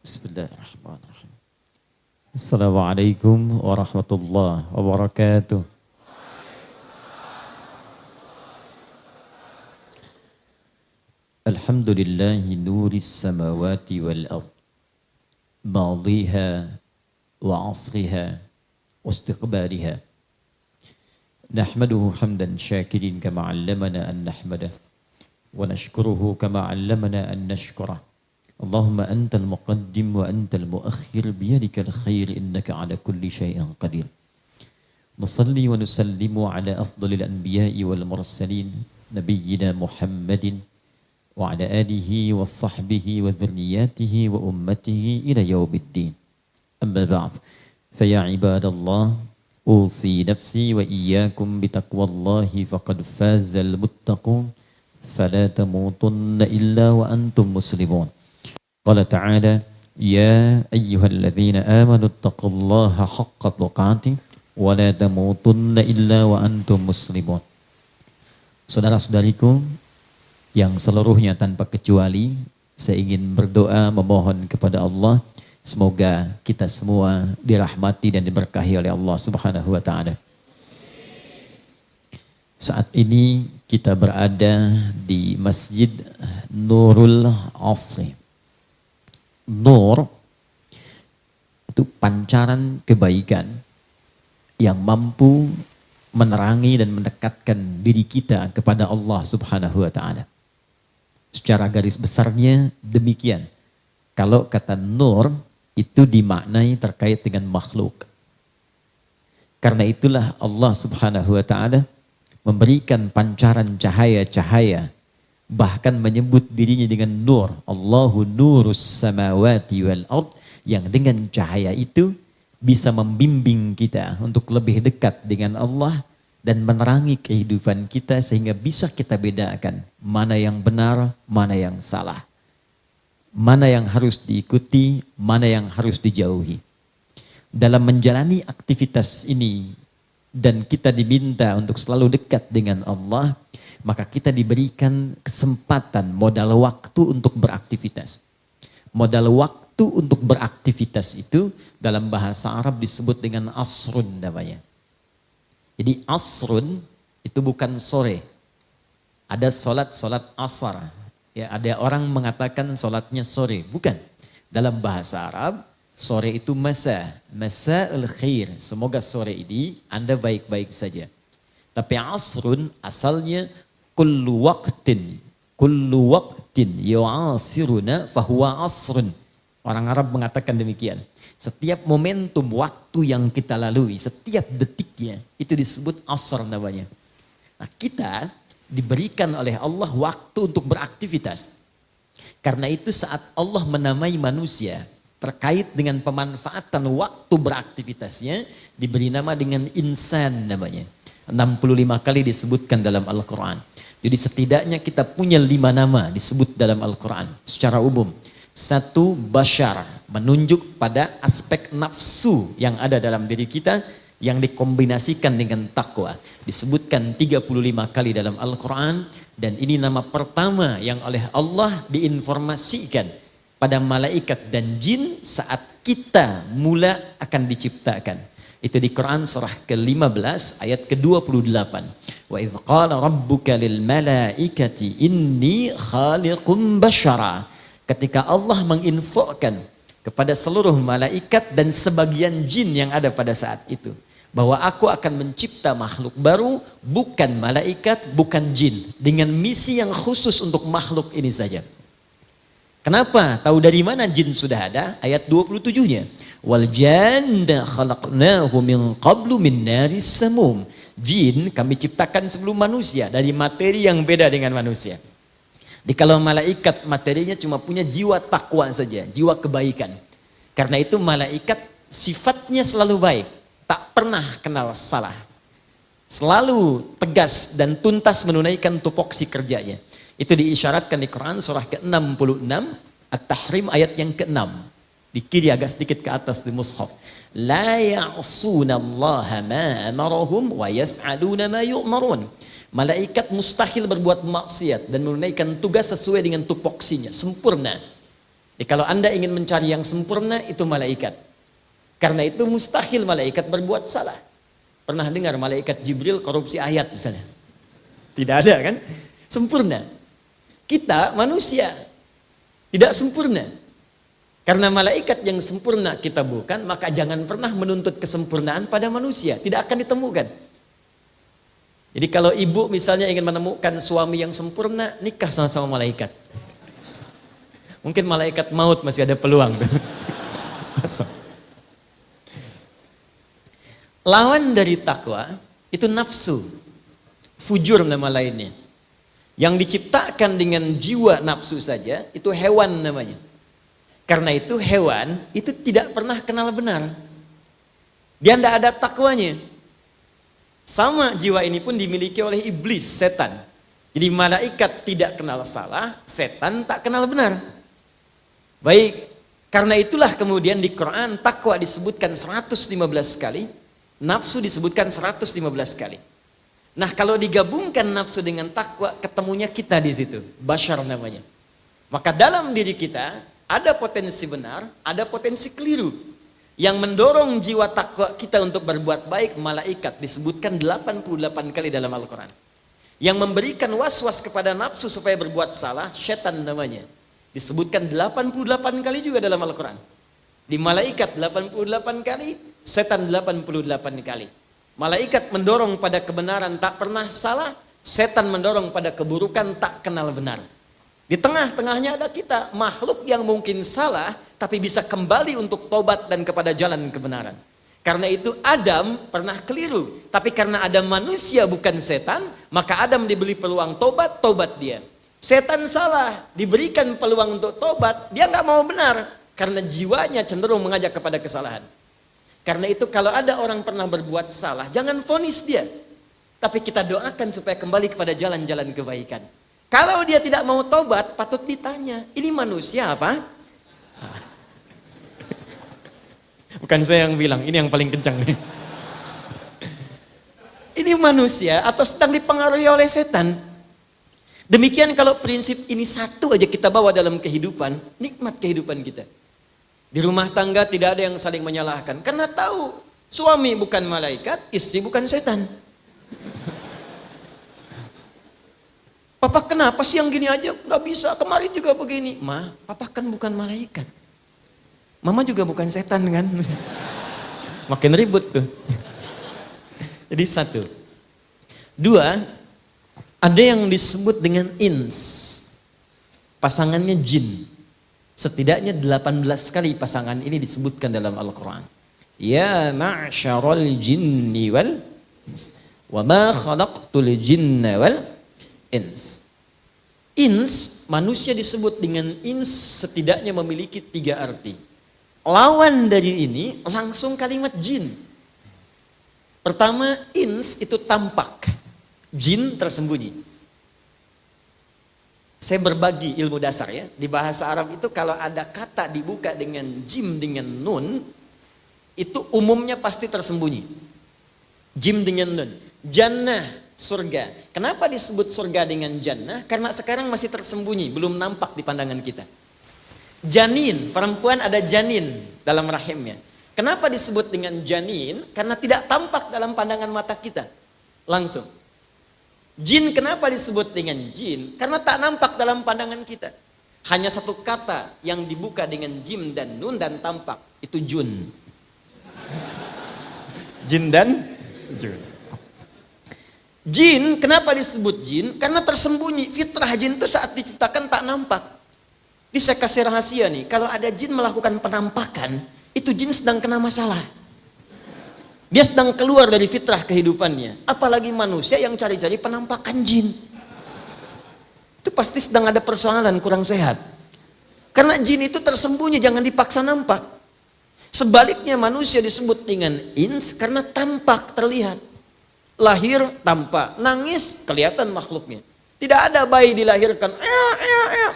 Bismillahirrahmanirrahim. Assalamualaikum warahmatullahi wabarakatuh. Alhamdulillahi nuris samawati wal ard, madiha wa asriha wa istiqbaliha. Nahmaduhu hamdan syakirin kama 'allamana an nahmadah wa nashkuruhu kama 'allamana an nashkurah. Allahumma antal muqaddim wa antal muakhir biyadikal khair innaka ala kulli syai'in qadir. Nusalli wa nusallimu ala afdalil anbiya'i wal mursalin nabiyyina Muhammadin wa ala alihi wa sahbihi wa dhurriyyatihi wa ummatihi ila yaumiddin. Amma ba'd. Fa ya ibadallah, usi nafsi wa iyyakum bitaqwallahi faqad fazal muttaqun fala tamutunna illa wa antum muslimun. Qala ta'ala, ya ayyuhalladzina amanu taqullaha haqqa tuqatih wa la tamutunna illa wa antum muslimun. Saudara-saudariku yang seluruhnya tanpa kecuali, saya ingin berdoa memohon kepada Allah semoga kita semua dirahmati dan diberkahi oleh Allah Subhanahu wa taala. Saat ini kita berada di Masjid Nurul Asri. Nur itu pancaran kebaikan yang mampu menerangi dan mendekatkan diri kita kepada Allah Subhanahu wa taala. Secara garis besarnya demikian. Kalau kata nur itu dimaknai terkait dengan makhluk. Karena itulah Allah Subhanahu wa taala memberikan pancaran cahaya-cahaya, bahkan menyebut dirinya dengan nur. Allahu nurus samawati wal ard, yang dengan cahaya itu bisa membimbing kita untuk lebih dekat dengan Allah dan menerangi kehidupan kita sehingga bisa kita bedakan mana yang benar, mana yang salah. Mana yang harus diikuti, mana yang harus dijauhi. Dalam menjalani aktivitas ini dan kita diminta untuk selalu dekat dengan Allah, maka kita diberikan kesempatan, modal waktu untuk beraktivitas. Modal waktu untuk beraktivitas itu dalam bahasa Arab disebut dengan asrun namanya. Jadi asrun itu bukan sore. Ada solat asar. Ya, ada orang mengatakan solatnya sore. Bukan. Dalam bahasa Arab, sore itu masa. Masa'ul khair. Semoga sore ini Anda baik-baik saja. Tapi asrun asalnya kullu waqtin yu'asiruna fahuwa asrun. Orang Arab mengatakan demikian. Setiap momentum waktu yang kita lalui, setiap detiknya itu disebut asr namanya. Nah, kita diberikan oleh Allah waktu untuk beraktivitas. Karena itu saat Allah menamai manusia terkait dengan pemanfaatan waktu beraktivitasnya, diberi nama dengan insan namanya. 65 kali disebutkan dalam Al-Quran. Jadi setidaknya kita punya 5 nama disebut dalam Al-Quran secara umum. 1, bashar, menunjuk pada aspek nafsu yang ada dalam diri kita yang dikombinasikan dengan takwa. Disebutkan 35 kali dalam Al-Quran, dan ini nama pertama yang oleh Allah diinformasikan pada malaikat dan jin saat kita mula akan diciptakan. Itu di Quran surah ke-15 ayat ke-28. Wa idh qala rabbuka lil malaikati inni khaliqum bashara. Ketika Allah menginfokan kepada seluruh malaikat dan sebagian jin yang ada pada saat itu, bahwa aku akan mencipta makhluk baru, bukan malaikat, bukan jin, dengan misi yang khusus untuk makhluk ini saja. Kenapa? Tahu dari mana jin sudah ada? Ayat 27-nya. Wal janna khalaqnahu min qablu min naris samum. Jin kami ciptakan sebelum manusia dari materi yang beda dengan manusia. Di kalau malaikat materinya cuma punya jiwa takwa saja, jiwa kebaikan. Karena itu malaikat sifatnya selalu baik, tak pernah kenal salah. Selalu tegas dan tuntas menunaikan tupoksi kerjanya. Itu diisyaratkan di Quran surah ke-66 At-Tahrim ayat yang ke-6. Di kiri agak sedikit ke atas di mushaf. La ya'sunallaha ma amarahum wa yaf'aluna ma yu'marun. Malaikat mustahil berbuat maksiat dan menunaikan tugas sesuai dengan tupoksinya, sempurna. Jadi kalau Anda ingin mencari yang sempurna, itu malaikat. Karena itu mustahil malaikat berbuat salah. Pernah dengar malaikat Jibril korupsi ayat misalnya? Tidak ada kan? Sempurna. Kita manusia tidak sempurna. Karena malaikat yang sempurna kita bukan, maka jangan pernah menuntut kesempurnaan pada manusia. Tidak akan ditemukan. Jadi kalau ibu misalnya ingin menemukan suami yang sempurna, nikah sama malaikat. Mungkin malaikat maut masih ada peluang. Lawan dari takwa itu nafsu, fujur nama lainnya. Yang diciptakan dengan jiwa nafsu saja itu hewan namanya. Karena itu hewan itu tidak pernah kenal benar. Dia tidak ada takwanya. Sama jiwa ini pun dimiliki oleh iblis, setan. Jadi malaikat tidak kenal salah, setan tak kenal benar. Baik, karena itulah kemudian di Quran takwa disebutkan 115 kali, nafsu disebutkan 115 kali. Nah, kalau digabungkan nafsu dengan takwa, ketemunya kita di situ, bashar namanya. Maka dalam diri kita ada potensi benar, ada potensi keliru. Yang mendorong jiwa takwa kita untuk berbuat baik, malaikat disebutkan 88 kali dalam Al-Quran. Yang memberikan was-was kepada nafsu supaya berbuat salah, syaitan namanya. Disebutkan 88 kali juga dalam Al-Quran. Di malaikat 88 kali, setan 88 kali. Malaikat mendorong pada kebenaran tak pernah salah, setan mendorong pada keburukan tak kenal benar. Di tengah-tengahnya ada kita, makhluk yang mungkin salah, tapi bisa kembali untuk tobat dan kepada jalan kebenaran. Karena itu Adam pernah keliru, tapi karena Adam manusia bukan setan, maka Adam diberi peluang tobat, tobat dia. Setan salah, diberikan peluang untuk tobat, dia nggak mau benar, karena jiwanya cenderung mengajak kepada kesalahan. Karena itu kalau ada orang pernah berbuat salah, jangan vonis dia. Tapi kita doakan supaya kembali kepada jalan-jalan kebaikan. Kalau dia tidak mau tobat, patut ditanya, ini manusia apa? Bukan saya yang bilang, ini yang paling kencang nih. Ini manusia atau sedang dipengaruhi oleh setan? Demikian kalau prinsip ini satu aja kita bawa dalam kehidupan, nikmat kehidupan kita. Di rumah tangga tidak ada yang saling menyalahkan, karena tahu suami bukan malaikat, istri bukan setan. Papa kenapa sih yang gini aja nggak bisa, kemarin juga begini. Ma, papa kan bukan malaikat. Mama juga bukan setan kan. Makin ribut tuh. Jadi satu. Dua, ada yang disebut dengan ins. Pasangannya jin. Setidaknya 18 kali pasangan ini disebutkan dalam Al-Quran. Ya ma'syarul jinni wal wa ma khalaqtul jinna wal ins. Ins, manusia disebut dengan ins setidaknya memiliki 3 arti. Lawan dari ini langsung kalimat jin. Pertama, ins itu tampak, jin tersembunyi. Saya berbagi ilmu dasar ya. Di bahasa Arab itu kalau ada kata dibuka dengan jim dengan nun, itu umumnya pasti tersembunyi. Jim dengan nun. Jannah, surga. Kenapa disebut surga dengan jannah? Karena sekarang masih tersembunyi, belum nampak di pandangan kita. Janin, perempuan ada janin dalam rahimnya. Kenapa disebut dengan janin? Karena tidak tampak dalam pandangan mata kita. Langsung. Jin kenapa disebut dengan jin? Karena tak nampak dalam pandangan kita. Hanya satu kata yang dibuka dengan jim dan nun dan tampak. Itu jun. Jin dan jun. Jin, kenapa disebut jin? Karena tersembunyi. Fitrah jin itu saat diciptakan tak nampak. Ini saya kasih rahasia nih. Kalau ada jin melakukan penampakan, itu jin sedang kena masalah. Dia sedang keluar dari fitrah kehidupannya. Apalagi manusia yang cari-cari penampakan jin. Itu pasti sedang ada persoalan kurang sehat. Karena jin itu tersembunyi, jangan dipaksa nampak. Sebaliknya manusia disebut dengan ins karena tampak, terlihat. Lahir tampak, nangis kelihatan makhluknya. Tidak ada bayi dilahirkan,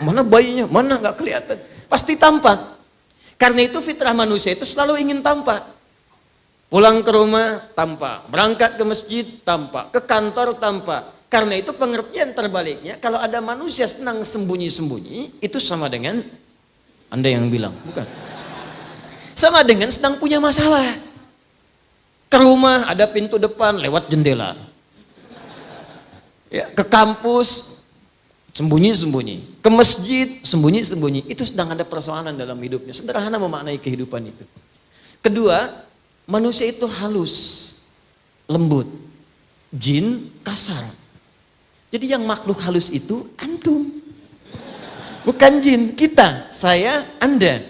mana bayinya, mana nggak kelihatan. Pasti tampak. Karena itu fitrah manusia itu selalu ingin tampak. Pulang ke rumah tampak, berangkat ke masjid tampak, ke kantor tampak. Karena itu pengertian terbaliknya, kalau ada manusia senang sembunyi-sembunyi, itu sama dengan Anda yang bilang, bukan. Sama dengan sedang punya masalah. Ke rumah ada pintu depan lewat jendela. Ya, ke kampus sembunyi-sembunyi, ke masjid sembunyi-sembunyi. Itu sedang ada persoalan dalam hidupnya. Sederhana memaknai kehidupan itu. Kedua, manusia itu halus, lembut, jin kasar. Jadi yang makhluk halus itu antum, bukan jin. Kita, saya, Anda,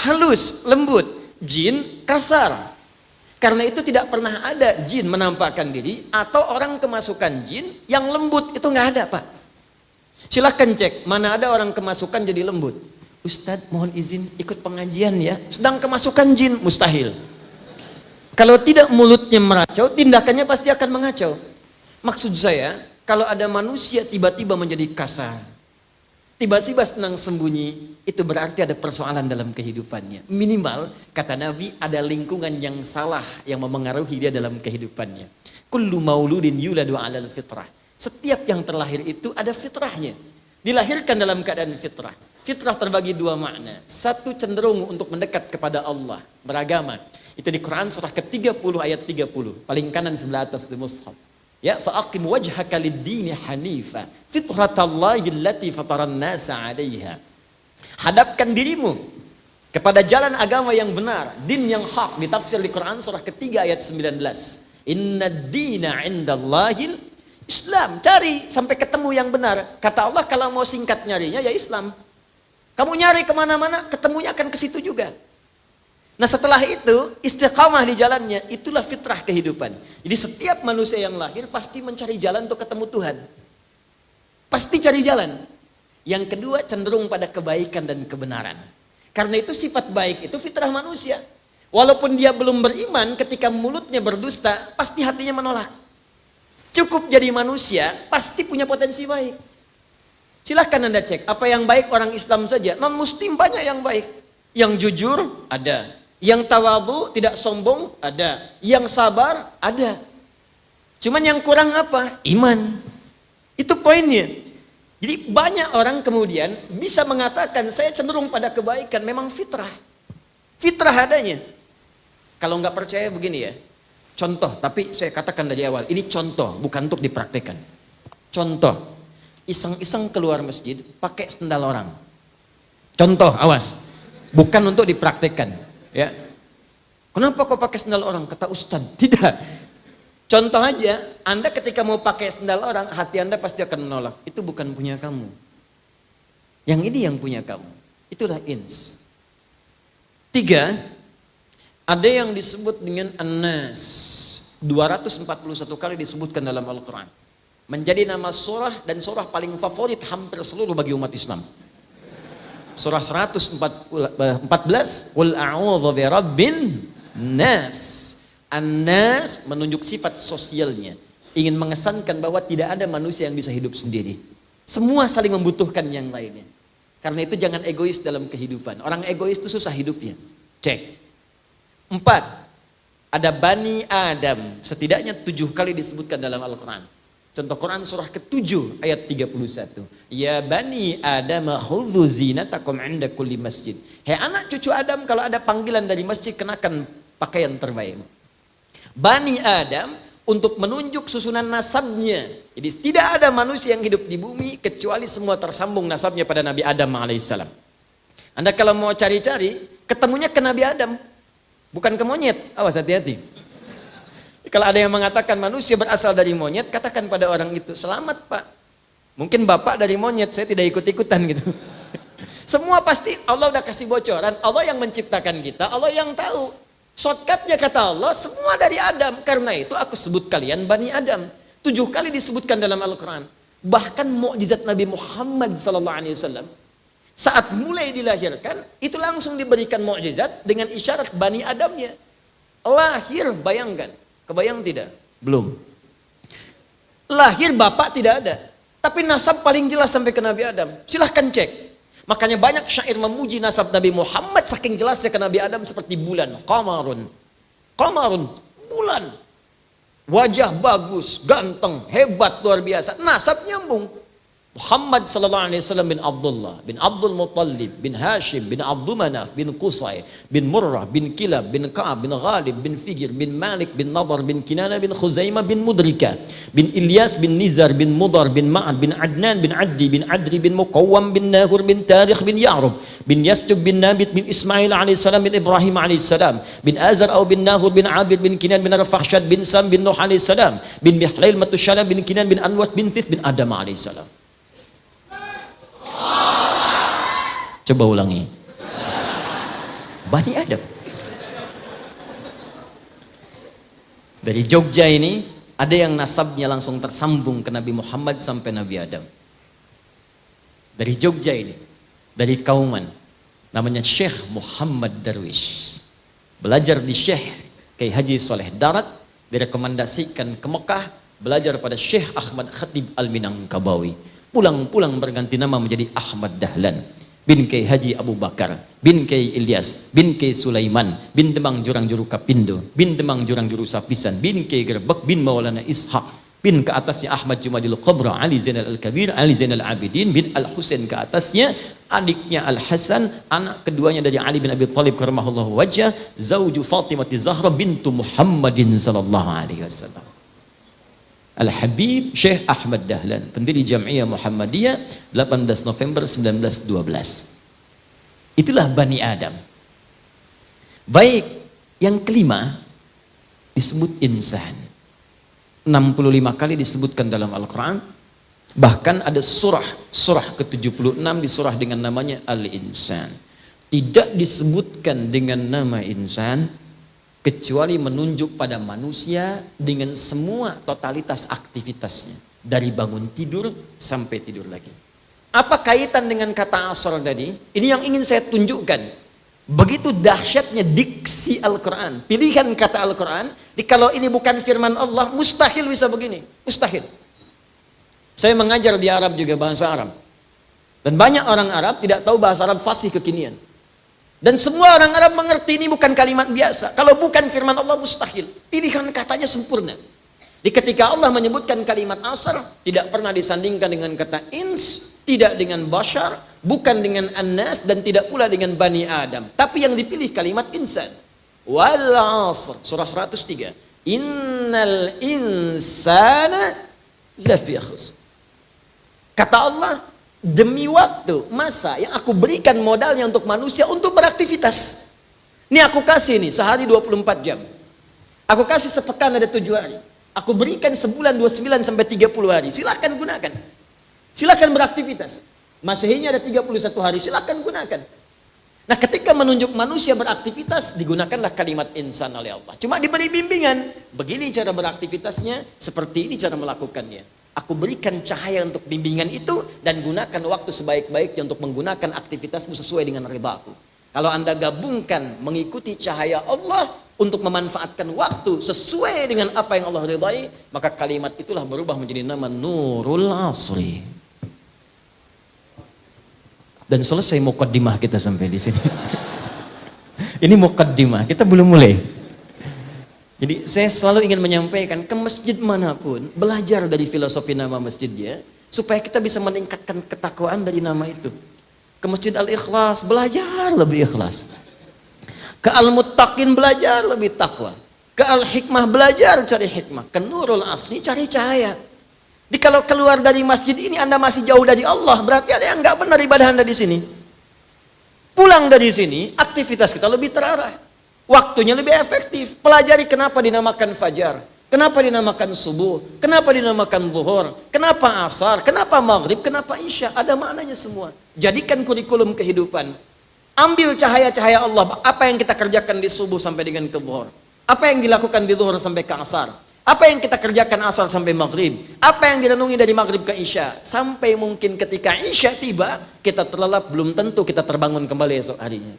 halus, lembut, jin kasar. Karena itu tidak pernah ada jin menampakkan diri atau orang kemasukan jin yang lembut, itu nggak ada, Pak. Silahkan cek mana ada orang kemasukan jadi lembut. Ustadz mohon izin ikut pengajian ya, sedang kemasukan jin, mustahil. Kalau tidak mulutnya meracau, tindakannya pasti akan mengacau. Maksud saya, kalau ada manusia tiba-tiba menjadi kasar, tiba-tiba senang sembunyi, itu berarti ada persoalan dalam kehidupannya. Minimal, kata Nabi, ada lingkungan yang salah yang memengaruhi dia dalam kehidupannya. Kullu mauludin yuladu alal fitrah. Setiap yang terlahir itu ada fitrahnya. Dilahirkan dalam keadaan fitrah. Fitrah terbagi dua makna. Satu cenderung untuk mendekat kepada Allah, beragama. Itu di Quran surah ke-30 ayat 30. Paling kanan sebelah atas di mushaf. Ya, fa'aqim wajhaka lid-dini hanifa fitratallahi allati fataran nasa 'alaiha. Hadapkan dirimu kepada jalan agama yang benar, din yang hak, ditafsir di Quran surah ketiga ayat 19. Innad dina 'indallahil Islam. Cari sampai ketemu yang benar. Kata Allah kalau mau singkat nyarinya ya Islam. Kamu nyari kemana-mana, ketemunya akan ke situ juga. Nah setelah itu istiqamah di jalannya, itulah fitrah kehidupan. Jadi setiap manusia yang lahir pasti mencari jalan untuk ketemu Tuhan. Pasti cari jalan. Yang kedua cenderung pada kebaikan dan kebenaran. Karena itu sifat baik itu fitrah manusia. Walaupun dia belum beriman, ketika mulutnya berdusta, pasti hatinya menolak. Cukup jadi manusia, pasti punya potensi baik. Silahkan Anda cek, apa yang baik orang Islam saja, non-muslim banyak yang baik. Yang jujur, ada. Yang tawadhu, tidak sombong, ada. Yang sabar, ada. Cuman yang kurang apa? Iman. Itu poinnya. Jadi banyak orang kemudian bisa mengatakan, saya cenderung pada kebaikan, memang fitrah. Fitrah adanya. Kalau nggak percaya begini ya, contoh, tapi saya katakan dari awal, ini contoh, bukan untuk dipraktekkan. Contoh, iseng-iseng keluar masjid, pakai sendal orang. Contoh, awas. Bukan untuk dipraktekkan. Ya. Kenapa kau pakai sendal orang? Kata Ustadz, tidak. Contoh aja, Anda ketika mau pakai sendal orang, hati Anda pasti akan menolak. Itu bukan punya kamu. Yang ini yang punya kamu. Itulah ins. 3, ada yang disebut dengan An-Nas. 241 kali disebutkan dalam Al-Quran. Menjadi nama surah dan surah paling favorit hampir seluruh bagi umat Islam. Surah 114, Qul a'udzu birabbin nas. An-nas menunjuk sifat sosialnya, ingin mengesankan bahwa tidak ada manusia yang bisa hidup sendiri. Semua saling membutuhkan yang lainnya. Karena itu jangan egois dalam kehidupan. Orang egois itu susah hidupnya. Cek. 4, ada Bani Adam, setidaknya 7 kali disebutkan dalam Al-Quran. Contoh Quran surah ke-7 ayat 31. Ya Bani Adam khudhu zinatakum 'inda kulli masjid. Hei anak cucu Adam, kalau ada panggilan dari masjid kenakan pakaian terbaik. Bani Adam untuk menunjuk susunan nasabnya. Jadi tidak ada manusia yang hidup di bumi kecuali semua tersambung nasabnya pada Nabi Adam alaihissalam. Anda kalau mau cari-cari, ketemunya ke Nabi Adam, bukan ke monyet. Awas hati-hati. Kalau ada yang mengatakan manusia berasal dari monyet, katakan pada orang itu, selamat Pak. Mungkin Bapak dari monyet, saya tidak ikut-ikutan gitu. Semua pasti Allah udah kasih bocoran, Allah yang menciptakan kita, Allah yang tahu. Shortcutnya kata Allah, semua dari Adam. Karena itu aku sebut kalian Bani Adam. 7 kali disebutkan dalam Al-Quran. Bahkan mukjizat Nabi Muhammad SAW. Saat mulai dilahirkan, itu langsung diberikan mukjizat dengan isyarat Bani Adamnya. Lahir, bayangkan. Kebayang tidak? Belum. Lahir bapak tidak ada. Tapi nasab paling jelas sampai ke Nabi Adam. Silahkan cek. Makanya banyak syair memuji nasab Nabi Muhammad saking jelasnya ke Nabi Adam seperti bulan. Qamarun. Qamarun. Bulan. Wajah bagus, ganteng, hebat, luar biasa. Nasab nyambung. Muhammad sallallahu alaihi wasallam bin Abdullah, bin Abdul Muttalib, bin Hashim, bin Abdul Manaf, bin Qusay, bin Murrah, bin Kilab, bin Ka'ab, bin Ghalib, bin Fijr, bin Malik, bin Nadar, bin Kinana, bin Khuzaimah, bin Mudrika, bin Ilyas, bin Nizar, bin Mudar, bin Ma'ad, bin Adnan, bin Addi, bin Adri, bin Muqawwam, bin Nahur, bin Tarikh, bin Ya'rub, bin Yasjub, bin Nabit, bin Ismail alaihi salam, bin Ibrahim alaihi salam, bin Azar atau bin Nahur, bin Abid, bin Kinan, bin Arfakhshad, bin Sam, bin Nuh alaihi salam, bin Mihlail, Matushalam, bin Kinan, bin Anwas, bin Thith, bin Adam alaihi salam. Coba ulangi. Bani Adam. Dari Jogja ini ada yang nasabnya langsung tersambung ke Nabi Muhammad sampai Nabi Adam. Dari Jogja ini, dari Kauman, namanya Syekh Muhammad Darwish. Belajar di Syekh Kiai Haji Soleh Darat, direkomendasikan ke Mekah, belajar pada Syekh Ahmad Khatib Al-Minangkabawi. Pulang-pulang berganti nama menjadi Ahmad Dahlan bin Kiai Haji Abu Bakar, bin Kiai Ilyas, bin Kiai Sulaiman, bin Demang Jurang Juru Kapindo, bin Demang Jurang Juru Sapisan, bin Kiai Gerbek, bin Maulana Ishaq, bin ke atasnya Ahmad Jumadil Qabra, Ali Zainal Al-Kabir, Ali Zainal Abidin, bin Al-Husain ke atasnya, adiknya Al-Hasan, anak keduanya dari Ali bin Abi Thalib karamahullahu wajhah, zauju Fatimah Zahra bintu Muhammadin sallallahu alaihi wasallam. Al-Habib Syekh Ahmad Dahlan, pendiri Jam'iyah Muhammadiyah, 18 November 1912. Itulah Bani Adam. Baik, yang kelima disebut insan. 65 kali disebutkan dalam Al-Quran. Bahkan ada surah ke-76 di surah dengan namanya Al-Insan. Tidak disebutkan dengan nama insan kecuali menunjuk pada manusia dengan semua totalitas aktivitasnya, dari bangun tidur sampai tidur lagi. Apa kaitan dengan kata asar tadi? Ini yang ingin saya tunjukkan. Begitu dahsyatnya diksi Al-Quran, pilihan kata Al-Quran. Kalau ini bukan firman Allah, mustahil bisa begini, mustahil. Saya mengajar di Arab juga, bahasa Arab, dan banyak orang Arab tidak tahu bahasa Arab fasih kekinian. Dan semua orang Arab mengerti ini bukan kalimat biasa. Kalau bukan firman Allah, mustahil. Pilihan katanya sempurna. Di ketika Allah menyebutkan kalimat asar, tidak pernah disandingkan dengan kata ins, tidak dengan bashar, bukan dengan annas, dan tidak pula dengan Bani Adam. Tapi yang dipilih kalimat insan. Wal asr, surah 103. Innal insana lafi khusr. Kata Allah, demi waktu, masa yang aku berikan modalnya untuk manusia untuk beraktivitas. Ini aku kasih nih, sehari 24 jam. Aku kasih sepekan ada 7 hari. Aku berikan sebulan 29 sampai 30 hari. Silahkan gunakan. Silahkan beraktivitas. Masehinya ada 31 hari, silahkan gunakan. Nah, ketika menunjuk manusia beraktivitas, digunakanlah kalimat insan oleh Allah. Cuma diberi bimbingan. Begini cara beraktivitasnya, seperti ini cara melakukannya. Aku berikan cahaya untuk bimbingan itu dan gunakan waktu sebaik-baiknya untuk menggunakan aktivitasmu sesuai dengan ridhaku. Kalau Anda gabungkan mengikuti cahaya Allah untuk memanfaatkan waktu sesuai dengan apa yang Allah ridhai, maka kalimat itulah berubah menjadi nama Nurul Asri. Dan selesai muqaddimah kita sampai di sini. Ini muqaddimah, kita belum mulai. Jadi saya selalu ingin menyampaikan ke masjid manapun, belajar dari filosofi nama masjidnya, supaya kita bisa meningkatkan ketakwaan dari nama itu. Ke Masjid Al-Ikhlas, belajar lebih ikhlas. Ke Al-Muttaqin, belajar lebih takwa. Ke Al-Hikmah, belajar cari hikmah. Ke Nurul Asri, cari cahaya. Jadi kalau keluar dari masjid ini Anda masih jauh dari Allah, berarti ada yang nggak benar ibadah Anda di sini. Pulang dari sini, aktivitas kita lebih terarah. Waktunya lebih efektif. Pelajari kenapa dinamakan fajar, kenapa dinamakan subuh, kenapa dinamakan zuhur, kenapa asar, kenapa maghrib, kenapa isya. Ada maknanya semua. Jadikan kurikulum kehidupan. Ambil cahaya-cahaya Allah. Apa yang kita kerjakan di subuh sampai dengan ke zuhur, apa yang dilakukan di zuhur sampai ke asar, apa yang kita kerjakan asar sampai maghrib, apa yang direnungi dari maghrib ke isya, sampai mungkin ketika isya tiba kita terlelap, belum tentu kita terbangun kembali esok harinya.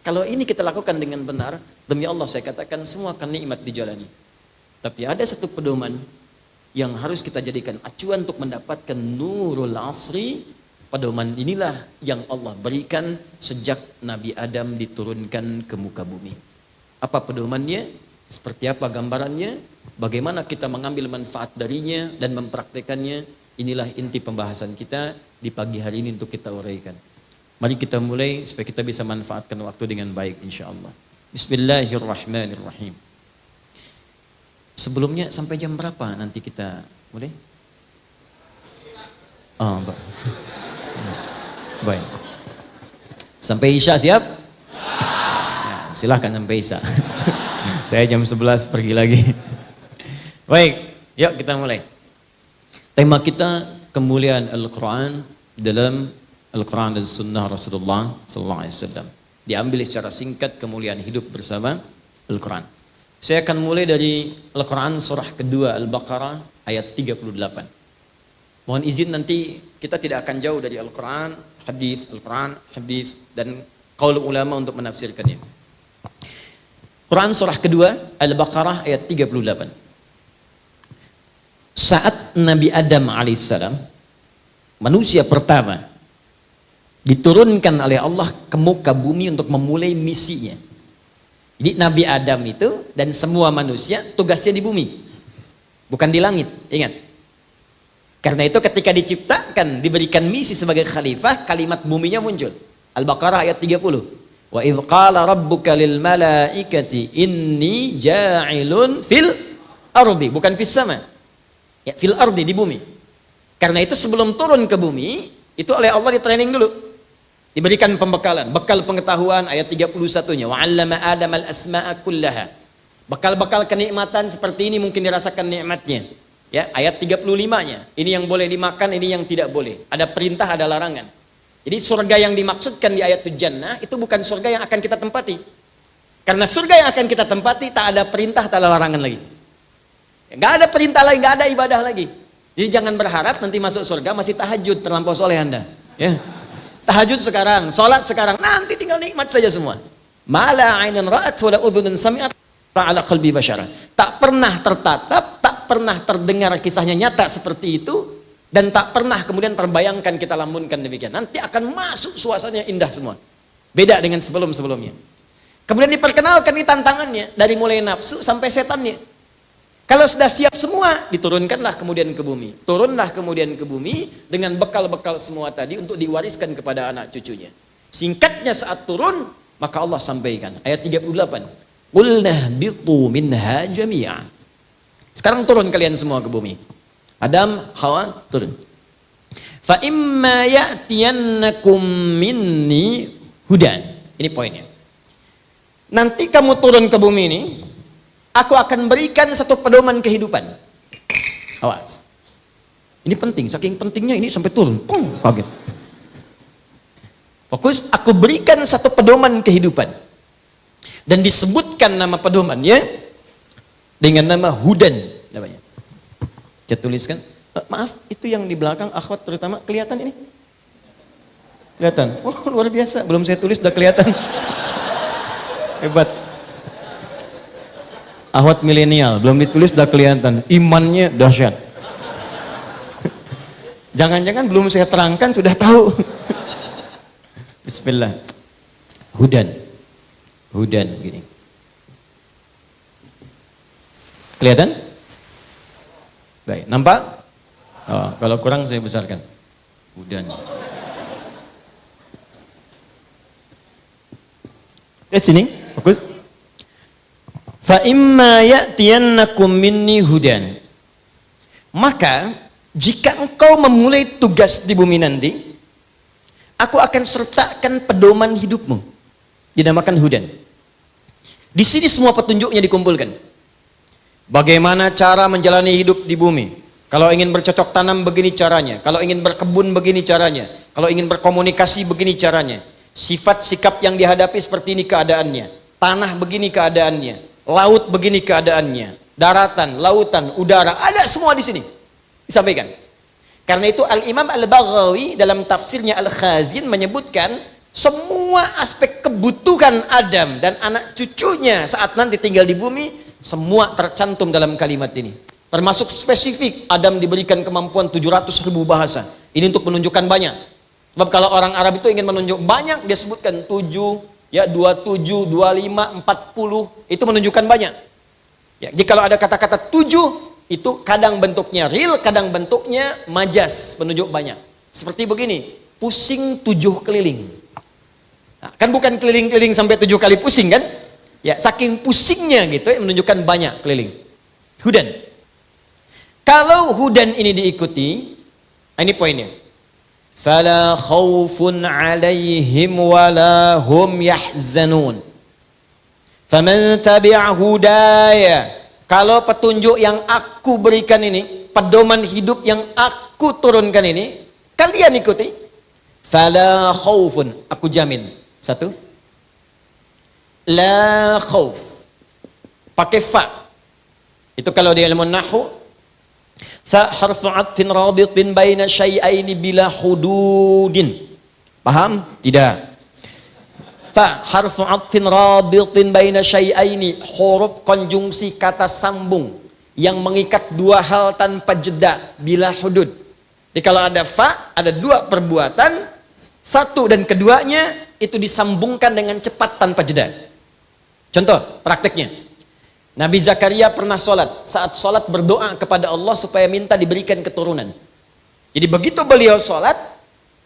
Kalau ini kita lakukan dengan benar, demi Allah saya katakan semua akan nikmat dijalani. Tapi ada satu pedoman yang harus kita jadikan acuan untuk mendapatkan Nurul Asri. Pedoman inilah yang Allah berikan sejak Nabi Adam diturunkan ke muka bumi. Apa pedomannya? Seperti apa gambarannya? Bagaimana kita mengambil manfaat darinya dan mempraktekannya? inilah inti pembahasan kita di pagi hari ini untuk kita uraikan. Mari kita mulai supaya kita bisa manfaatkan waktu dengan baik insyaallah. Bismillahirrahmanirrahim. Sebelumnya sampai jam berapa nanti kita mulai? Oh, baik. Sampai Isya siap? Ya, silahkan sampai Isya. Saya jam 11 pergi lagi. Baik, yuk kita mulai. Tema kita kemuliaan Al-Quran dalam Al-Quran dan Sunnah Rasulullah Sallallahu Alaihi Wasallam. Diambil secara singkat kemuliaan hidup bersama Al-Quran. Saya akan mulai dari Al-Quran surah kedua Al-Baqarah ayat 38. Mohon izin nanti kita tidak akan jauh dari Al-Quran, hadis dan qaul ulama untuk menafsirkannya. Quran surah kedua Al-Baqarah ayat 38. Saat Nabi Adam alaihissalam, manusia pertama, diturunkan oleh Allah ke muka bumi untuk memulai misinya. Jadi Nabi Adam itu dan semua manusia tugasnya di bumi, bukan di langit. Ingat. Karena itu ketika diciptakan, diberikan misi sebagai khalifah, kalimat buminya muncul. Al-Baqarah ayat 30. Wa idh qala rabbuka lil malaikati inni ja'ilun fil ardi, bukan fis sama. Ya, fil ardi, di bumi. Karena itu sebelum turun ke bumi, itu oleh Allah di training dulu. Diberikan pembekalan, bekal pengetahuan ayat 31-nya. Wa 'allama Adam al-asma'a kullaha. Bekal-bekal kenikmatan seperti ini mungkin dirasakan nikmatnya. Ya, ayat 35-nya. Ini yang boleh dimakan, ini yang tidak boleh. Ada perintah, ada larangan. Jadi surga yang dimaksudkan di ayat Jannah itu bukan surga yang akan kita tempati. Karena surga yang akan kita tempati tak ada perintah, tak ada larangan lagi. Enggak ada perintah lagi, enggak ada ibadah lagi. Jadi jangan berharap nanti masuk surga masih tahajud terlampau soleh Anda. Ya. Tahajud sekarang, sholat sekarang, nanti tinggal nikmat saja semua. Mala 'ainan ra'at wa la udhunun sami'at ala qalbi basyara. Tak pernah tertatap, tak pernah terdengar kisahnya nyata seperti itu, dan tak pernah kemudian terbayangkan kita lamunkan demikian. Nanti akan masuk suasananya indah semua. Beda dengan sebelum-sebelumnya. Kemudian diperkenalkan ini tantangannya dari mulai nafsu sampai setannya. Kalau sudah siap semua, diturunkanlah kemudian ke bumi. Turunlah kemudian ke bumi dengan bekal-bekal semua tadi untuk diwariskan kepada anak cucunya. Singkatnya saat turun, maka Allah sampaikan ayat 38. Qulna bitu minha jami'an. Sekarang turun kalian semua ke bumi. Adam, Hawa, turun. Fa imma ya'tiyannakum minni hudan. Ini poinnya. Nanti kamu turun ke bumi ini, aku akan berikan satu pedoman kehidupan. Awas. Ini penting, saking pentingnya ini sampai turun. Kaget. Fokus, aku berikan satu pedoman kehidupan. Dan disebutkan nama pedomannya dengan nama hudan namanya. Saya tuliskan. Maaf, itu yang di belakang akhwat terutama kelihatan ini? Kelihatan? Oh, luar biasa. Belum saya tulis udah kelihatan. Hebat. Akhwat milenial, belum ditulis udah kelihatan. Imannya dahsyat. Jangan-jangan belum saya terangkan sudah tahu. Bismillah. Hudan. Hudan gini. Kelihatan? Baik, nampak? Oh, kalau kurang saya besarkan. Hudan. Sini, fokus. Fa imma ya'tiyannakum minni hudan. Maka jika engkau memulai tugas di bumi nanti, aku akan sertakan pedoman hidupmu. Dinamakan hudan. Di sini semua petunjuknya dikumpulkan. Bagaimana cara menjalani hidup di bumi? Kalau ingin bercocok tanam begini caranya, kalau ingin berkebun begini caranya, kalau ingin berkomunikasi begini caranya. Sifat sikap yang dihadapi seperti ini keadaannya. Tanah begini keadaannya, laut begini keadaannya, daratan, lautan, udara, ada semua di sini disampaikan. Karena itu Al-Imam Al-Baghawi dalam tafsirnya Al-Khazin menyebutkan semua aspek kebutuhan Adam dan anak cucunya saat nanti tinggal di bumi semua tercantum dalam kalimat ini. Termasuk spesifik, Adam diberikan kemampuan 700.000 bahasa. Ini untuk menunjukkan banyak. Sebab kalau orang Arab itu ingin menunjuk banyak, dia sebutkan 7, ya 27, 25, 40, itu menunjukkan banyak. Ya, jadi kalau ada kata-kata 7, Itu kadang bentuknya real, kadang bentuknya majas, penunjuk banyak. Seperti begini, pusing 7 keliling. Nah, kan bukan keliling-keliling sampai 7 kali pusing kan? Ya, saking pusingnya gitu menunjukkan banyak keliling. Hudan. Kalau hudan ini diikuti, ini poinnya. Fala khaufun 'alaihim wala hum yahzanun. Faman tabi'a hudaya. Kalau petunjuk yang aku berikan ini, pedoman hidup yang aku turunkan ini, kalian ikuti. Fala khaufun, aku jamin. 1. La khauf. Pakai fa. Itu kalau di ilmu nahwu. Fa harfu 'atfin rabitin baina syai'aini bila hududin. Paham? Tidak. Fa harfu 'atfin rabitin baina syai'aini, huruf konjungsi kata sambung yang mengikat 2 hal tanpa jeda bila hudud. Jadi kalau ada fa, ada 2 perbuatan, 1 dan keduanya itu disambungkan dengan cepat tanpa jeda. Contoh prakteknya. Nabi Zakaria pernah sholat. Saat sholat berdoa kepada Allah supaya minta diberikan keturunan. Jadi begitu beliau sholat,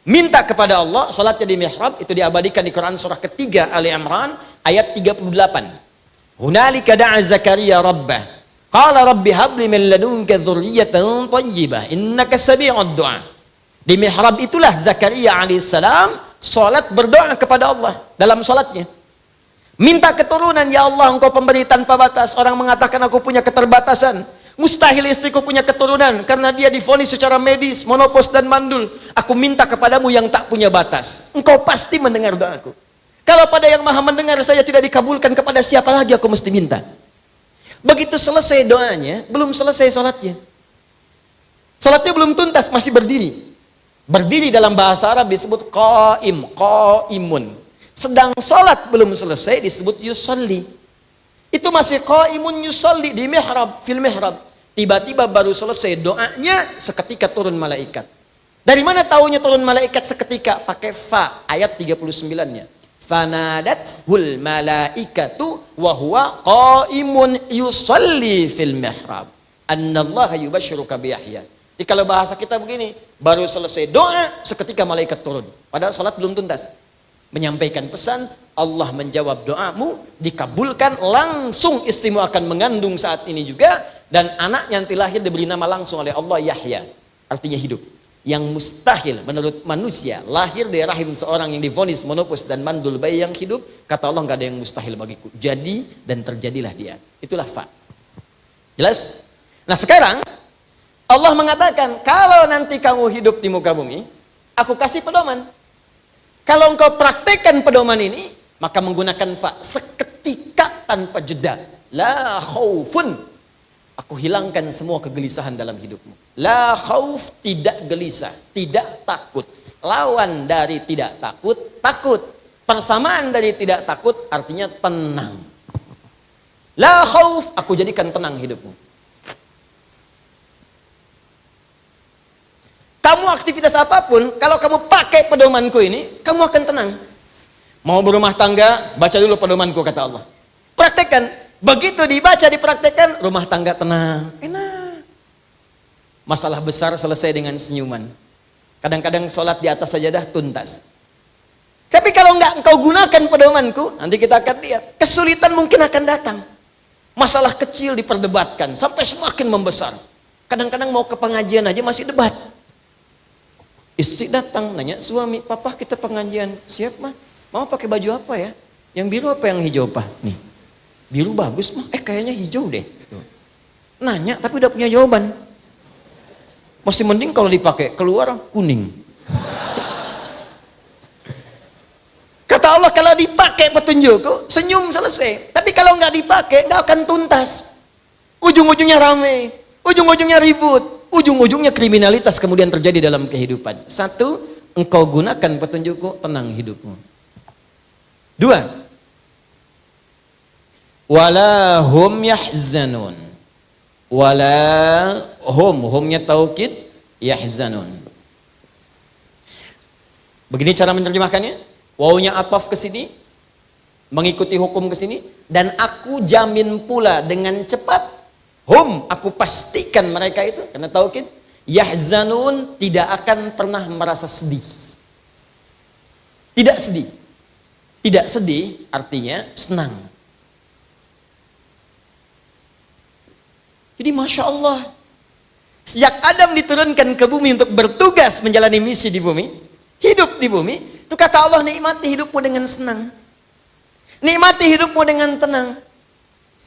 minta kepada Allah, sholatnya di mihrab, itu diabadikan di Quran surah ketiga Ali Imran ayat 38. Hunalika da'a Zakaria rabbah. Qala rabbi habli min ladunka dzurriyyatan thayyibah innaka sami'ud du'a. Di mihrab itulah Zakaria alaihissalam sholat berdoa kepada Allah dalam sholatnya. Minta keturunan, ya Allah engkau pemberi tanpa batas. Orang mengatakan aku punya keterbatasan. Mustahil istriku punya keturunan karena dia divonis secara medis, monopos dan mandul. Aku minta kepadamu yang tak punya batas. Engkau pasti mendengar doaku. Kalau pada yang maha mendengar saya tidak dikabulkan, kepada siapa lagi aku mesti minta? Begitu selesai doanya, belum selesai sholatnya. Sholatnya belum tuntas, masih berdiri. Berdiri dalam bahasa Arab disebut qaim, qaimun. Sedang sholat belum selesai disebut yusalli. Itu masih qaimun yusalli di mihrab, fil mihrab. Tiba-tiba baru selesai doanya, seketika turun malaikat. Dari mana taunya turun malaikat seketika? Pakai fa, ayat 39-nya. Fanadathul malaikatu wa huwa qaimun yusalli fil mihrab. Annallaha yubashshiruka bi Yahya. Jadi kalau bahasa kita begini, baru selesai doa, seketika malaikat turun. Padahal sholat belum tuntas. Menyampaikan pesan, Allah menjawab doamu, dikabulkan, langsung istrimu akan mengandung saat ini juga, dan anak yang lahir diberi nama langsung oleh Allah Yahya, artinya hidup. Yang mustahil menurut manusia, lahir dari rahim seorang yang divonis monopos dan mandul bayi yang hidup, kata Allah nggak ada yang mustahil bagiku. Jadi dan terjadilah dia. Itulah fa. Jelas? Nah sekarang Allah mengatakan, kalau nanti kamu hidup di muka bumi, aku kasih pedoman. Kalau engkau praktekkan pedoman ini, maka menggunakan fa, seketika tanpa jeda. La khaufun. Aku hilangkan semua kegelisahan dalam hidupmu. La khauf, tidak gelisah, tidak takut. Lawan dari tidak takut, takut. Persamaan dari tidak takut artinya tenang. La khauf, aku jadikan tenang hidupmu. Kamu aktivitas apapun, kalau kamu pakai pedomanku ini, kamu akan tenang. Mau berumah tangga, baca dulu pedomanku, kata Allah. Praktekkan. Begitu dibaca, dipraktekkan, rumah tangga tenang. Enak. Masalah besar selesai dengan senyuman. Kadang-kadang sholat di atas sajadah tuntas. Tapi kalau enggak engkau gunakan pedomanku, nanti kita akan lihat. Kesulitan mungkin akan datang. Masalah kecil diperdebatkan, sampai semakin membesar. Kadang-kadang mau ke pengajian aja masih debat. Istri datang nanya suami, papa kita pengajian, siap mah? Mau pakai baju apa ya? Yang biru apa yang hijau pak? Nih, biru bagus mah, kayaknya hijau deh. Nanya tapi udah punya jawaban. Masih mending kalau dipakai, keluar kuning. Kata Allah kalau dipakai petunjukku, senyum selesai. Tapi kalau nggak dipakai, nggak akan tuntas. Ujung-ujungnya rame, ujung-ujungnya ribut. Ujung-ujungnya kriminalitas kemudian terjadi dalam kehidupan. 1, engkau gunakan petunjukku, tenang hidupmu. 2, wala hum yahzanun. Wala humnya taukid, yahzanun. Begini cara menerjemahkannya. Wawunya ataf ke sini, mengikuti hukum ke sini, dan aku jamin pula dengan cepat aku pastikan mereka itu, karena taukid, yahzanun, tidak akan pernah merasa sedih. Tidak sedih. Tidak sedih artinya senang. Jadi Masya Allah, sejak Adam diturunkan ke bumi untuk bertugas menjalani misi di bumi, hidup di bumi, itu kata Allah, nikmati hidupmu dengan senang. Nikmati hidupmu dengan tenang.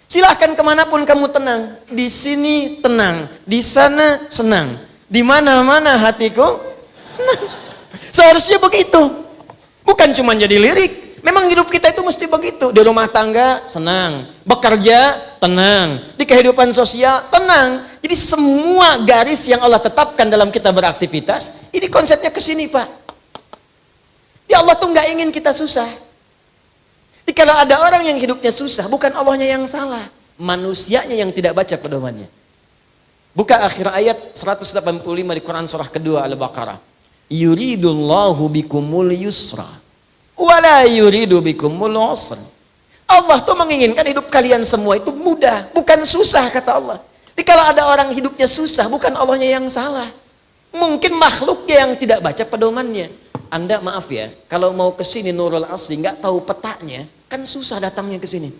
Silahkan kemanapun kamu tenang. Di sini tenang, di sana senang, di mana-mana hatiku tenang. Seharusnya begitu. Bukan cuma jadi lirik. Memang hidup kita itu mesti begitu. Di rumah tangga senang, bekerja tenang, di kehidupan sosial tenang. Jadi semua garis yang Allah tetapkan dalam kita beraktivitas, ini konsepnya ke sini, Pak. Ya Allah tuh nggak ingin kita susah. Jadi kalau ada orang yang hidupnya susah, bukan Allahnya yang salah, manusianya yang tidak baca pedomannya. Buka akhir ayat 185 di Quran surah kedua Al-Baqarah. Yuridullahu bikumul yusra wala yuridu bikumul usra. Allah tuh menginginkan hidup kalian semua itu mudah, bukan susah, kata Allah. Jadi kalau ada orang hidupnya susah, bukan Allahnya yang salah. Mungkin makhluknya yang tidak baca pedomannya. Anda maaf ya, kalau mau ke sini Nurul Asri nggak tahu petanya, kan susah datangnya ke sini.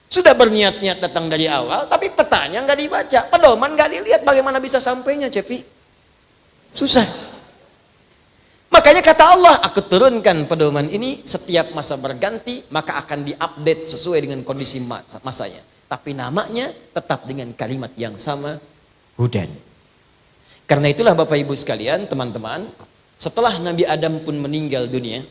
Sudah berniat-niat datang dari awal, tapi petanya nggak dibaca, pedoman nggak dilihat, bagaimana bisa sampainya, Cepi? Susah. Makanya kata Allah, aku turunkan pedoman ini setiap masa berganti, maka akan diupdate sesuai dengan kondisi masanya. Tapi namanya tetap dengan kalimat yang sama, hudan. Karena itulah Bapak Ibu sekalian, teman-teman, setelah Nabi Adam pun meninggal dunia,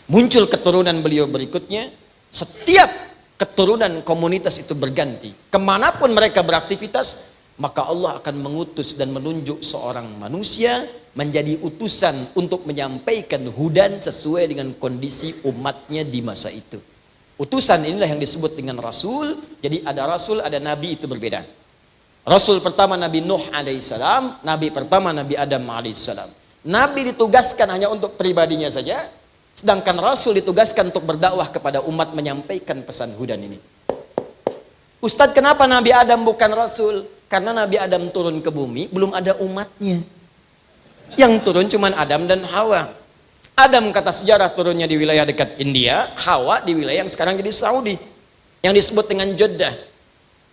muncul keturunan beliau berikutnya, setiap keturunan komunitas itu berganti. Kemanapun mereka beraktivitas, maka Allah akan mengutus dan menunjuk seorang manusia menjadi utusan untuk menyampaikan hudan sesuai dengan kondisi umatnya di masa itu. Utusan inilah yang disebut dengan Rasul. Jadi ada Rasul, ada Nabi, itu berbeda. Rasul pertama Nabi Nuh alaihissalam, Nabi pertama Nabi Adam alaihissalam. Nabi ditugaskan hanya untuk pribadinya saja, sedangkan Rasul ditugaskan untuk berdakwah kepada umat menyampaikan pesan hudan ini. Ustadz, kenapa Nabi Adam bukan Rasul? Karena Nabi Adam turun ke bumi, belum ada umatnya. Yang turun cuma Adam dan Hawa. Adam kata sejarah turunnya di wilayah dekat India, Hawa di wilayah yang sekarang jadi Saudi, yang disebut dengan Jeddah.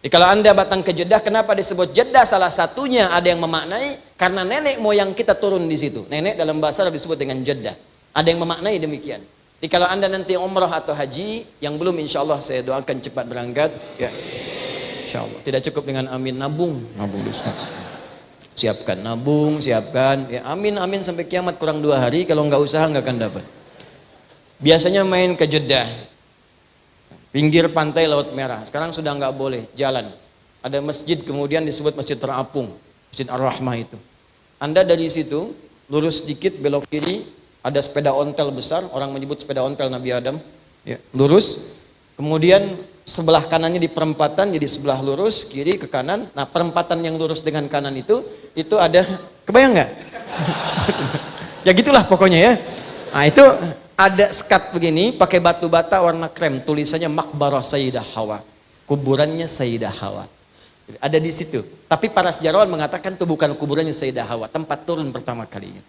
Jadi kalau Anda datang ke Jeddah, kenapa disebut Jeddah? Salah satunya ada yang memaknai karena nenek moyang kita turun di situ. Nenek dalam bahasa Arab disebut dengan Jeddah. Ada yang memaknai demikian. Jadi kalau Anda nanti umrah atau haji, yang belum insya Allah saya doakan cepat berangkat. Ya, insya Allah. Tidak cukup dengan amin, nabung dulu. Siapkan nabung, siapkan. Ya, amin sampai kiamat kurang 2 hari. Kalau nggak usaha nggak akan dapat. Biasanya main ke Jeddah, pinggir pantai Laut Merah. Sekarang sudah nggak boleh jalan. Ada masjid kemudian disebut Masjid Terapung, Masjid Ar-Rahmah itu. Anda dari situ lurus sedikit belok kiri, ada sepeda ontel besar, orang menyebut sepeda ontel Nabi Adam. Ya, lurus. Kemudian sebelah kanannya di perempatan, jadi sebelah lurus, kiri ke kanan. Nah, perempatan yang lurus dengan kanan itu ada, kebayang nggak? Ya gitulah pokoknya ya. Nah, itu ada sekat begini, pakai batu bata warna krem, tulisannya Maqbarah Sayyidah Hawa, kuburannya Sayyidah Hawa. Ada di situ. Tapi para sejarawan mengatakan itu bukan kuburannya Sayyidah Hawa, tempat turun pertama kalinya.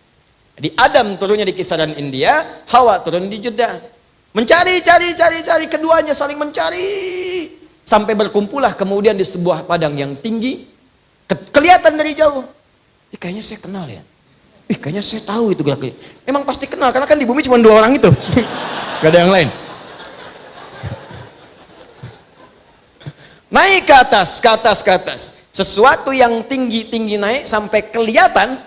Jadi Adam turunnya di kisaran India, Hawa turun di Jeddah. Mencari, keduanya saling mencari. Sampai berkumpullah kemudian di sebuah padang yang tinggi. Kelihatan dari jauh. Kayaknya saya kenal ya. Kayaknya saya tahu itu gerak. Emang pasti kenal, karena kan di bumi cuma 2 orang itu. Gak ada yang lain. Naik ke atas. Sesuatu yang tinggi naik sampai kelihatan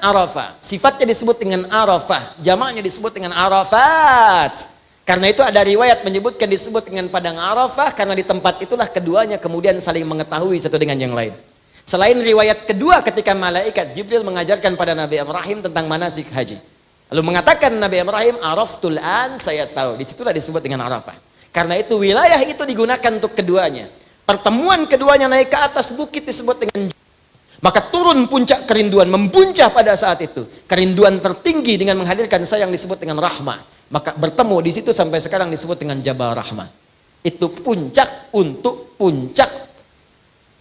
Arafah. Sifatnya disebut dengan Arafah, jamaknya disebut dengan Arafat. Karena itu ada riwayat menyebutkan disebut dengan padang Arafah karena di tempat itulah keduanya kemudian saling mengetahui satu dengan yang lain. Selain riwayat kedua ketika malaikat Jibril mengajarkan pada Nabi Ibrahim tentang manasik haji. Lalu mengatakan Nabi Ibrahim, Araftul an, saya tahu. Disitulah disebut dengan Arafah. Karena itu wilayah itu digunakan untuk keduanya. Pertemuan keduanya naik ke atas bukit disebut dengan, maka turun puncak kerinduan, mempuncak pada saat itu. Kerinduan tertinggi dengan menghadirkan sayang disebut dengan rahmah. Maka bertemu di situ sampai sekarang disebut dengan Jabal Rahmah. Itu puncak untuk puncak.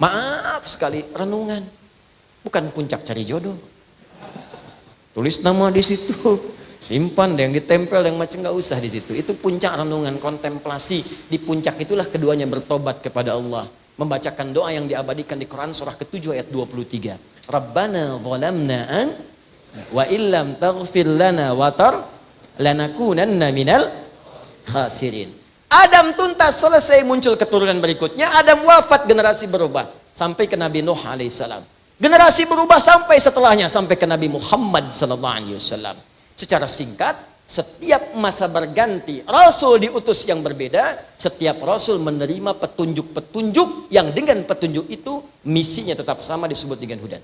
Maaf sekali, renungan. Bukan puncak cari jodoh. Tulis nama di situ. Simpan yang ditempel yang macam nggak usah di situ. Itu puncak renungan, kontemplasi. Di puncak itulah keduanya bertobat kepada Allah. Membacakan doa yang diabadikan di Quran surah ke-7 ayat 23. Rabbana zalamna wa illam taghfir lana wa tar lanakunanna minal khasirin. Adam tuntas, selesai, muncul keturunan berikutnya. Adam wafat, generasi berubah sampai ke Nabi Nuh alaihissalam. Generasi berubah sampai setelahnya, sampai ke Nabi Muhammad sallallahu alaihi wasallam. Secara singkat, setiap masa berganti, Rasul diutus yang berbeda. Setiap Rasul menerima petunjuk-petunjuk yang dengan petunjuk itu misinya tetap sama, disebut dengan hudan.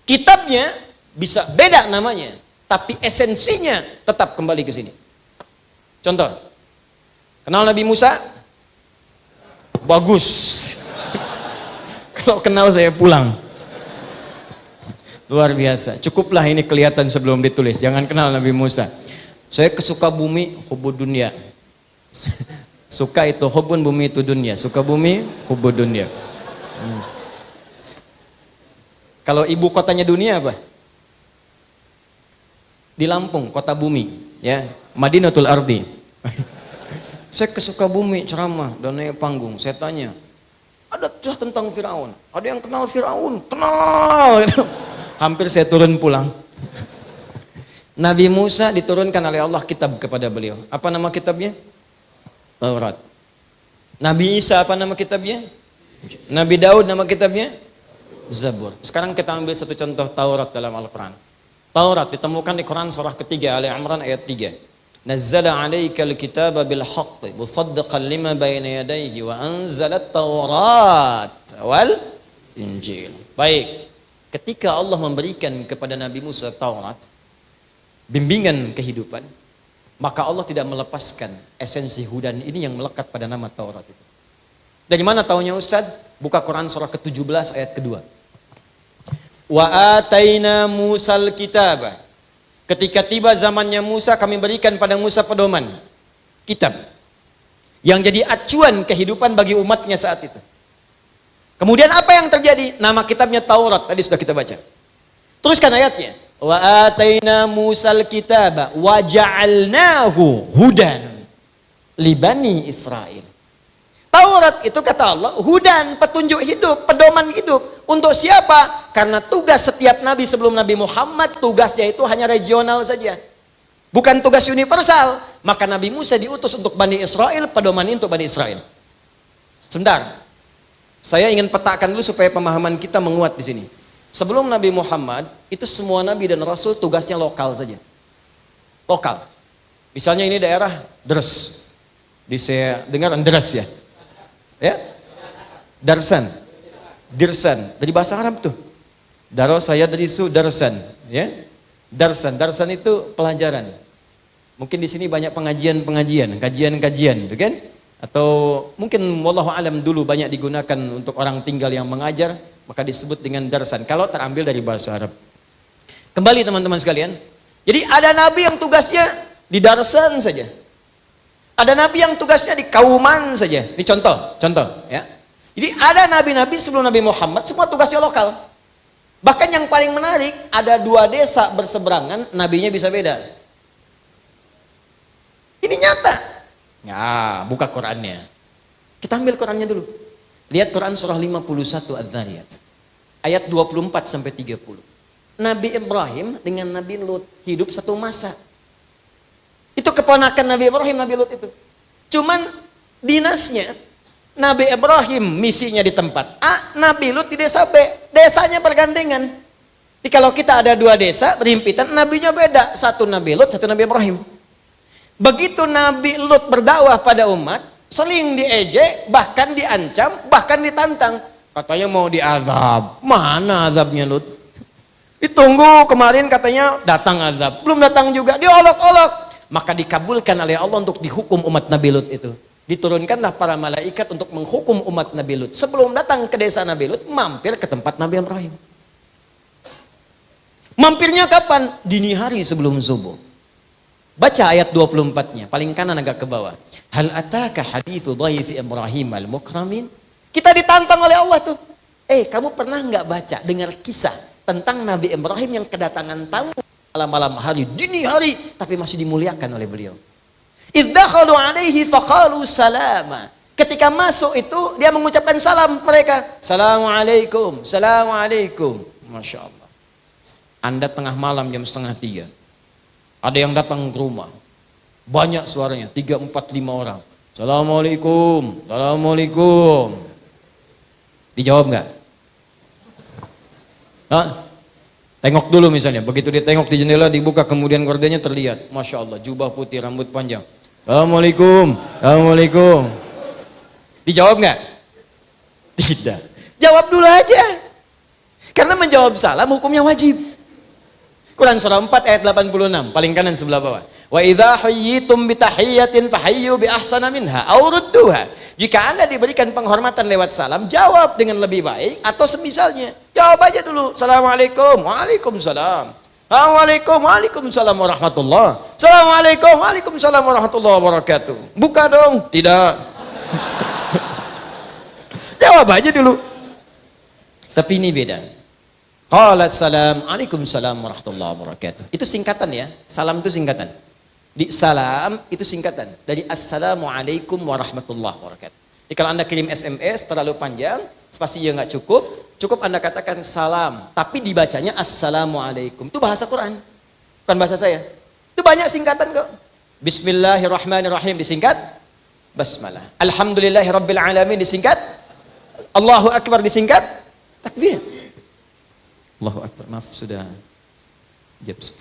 Kitabnya bisa beda namanya, tapi esensinya tetap kembali ke sini. Contoh, kenal Nabi Musa? Bagus. Kalau kenal saya pulang. Luar biasa. Cukuplah ini kelihatan sebelum ditulis. Jangan kenal Nabi Musa. Saya kesuka bumi, hubud dunia. Suka itu hubun, bumi itu dunia. Suka bumi, hubud dunia. Kalau ibu kotanya dunia apa? Di Lampung, kota bumi, ya. Madinatul Ardi. Saya kesuka bumi, ceramah dan naik panggung. Saya tanya, ada cerah tentang Firaun. Ada yang kenal Firaun? Kenal. Hampir saya turun pulang. Nabi Musa diturunkan oleh Allah kitab kepada beliau. Apa nama kitabnya? Taurat. Nabi Isa apa nama kitabnya? Nabi Daud nama kitabnya? Zabur. Sekarang kita ambil satu contoh Taurat dalam Al-Quran. Taurat ditemukan di Quran surah ketiga Ali Imran ayat 3. Nazzala 'alaikal kitaba bil haqqi musaddiqan lima bayna yadayhi wa anzalat Taurat wal Injil. Baik. Ketika Allah memberikan kepada Nabi Musa Taurat, bimbingan kehidupan, maka Allah tidak melepaskan esensi hudan ini yang melekat pada nama Taurat itu. Dari mana taunya Ustaz? Buka Quran surah ke-17 ayat kedua. Wa ataina Musal kitaba. Ketika tiba zamannya Musa, kami berikan pada Musa pedoman, kitab, yang jadi acuan kehidupan bagi umatnya saat itu. Kemudian apa yang terjadi? Nama kitabnya Taurat, tadi sudah kita baca. Teruskan ayatnya. Wa ataina Musal kitaba wa ja'alnahu hudan li bani Israil. Taurat itu kata Allah, hudan, petunjuk hidup, pedoman hidup. Untuk siapa? Karena tugas setiap nabi sebelum Nabi Muhammad, tugasnya itu hanya regional saja. Bukan tugas universal. Maka Nabi Musa diutus untuk Bani Israel, pedoman untuk Bani Israel. Sebentar. Saya ingin petakan dulu supaya pemahaman kita menguat di sini. Sebelum Nabi Muhammad, itu semua nabi dan rasul tugasnya lokal saja. Lokal. Misalnya ini daerah Deres. Saya dengar Deres ya. Ya? Darsan. Dirsan. Dari bahasa Arab tuh. Daro saya dari su darsan, ya. Darsan. Darsan itu pelajaran. Mungkin di sini banyak pengajian-pengajian, kajian-kajian, gitu kan? Atau mungkin wallahu alam dulu banyak digunakan untuk orang tinggal yang mengajar, maka disebut dengan darsan kalau terambil dari bahasa Arab. Kembali teman-teman sekalian. Jadi ada nabi yang tugasnya di darsan saja. Ada nabi yang tugasnya di kauman saja. Ini contoh, ya. Jadi ada nabi-nabi sebelum Nabi Muhammad semua tugasnya lokal. Bahkan yang paling menarik, ada 2 desa berseberangan, nabinya bisa beda. Ini nyata. Ya, buka Qurannya. Kita ambil Qurannya dulu. Lihat Quran surah 51 Adz-Dzariyat. Ayat 24 sampai 30. Nabi Ibrahim dengan Nabi Lut hidup satu masa. Itu keponakan Nabi Ibrahim, Nabi Lut itu. Cuman dinasnya Nabi Ibrahim misinya di tempat A, Nabi Lut di desa B. Desanya bergandengan. Jadi kalau kita ada 2 desa berhimpitan, nabinya beda. Satu Nabi Lut, satu Nabi Ibrahim. Begitu Nabi Lut berdakwah pada umat, sering diejek, bahkan diancam, bahkan ditantang. Katanya mau diazab. Mana azabnya Lut? Ditunggu, kemarin katanya datang azab. Belum datang juga, diolok-olok. Maka dikabulkan oleh Allah untuk dihukum umat Nabi Lut itu. Diturunkanlah para malaikat untuk menghukum umat Nabi Lut. Sebelum datang ke desa Nabi Lut, mampir ke tempat Nabi Ibrahim. Mampirnya kapan? Dini hari sebelum subuh. Baca ayat 24-nya, paling kanan agak ke bawah. Hal ataka hadithu dhaifi Ibrahim al-mukramin? Kita ditantang oleh Allah tuh. Kamu pernah nggak baca, dengar kisah tentang Nabi Ibrahim yang kedatangan tamu malam-malam hari, dini hari, tapi masih dimuliakan oleh beliau. Idh dakhalu alaihi faqalu salama. Ketika masuk itu dia mengucapkan salam mereka. Assalamualaikum, assalamualaikum. Masya Allah. Anda tengah malam jam 2:30. Ada yang datang ke rumah. Banyak suaranya, 3, 4, 5 orang. Assalamualaikum, assalamualaikum. Dijawab nggak? Hah? Tengok dulu misalnya. Begitu dia tengok di jendela, dibuka, kemudian gordenya terlihat. Masya Allah, jubah putih, rambut panjang. Assalamualaikum, assalamualaikum. Dijawab nggak? Tidak. Jawab dulu aja. Karena menjawab salam hukumnya wajib. Quran surah 4 ayat 86, paling kanan sebelah bawah. Wa idza hayyitum bi tahiyyatin fahayyu bi ahsana minha aw rudduha. Jika Anda diberikan penghormatan lewat salam, jawab dengan lebih baik atau semisalnya. Jawab aja dulu. Assalamualaikum. Waalaikumsalam. Assalamualaikum. Waalaikumsalam warahmatullah. Assalamualaikum. Waalaikumsalam warahmatullahi wabarakatuh. Buka dong. Tidak. Jawab aja dulu. Tapi ini beda. Qala salam, Waalaikumsalam warahmatullahi wabarakatuh. Itu singkatan ya. Salam itu singkatan. Di salam itu singkatan dari assalamualaikum warahmatullahi wabarakatuh. Jadi kalau Anda kirim SMS terlalu panjang, spasinya nggak cukup, cukup Anda katakan salam, tapi dibacanya assalamualaikum. Itu bahasa Quran, bukan bahasa saya. Itu banyak singkatan kok. Bismillahirrahmanirrahim disingkat basmalah. Alhamdulillahirabbil alamin disingkat Allahu akbar disingkat takbir. Allahu akbar. Maaf sudah jam 10.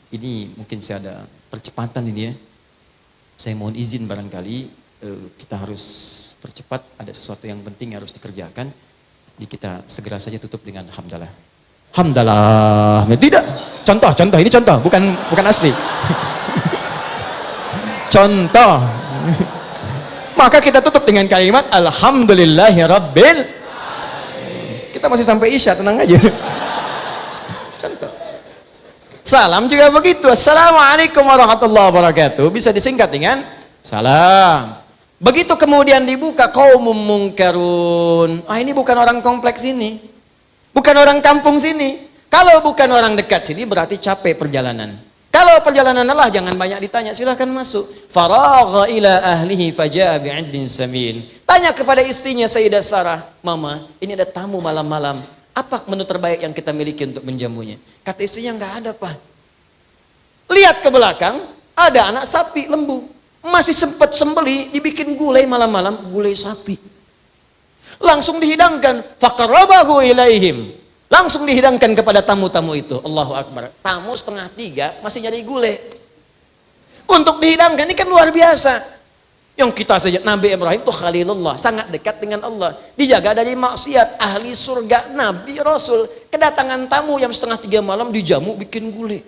Ini mungkin saya ada percepatan ini ya. Saya mohon izin barangkali kita harus percepat, ada sesuatu yang penting yang harus dikerjakan. Jadi kita segera saja tutup dengan hamdalah. Hamdalah. Tidak. Contoh ini contoh, bukan asli. Contoh. Maka kita tutup dengan kalimat alhamdulillahirabbil. Kita masih sampai isya, tenang aja. Contoh. Salam juga begitu. Assalamualaikum warahmatullahi wabarakatuh. Bisa disingkat dengan salam. Begitu kemudian dibuka qaumum munkarun. Ini bukan orang kompleks ini. Bukan orang kampung sini. Kalau bukan orang dekat sini berarti capek perjalanan. Kalau perjalanan Allah jangan banyak ditanya, silahkan masuk. Faragha ila ahlihi faja'a bi'idlin samin. Tanya kepada istrinya Sayyidah Sarah, "Mama, ini ada tamu malam-malam. Apa menu terbaik yang kita miliki untuk menjamunya?" Kata istrinya, "Enggak ada, Pak." Lihat ke belakang, ada anak sapi lembu. Masih sempat sembeli, dibikin gulai malam-malam, gulai sapi. Langsung dihidangkan, faqarrabahu ilaihim. Langsung dihidangkan kepada tamu-tamu itu. Allahu Akbar. Tamu 2:30 masih nyari gulai. Untuk dihidangkan, ini kan luar biasa. Yang kita saja, Nabi Ibrahim itu Khalilullah, sangat dekat dengan Allah. Dijaga dari maksiat, ahli surga, Nabi Rasul. Kedatangan tamu jam 2:30 malam dijamu bikin gulai.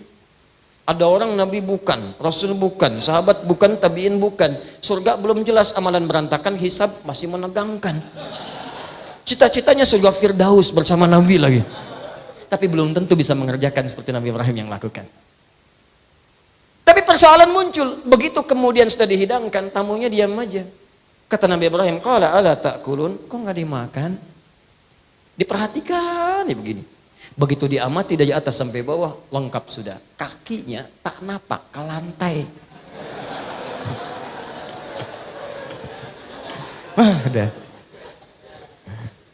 Ada orang Nabi bukan, Rasul bukan, sahabat bukan, tabiin bukan. Surga belum jelas, amalan berantakan, hisab masih menegangkan. Cita-citanya surga Firdaus bersama Nabi lagi. Tapi belum tentu bisa mengerjakan seperti Nabi Ibrahim yang lakukan. Tapi persoalan muncul. Begitu kemudian sudah dihidangkan, tamunya diam aja. Kata Nabi Ibrahim, qala ala ta'kulun, kok nggak dimakan? Diperhatikan ya begini. Begitu diamati dari atas sampai bawah, lengkap sudah. Kakinya tak napak ke lantai. Udah.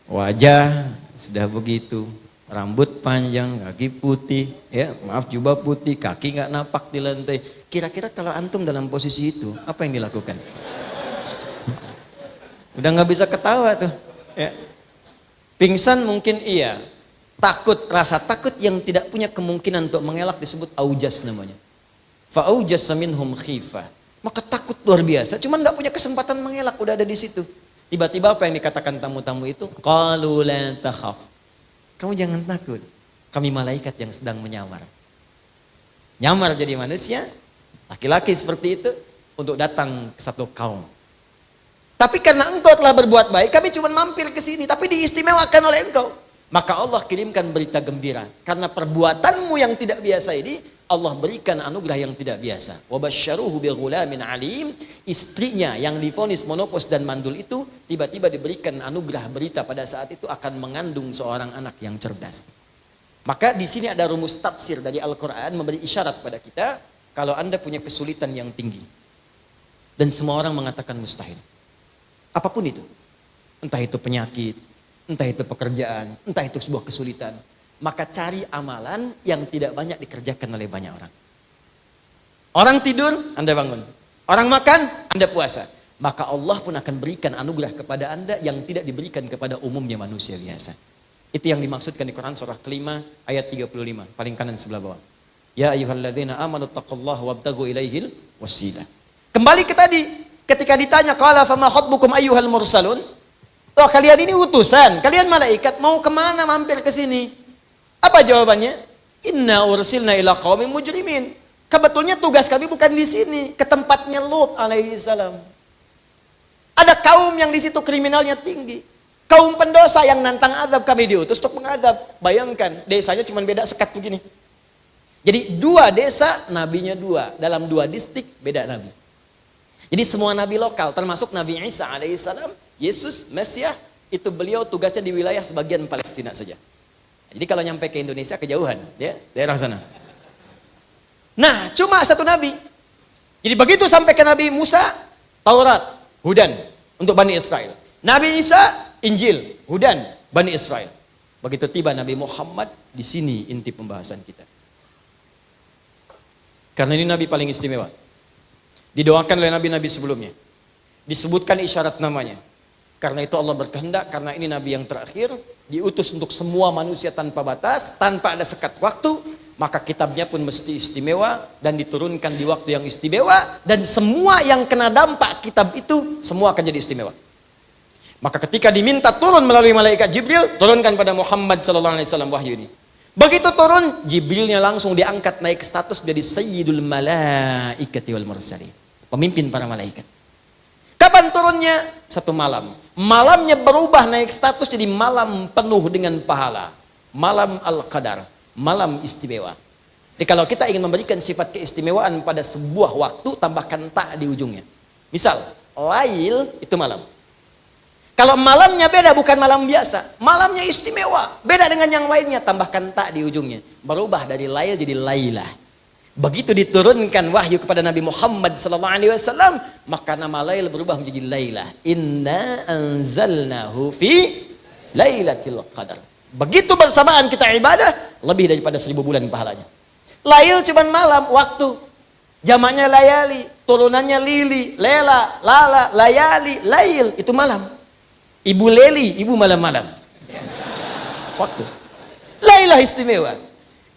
Wajah sudah begitu, rambut panjang, kaki putih, ya maaf jubah putih, kaki nggak napak di lantai. Kira-kira kalau antum dalam posisi itu, apa yang dilakukan? Udah nggak bisa ketawa tuh. Ya. Pingsan mungkin iya, takut, rasa takut yang tidak punya kemungkinan untuk mengelak disebut aujas namanya. Fa'aujas minhum khifah. Maka takut luar biasa, cuman nggak punya kesempatan mengelak, udah ada di situ. Tiba-tiba apa yang dikatakan tamu-tamu itu? Qalu la takhaf. Kamu jangan takut. Kami malaikat yang sedang menyamar. Nyamar jadi manusia, laki-laki seperti itu untuk datang ke satu kaum. Tapi karena engkau telah berbuat baik, kami cuma mampir ke sini, tapi diistimewakan oleh engkau. Maka Allah kirimkan berita gembira. Karena perbuatanmu yang tidak biasa ini, Allah berikan anugerah yang tidak biasa. Wa basyaruhu bighulamin alim. Istrinya yang divonis monopos dan mandul itu tiba-tiba diberikan anugerah berita pada saat itu akan mengandung seorang anak yang cerdas. Maka di sini ada rumus tafsir dari Al-Qur'an memberi isyarat pada kita kalau Anda punya kesulitan yang tinggi dan semua orang mengatakan mustahil. Apapun itu. Entah itu penyakit, entah itu pekerjaan, entah itu sebuah kesulitan. Maka cari amalan yang tidak banyak dikerjakan oleh banyak orang. Orang tidur, Anda bangun. Orang makan, Anda puasa. Maka Allah pun akan berikan anugerah kepada Anda yang tidak diberikan kepada umumnya manusia biasa. Itu yang dimaksudkan di Quran surah kelima ayat 35. Paling kanan sebelah bawah. Ya ayyuhalladzina amanu taqullaha wabtagu ilaihil wasilah. Kembali ke tadi. Ketika ditanya, qala fama khatbukum ayyuhal mursalun? Oh, kalian ini utusan, kalian malaikat, mau kemana mampir ke sini? Apa jawabannya? Inna ursilna ila qaumin mujrimin. Sebetulnya tugas kami bukan di sini, ke tempatnya Lut alaihi salam. Ada kaum yang di situ kriminalnya tinggi. Kaum pendosa yang nantang azab, kami diutus untuk mengadab. Bayangkan, desanya cuma beda sekat begini. Jadi dua desa, nabinya dua. Dalam dua distrik, beda nabi. Jadi semua nabi lokal, termasuk Nabi Isa alaihissalam, Yesus, Mesias, itu beliau tugasnya di wilayah sebagian Palestina saja. Jadi kalau nyampe ke Indonesia kejauhan, ya, daerah sana. Nah, cuma satu nabi. Jadi begitu sampai ke Nabi Musa, Taurat, Hudan untuk Bani Israel. Nabi Isa, Injil, Hudan, Bani Israel. Begitu tiba Nabi Muhammad, di sini inti pembahasan kita. Karena ini nabi paling istimewa. Didoakan oleh nabi-nabi sebelumnya. Disebutkan isyarat namanya. Karena itu Allah berkehendak, karena ini nabi yang terakhir, diutus untuk semua manusia tanpa batas, tanpa ada sekat waktu, maka kitabnya pun mesti istimewa, dan diturunkan di waktu yang istimewa, dan semua yang kena dampak kitab itu, semua akan jadi istimewa. Maka ketika diminta turun melalui malaikat Jibril, turunkan pada Muhammad SAW wahyu ini. Begitu turun, Jibrilnya langsung diangkat naik status menjadi Sayyidul Malaikati wal Mursalin. Pemimpin para malaikat. Kapan turunnya? Satu malam. Malamnya berubah naik status jadi malam penuh dengan pahala. Malam Al-Qadar. Malam istimewa. Jadi kalau kita ingin memberikan sifat keistimewaan pada sebuah waktu, tambahkan ta di ujungnya. Misal, lail itu malam. Kalau malamnya beda, bukan malam biasa. Malamnya istimewa. Beda dengan yang lainnya, tambahkan ta di ujungnya. Berubah dari lail jadi lailah. Begitu diturunkan wahyu kepada Nabi Muhammad SAW, maka nama Lail berubah menjadi Lailah. Inna anzalnahu fi Lailatul Qadar. Begitu bersamaan kita ibadah, lebih daripada 1000 bulan pahalanya. Lail cuma malam, waktu. Jamaknya layali, turunannya lili, lela, lala, layali, lail, itu malam. Ibu leli, ibu malam-malam. Waktu. Lailah istimewa.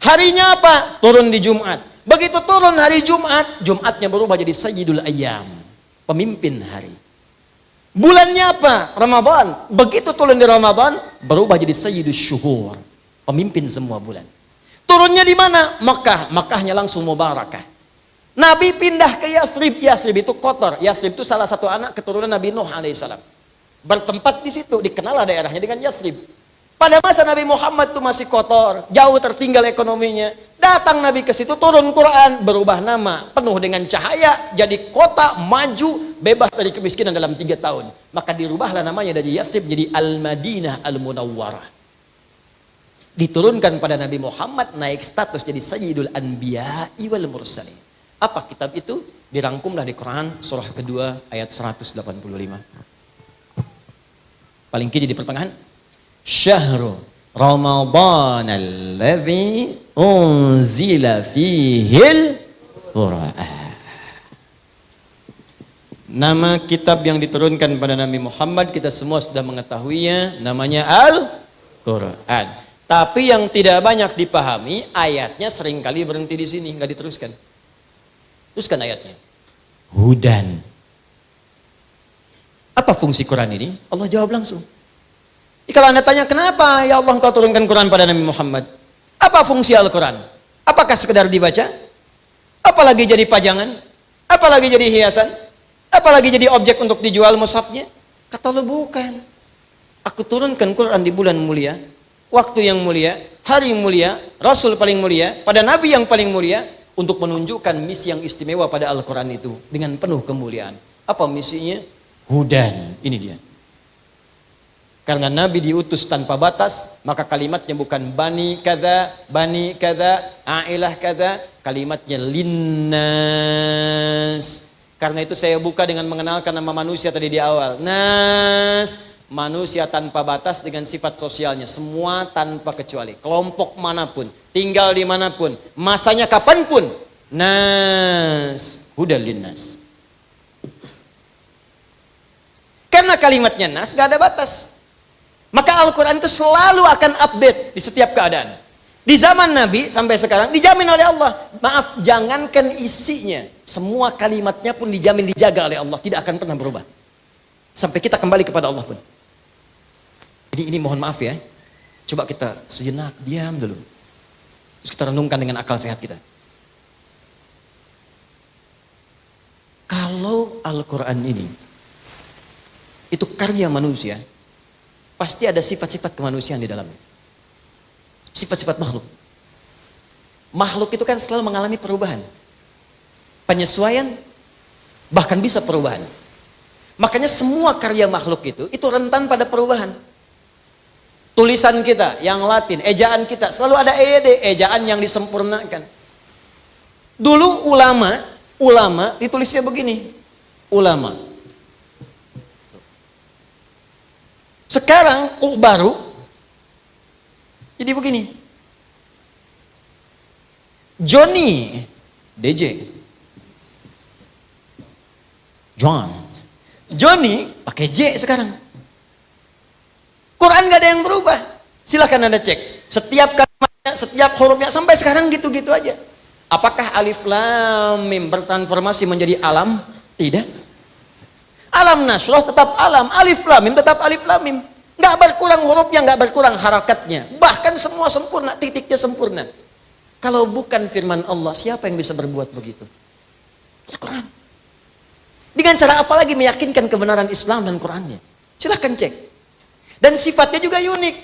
Harinya apa? Turun di Jumat. Begitu turun hari Jumat, Jumatnya berubah jadi Sayyidul Ayyam, pemimpin hari. Bulannya apa? Ramadan. Begitu turun di Ramadan, berubah jadi Sayyidul Syuhur, pemimpin semua bulan. Turunnya di mana? Makkah. Makkahnya langsung mubarakah. Nabi pindah ke Yathrib. Yathrib itu kotor. Yathrib itu salah satu anak keturunan Nabi Nuh alaihissalam. Bertempat di situ, dikenal daerahnya dengan Yathrib. Pada masa Nabi Muhammad itu masih kotor, jauh tertinggal ekonominya. Datang Nabi ke situ, turun Quran, berubah nama, penuh dengan cahaya, jadi kota maju, bebas dari kemiskinan dalam 3 tahun. Maka dirubahlah namanya dari Yathrib jadi Al-Madinah Al-Munawwarah. Diturunkan pada Nabi Muhammad, naik status jadi Sayyidul Anbiya'i wal Mursalin. Apa kitab itu? Dirangkumlah di Quran surah kedua ayat 185. Paling kiri di pertengahan. Syahrul Ramadan alladzi unzila fihil Qur'an. Nama kitab yang diturunkan pada Nabi Muhammad kita semua sudah mengetahuinya, namanya Al-Qur'an. Tapi yang tidak banyak dipahami, ayatnya seringkali berhenti di sini, nggak diteruskan. Teruskan ayatnya. Hudan. Apa fungsi Quran ini? Allah jawab langsung. Kalau Anda tanya kenapa ya Allah engkau turunkan Quran pada Nabi Muhammad? Apa fungsi Al-Quran? Apakah sekedar dibaca? Apalagi jadi pajangan? Apalagi jadi hiasan? Apalagi jadi objek untuk dijual mushafnya? Kata Allah bukan. Aku turunkan Quran di bulan mulia, waktu yang mulia, hari mulia, Rasul paling mulia, pada Nabi yang paling mulia, untuk menunjukkan misi yang istimewa pada Al-Quran itu dengan penuh kemuliaan. Apa misinya? Hudan. Ini dia. Karena Nabi diutus tanpa batas, maka kalimatnya bukan bani kada, ailah kada, kalimatnya linnas. Karena itu saya buka dengan mengenalkan nama manusia tadi di awal. Nas, manusia tanpa batas dengan sifat sosialnya. Semua tanpa kecuali. Kelompok manapun, tinggal di manapun, masanya kapanpun. Nas, hudan linnas. Karena kalimatnya nas, gak ada batas. Maka Al-Quran itu selalu akan update di setiap keadaan. Di zaman Nabi sampai sekarang dijamin oleh Allah. Maaf, jangankan isinya, semua kalimatnya pun dijamin dijaga oleh Allah, tidak akan pernah berubah. Sampai kita kembali kepada Allah pun. Ini mohon maaf ya. Coba kita sejenak diam dulu. Terus kita renungkan dengan akal sehat kita. Kalau Al-Quran ini itu karya manusia, pasti ada sifat-sifat kemanusiaan di dalamnya. Sifat-sifat makhluk. Makhluk itu kan selalu mengalami perubahan. Penyesuaian, bahkan bisa perubahan. Makanya semua karya makhluk itu rentan pada perubahan. Tulisan kita yang Latin, ejaan kita, selalu ada EYD, ejaan yang disempurnakan. Dulu ulama ditulisnya begini. Ulama. Sekarang baru jadi begini. Johnny DJ John Johnny pakai J sekarang. Quran gak ada yang berubah. Silahkan Anda cek. Setiap kalimatnya, setiap hurufnya sampai sekarang gitu-gitu aja. Apakah alif lam mim bertransformasi menjadi alam? Tidak. Alam nasroh tetap alam, alif lam mim tetap alif lam mim. Nggak berkurang hurufnya, nggak berkurang harakatnya. Bahkan semua sempurna, titiknya sempurna. Kalau bukan firman Allah, siapa yang bisa berbuat begitu? Al-Quran. Dengan cara apa lagi meyakinkan kebenaran Islam dan Qurannya? Silahkan cek. Dan sifatnya juga unik.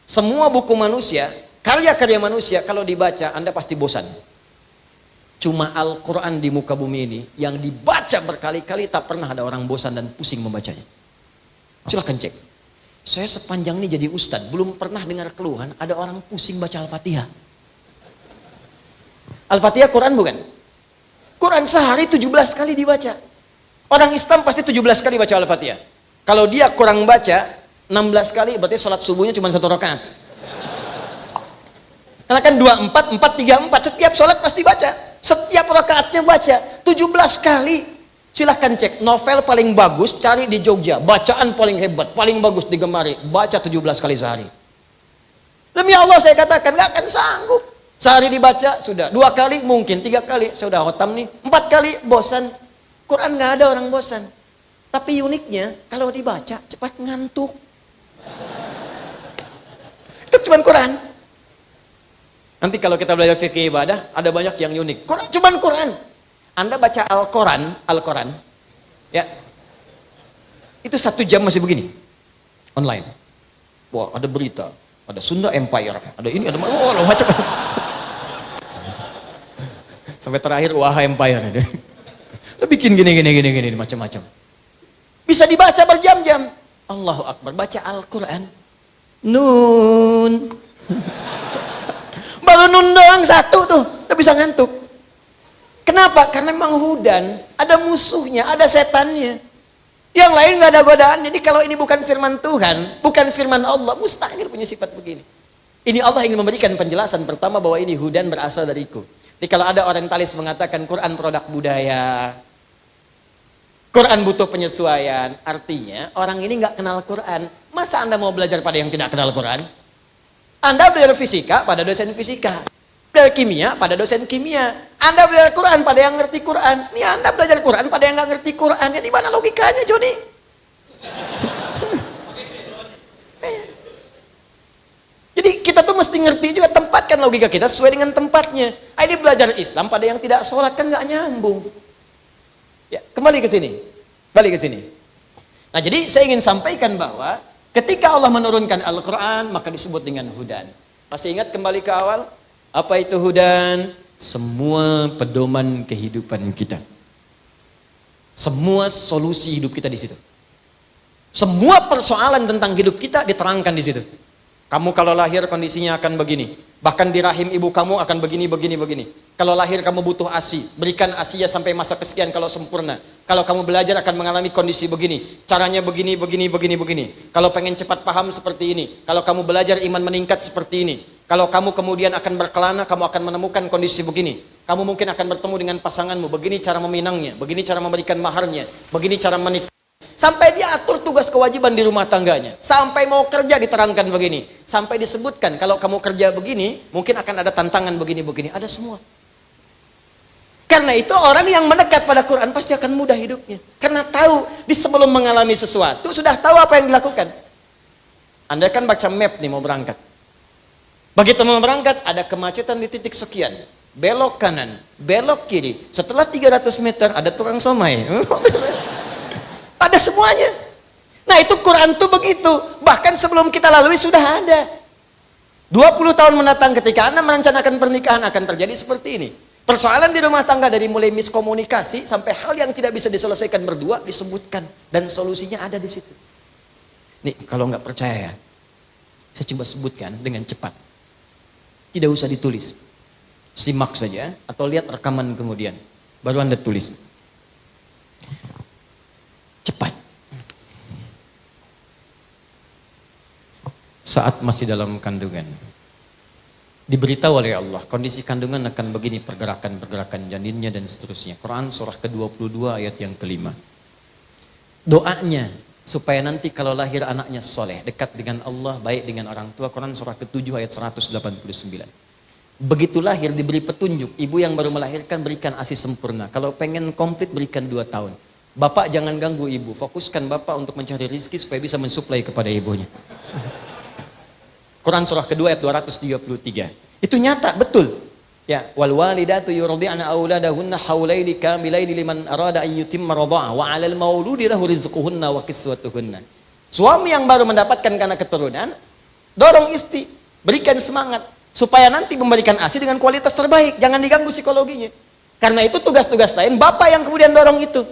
Semua buku manusia, karya-karya manusia, kalau dibaca, Anda pasti bosan. Cuma Al-Quran di muka bumi ini, yang dibaca berkali-kali, tak pernah ada orang bosan dan pusing membacanya. Silahkan cek. Saya sepanjang ini jadi ustadz, belum pernah dengar keluhan ada orang pusing baca Al-Fatihah. Al-Fatihah Quran bukan? Quran sehari 17 kali dibaca. Orang Islam pasti 17 kali baca Al-Fatihah. Kalau dia kurang baca 16 kali, berarti sholat subuhnya cuma 1 rakaat. Karena kan 24, 4, 3, 4, setiap sholat pasti baca. Setiap rakaatnya baca 17 kali. Silahkan cek, novel paling bagus cari di Jogja, bacaan paling hebat, paling bagus digemari, baca 17 kali sehari. Demi Allah saya katakan, gak akan sanggup. Sehari dibaca, sudah 2 kali mungkin, 3 kali, saya udah khotam nih, 4 kali bosan. Quran gak ada orang bosan. Tapi uniknya, kalau dibaca cepat ngantuk. Itu cuma Quran. Nanti kalau kita belajar fikih ibadah, ada banyak yang unik. Quran, cuman Quran. Anda baca Al-Quran, ya, itu 1 jam masih begini, online. Wah, ada berita, ada Sunda Empire, ada ini, ada macam. Sampai terakhir wah Empire, dia bikin gini, macam-macam. Bisa dibaca berjam-jam. Allahu Akbar, baca Al-Quran, Nun. Baru nun doang 1 tuh, udah bisa ngantuk. Kenapa? Karena memang hudan, ada musuhnya, ada setannya. Yang lain nggak ada godaan. Jadi kalau ini bukan firman Tuhan, bukan firman Allah, mustahil punya sifat begini. Ini Allah ingin memberikan penjelasan pertama bahwa ini hudan berasal dariku. Jadi kalau ada orientalis mengatakan Quran produk budaya, Quran butuh penyesuaian, artinya orang ini nggak kenal Quran. Masa Anda mau belajar pada yang tidak kenal Quran? Anda belajar fisika pada dosen fisika. Belajar kimia pada dosen kimia. Anda belajar Quran pada yang ngerti Quran. Ini Anda belajar Quran pada yang nggak ngerti Quran. Ya di mana logikanya, Joni? Jadi kita tuh mesti ngerti juga, tempatkan logika kita sesuai dengan tempatnya. Ini belajar Islam pada yang tidak sholat kan nggak nyambung. Ya, kembali ke sini. Balik ke sini. Nah, jadi saya ingin sampaikan bahwa ketika Allah menurunkan Al-Quran, maka disebut dengan hudan. Masih ingat kembali ke awal? Apa itu hudan? Semua pedoman kehidupan kita. Semua solusi hidup kita di situ. Semua persoalan tentang hidup kita diterangkan di situ. Kamu kalau lahir kondisinya akan begini. Bahkan di rahim ibu kamu akan begini. Kalau lahir kamu butuh ASI, berikan ASI ya sampai masa kesekian kalau sempurna. Kalau kamu belajar akan mengalami kondisi begini, caranya begini. Kalau pengen cepat paham seperti ini. Kalau kamu belajar iman meningkat seperti ini. Kalau kamu kemudian akan berkelana, kamu akan menemukan kondisi begini. Kamu mungkin akan bertemu dengan pasanganmu, begini cara meminangnya, begini cara memberikan maharnya, begini cara menikah. Sampai dia atur tugas kewajiban di rumah tangganya. Sampai mau kerja diterangkan begini. Sampai disebutkan kalau kamu kerja begini, mungkin akan ada tantangan begini. Ada semua. Karena itu orang yang mendekat pada Quran pasti akan mudah hidupnya. Karena tahu di sebelum mengalami sesuatu sudah tahu apa yang dilakukan. Anda kan baca map nih mau berangkat. Begitu mau berangkat ada kemacetan di titik sekian. Belok kanan, belok kiri. Setelah 300 meter ada tukang somai. Ada semuanya. Nah itu Quran tuh begitu. Bahkan sebelum kita lalui sudah ada. 20 tahun mendatang ketika Anda merencanakan pernikahan akan terjadi seperti ini. Persoalan di rumah tangga dari mulai miskomunikasi sampai hal yang tidak bisa diselesaikan berdua disebutkan. Dan solusinya ada di situ. Nih kalau nggak percaya ya, saya coba sebutkan dengan cepat. Tidak usah ditulis. Simak saja atau lihat rekaman kemudian. Baru Anda tulis. Cepat. Saat masih dalam kandungan, diberitahu oleh Allah kondisi kandungan akan begini, pergerakan janinnya dan seterusnya. Quran surah ke-22 ayat yang kelima. Doanya supaya nanti kalau lahir anaknya soleh, dekat dengan Allah, baik dengan orang tua. Quran surah ke-7 ayat 189. Begitu lahir diberi petunjuk, ibu yang baru melahirkan berikan ASI sempurna. Kalau pengen komplit berikan 2 tahun. Bapak jangan ganggu ibu, fokuskan bapak untuk mencari rezeki supaya bisa mensuplai kepada ibunya. Quran surah kedua ayat 233. Itu nyata, betul. Ya, wal walidatu yurdi'na auladahunna haulaini kamilaini liman arada an yutimma radha'ah wa 'alal mauludi lahu rizquhunna wa kiswatuhunna. Suami yang baru mendapatkan karena keturunan, dorong istri, berikan semangat supaya nanti memberikan ASI dengan kualitas terbaik, jangan diganggu psikologinya. Karena itu tugas-tugas lain bapak yang kemudian dorong itu.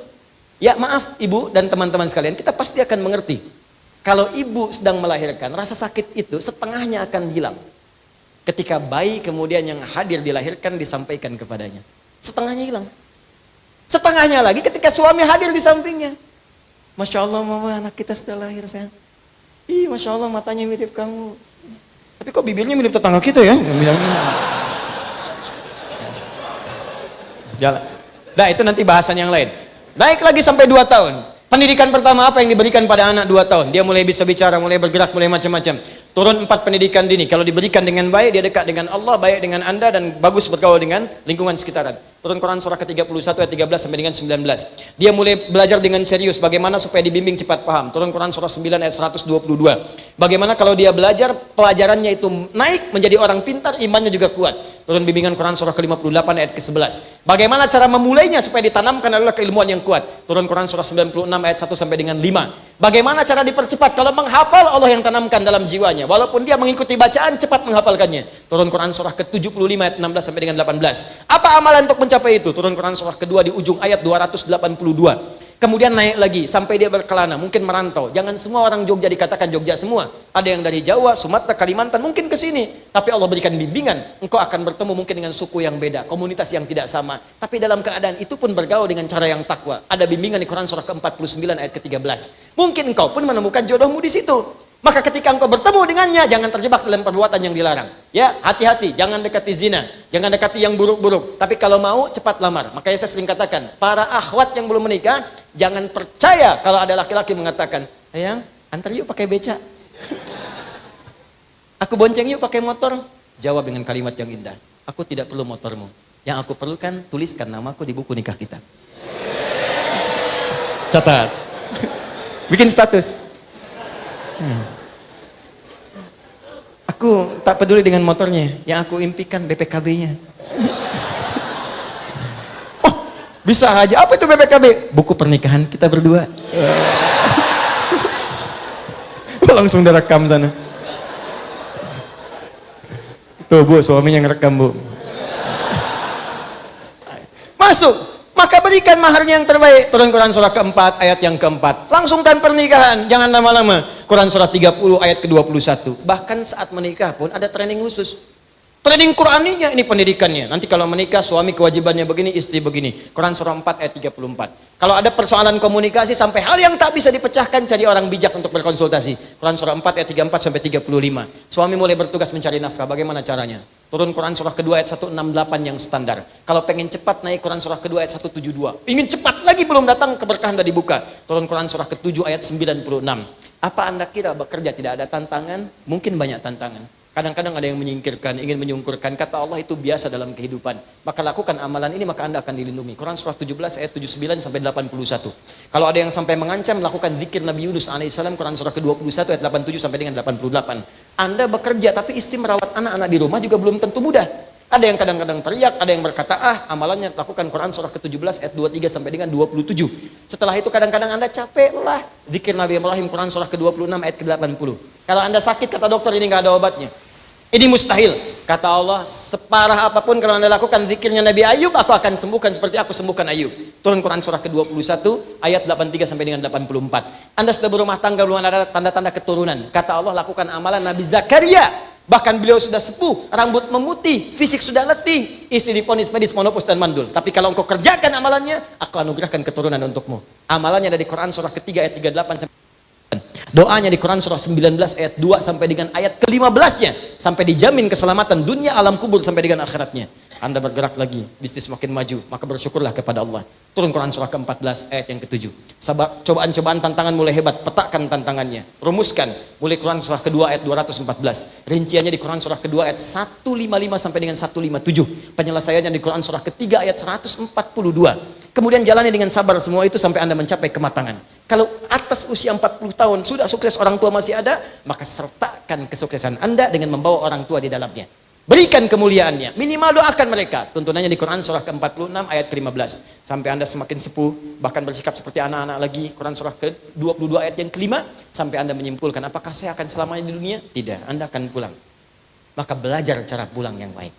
Ya maaf ibu dan teman-teman sekalian, kita pasti akan mengerti. Kalau ibu sedang melahirkan, rasa sakit itu setengahnya akan hilang. Ketika bayi kemudian yang hadir dilahirkan disampaikan kepadanya. Setengahnya hilang. Setengahnya lagi ketika suami hadir di sampingnya. Masya Allah mama, anak kita sudah lahir sayang. Ih Masya Allah matanya mirip kamu. Tapi kok bibirnya mirip tetangga kita ya? Jalan. Nah itu nanti bahasan yang lain. Naik lagi sampai 2 tahun. Pendidikan pertama apa yang diberikan pada anak 2 tahun? Dia mulai bisa bicara, mulai bergerak, mulai macam-macam. Turun 4 pendidikan dini. Kalau diberikan dengan baik, dia dekat dengan Allah, baik dengan Anda, dan bagus bergaul dengan lingkungan sekitaran. Turun Quran surah ke-31 ayat 13 sampai dengan 19. Dia mulai belajar dengan serius bagaimana supaya dibimbing cepat paham. Turun Quran surah 9 ayat 122. Bagaimana kalau dia belajar, pelajarannya itu naik menjadi orang pintar, imannya juga kuat. Turun bimbingan Quran surah ke-58 ayat ke-11. Bagaimana cara memulainya supaya ditanamkan adalah keilmuan yang kuat. Turun Quran surah 96 ayat 1 sampai dengan 5. Bagaimana cara dipercepat? Kalau menghafal, Allah yang tanamkan dalam jiwanya. Walaupun dia mengikuti bacaan, cepat menghafalkannya. Turun Quran surah ke-75 ayat 16 sampai dengan 18. Apa amalan untuk mencapai itu? Turun Quran surah kedua di ujung ayat 282. Kemudian naik lagi sampai dia berkelana, mungkin merantau. Jangan semua orang Jogja dikatakan Jogja semua. Ada yang dari Jawa, Sumatera, Kalimantan, mungkin ke sini. Tapi Allah berikan bimbingan. Engkau akan bertemu mungkin dengan suku yang beda, komunitas yang tidak sama. Tapi dalam keadaan itu pun bergaul dengan cara yang takwa. Ada bimbingan di Quran surah ke-49 ayat ke-13. Mungkin engkau pun menemukan jodohmu di situ. Maka ketika engkau bertemu dengannya, jangan terjebak dalam perbuatan yang dilarang. Ya, hati-hati, jangan dekati zina, jangan dekati yang buruk-buruk. Tapi kalau mau, cepat lamar. Makanya saya sering katakan, para akhwat yang belum menikah, jangan percaya kalau ada laki-laki mengatakan, sayang, antar yuk pakai beca. Aku bonceng yuk pakai motor. Jawab dengan kalimat yang indah, aku tidak perlu motormu. Yang aku perlukan, tuliskan namaku di buku nikah kita. Catat. Bikin status. Aku tak peduli dengan motornya, yang aku impikan BPKB-nya. Oh, bisa aja. Apa itu BPKB? Buku pernikahan kita berdua. Langsung direkam sana. Tuh Bu, suaminya ngerekam Bu. masuk, maka berikan maharnya yang terbaik. Turun Quran surah keempat, ayat yang keempat. Langsungkan pernikahan, jangan lama-lama. Quran surah 30, ayat ke-21. Bahkan saat menikah pun ada training khusus. Training Quraninya, ini pendidikannya. Nanti kalau menikah, suami kewajibannya begini, istri begini. Quran surah 4, ayat 34. Kalau ada persoalan komunikasi sampai hal yang tak bisa dipecahkan, cari orang bijak untuk berkonsultasi. Quran surah 4, ayat 34 sampai 35. Suami mulai bertugas mencari nafkah, bagaimana caranya? Turun Quran surah kedua ayat 168 yang standar. Kalau pengen cepat naik Quran surah kedua ayat 172. Ingin cepat lagi belum datang, keberkahan sudah dibuka. Turun Quran surah ke-7 ayat 96. Apa Anda kira bekerja tidak ada tantangan? Mungkin banyak tantangan. Kadang-kadang ada yang menyingkirkan, ingin menyungkurkan. Kata Allah itu biasa dalam kehidupan. Maka lakukan amalan ini, maka Anda akan dilindungi. Quran surah 17 ayat 79 sampai 81. Kalau ada yang sampai mengancam, lakukan zikir Nabi Yunus alaihissalam. Quran surah ke-21 ayat 87 sampai dengan 88. Anda bekerja tapi istri merawat anak-anak di rumah juga belum tentu mudah. Ada yang kadang-kadang teriak, ada yang berkata, amalannya lakukan. Quran surah ke-17 ayat 23 sampai dengan 27. Setelah itu kadang-kadang Anda capek lah. Zikir Nabi Ibrahim Quran surah ke-26 ayat ke-80. Kalau Anda sakit, kata dokter, ini nggak ada obatnya. Ini mustahil. Kata Allah, separah apapun kalau Anda lakukan zikirnya Nabi Ayub, aku akan sembuhkan seperti aku sembuhkan Ayub. Turun Quran surah ke-21 ayat 83 sampai dengan 84. Anda sudah berumah tangga, belum ada tanda-tanda keturunan. Kata Allah, lakukan amalan Nabi Zakaria. Bahkan beliau sudah sepuh, rambut memutih, fisik sudah letih, istri divonis medis, monopus dan mandul. Tapi kalau engkau kerjakan amalannya, aku anugerahkan keturunan untukmu. Amalannya dari Quran surah ketiga ayat 38 sampai. Doanya di Quran surah 19 ayat 2 sampai dengan ayat ke-15-nya, sampai dijamin keselamatan dunia, alam kubur sampai dengan akhiratnya. Anda bergerak lagi, bisnis makin maju, maka bersyukurlah kepada Allah. Turun Quran surah ke-14 ayat yang ke-7. Cobaan-cobaan tantangan mulai hebat, petakan tantangannya, rumuskan. Mulai Quran surah kedua ayat 214. Rinciannya di Quran surah kedua ayat 155 sampai dengan 157. Penyelesaiannya di Quran surah ketiga ayat 142. Kemudian jalani dengan sabar semua itu sampai Anda mencapai kematangan. Kalau atas usia 40 tahun sudah sukses, orang tua masih ada, maka sertakan kesuksesan Anda dengan membawa orang tua di dalamnya. Berikan kemuliaannya, minimal doakan mereka. Tuntunannya di Quran surah ke-46 ayat ke-15. Sampai Anda semakin sepuh, bahkan bersikap seperti anak-anak lagi. Quran surah ke-22 ayat yang ke-5, sampai Anda menyimpulkan, apakah saya akan selamanya di dunia? Tidak, Anda akan pulang. Maka belajar cara pulang yang baik.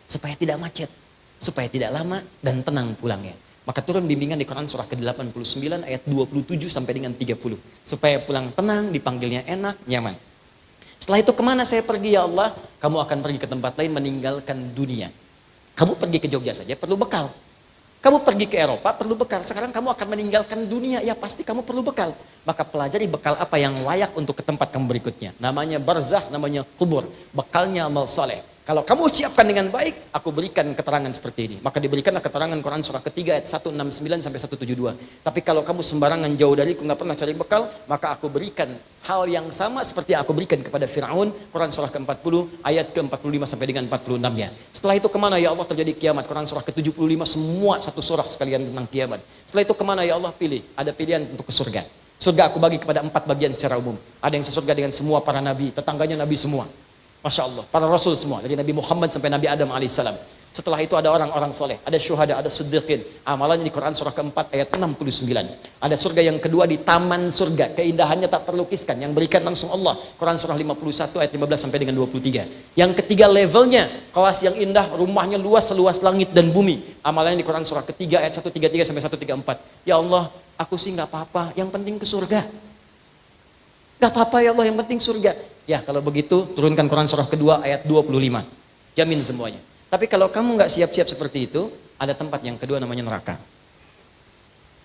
Supaya tidak macet, supaya tidak lama dan tenang pulangnya. Maka turun bimbingan di Quran surah ke-89 ayat 27 sampai dengan 30. Supaya pulang tenang, dipanggilnya enak, nyaman. Setelah itu kemana saya pergi ya Allah? Kamu akan pergi ke tempat lain meninggalkan dunia. Kamu pergi ke Jogja saja perlu bekal. Kamu pergi ke Eropa perlu bekal. Sekarang kamu akan meninggalkan dunia, ya pasti kamu perlu bekal. Maka pelajari bekal apa yang layak untuk ke tempat kamu berikutnya. Namanya barzakh, namanya kubur. Bekalnya amal saleh. Kalau kamu siapkan dengan baik, aku berikan keterangan seperti ini. Maka diberikanlah keterangan Quran surah ketiga ayat 169 sampai 172. Tapi kalau kamu sembarangan jauh dariku, nggak pernah cari bekal, maka aku berikan hal yang sama seperti yang aku berikan kepada Fir'aun. Quran surah ke-40 ayat ke-45 sampai dengan 46-nya. Setelah itu kemana ya Allah terjadi kiamat? Quran surah ke-75 semua satu surah sekalian tentang kiamat. Setelah itu kemana ya Allah pilih? Ada pilihan untuk ke surga. Surga aku bagi kepada 4 bagian secara umum. Ada yang sesurga dengan semua para nabi, tetangganya nabi semua. Masya Allah, para rasul semua, dari Nabi Muhammad sampai Nabi Adam alaihissalam. Setelah itu ada orang-orang soleh, ada syuhada, ada siddiqin. Amalannya di Quran surah keempat ayat 69. Ada surga yang kedua di taman surga, keindahannya tak terlukiskan, yang berikan langsung Allah. Quran surah 51 ayat 15 sampai dengan 23. Yang ketiga levelnya, kelas yang indah, rumahnya luas seluas langit dan bumi. Amalannya di Quran surah ketiga ayat 133 sampai 134. Ya Allah, aku sih nggak apa-apa, yang penting ke surga. Gak apa-apa ya Allah, yang penting surga. Ya kalau begitu turunkan Quran surah kedua ayat 25. Jamin semuanya. Tapi kalau kamu gak siap-siap seperti itu, ada tempat yang kedua namanya neraka.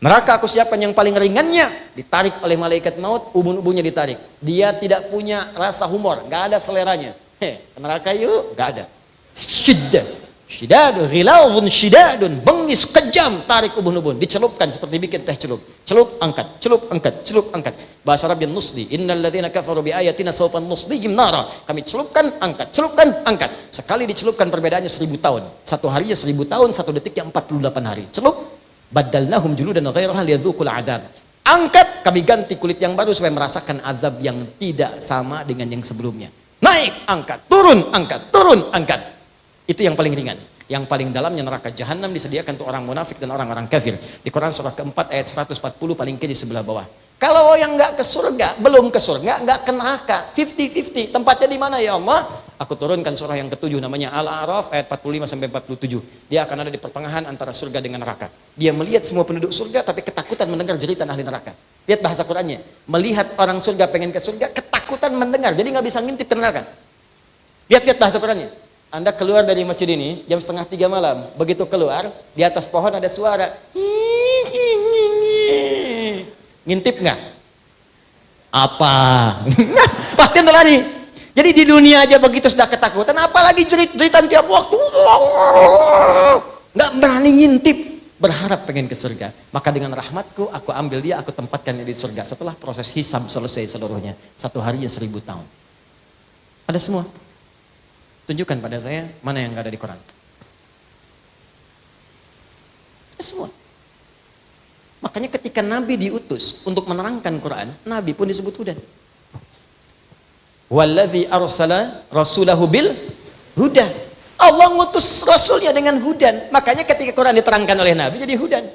Neraka aku siapkan yang paling ringannya, ditarik oleh malaikat maut, ubun-ubunnya ditarik. Dia tidak punya rasa humor, gak ada seleranya. Neraka yuk, gak ada. Syidadun, ghilazun syidadun, bengis kejam, tarik ubun-ubun, dicelupkan seperti bikin teh celup. Celup angkat, celup angkat, celup angkat. Bahasa Arabnya nusli, innal ladzina kafaru bi ayatina sawfa nuslihim nara. Kami celupkan, angkat, celupkan, angkat. Sekali dicelupkan perbedaannya 1000 tahun. Satu harinya 1000 tahun, satu detiknya 48 hari. Celup, badalnahum juludan ghairaha liyadzuqul adzab. Angkat, kami ganti kulit yang baru supaya merasakan azab yang tidak sama dengan yang sebelumnya. Naik, angkat, turun, angkat, turun, angkat. Itu yang paling ringan. Yang paling dalamnya neraka jahanam disediakan untuk orang munafik dan orang-orang kafir. Di Quran surah keempat ayat 140 paling kiri sebelah bawah. Kalau yang nggak ke surga, belum ke surga, nggak ke neraka, 50-50. Tempatnya di mana ya Allah? aku turunkan surah yang ke-7 namanya Al-A'raf ayat 45 sampai 47. Dia akan ada di pertengahan antara surga dengan neraka. Dia melihat semua penduduk surga tapi ketakutan mendengar jeritan ahli neraka. Lihat bahasa Qur'annya. Melihat orang surga pengen ke surga, ketakutan mendengar. Jadi nggak bisa ngintip ke neraka. Lihat bahasa Qur'annya. Anda keluar dari masjid ini jam 2:30 malam. Begitu keluar, di atas pohon ada suara. Ngintip nggak? Apa? Pasti Anda lari. Jadi di dunia aja begitu sudah ketakutan, apalagi jeritan tiap waktu. Nggak berani ngintip, berharap pengen ke surga. Maka dengan rahmatku, aku ambil dia, aku tempatkan dia di surga. Setelah proses hisab selesai seluruhnya, 1 harinya 1000 tahun. Ada semua. Tunjukkan pada saya mana yang nggak ada di Quran. Ada semua. Makanya ketika Nabi diutus untuk menerangkan Quran, Nabi pun disebut hudan. Walladzi arsala rasulahu bil huda. Allah ngutus rasulnya dengan hudan. Makanya ketika Quran diterangkan oleh Nabi jadi hudan.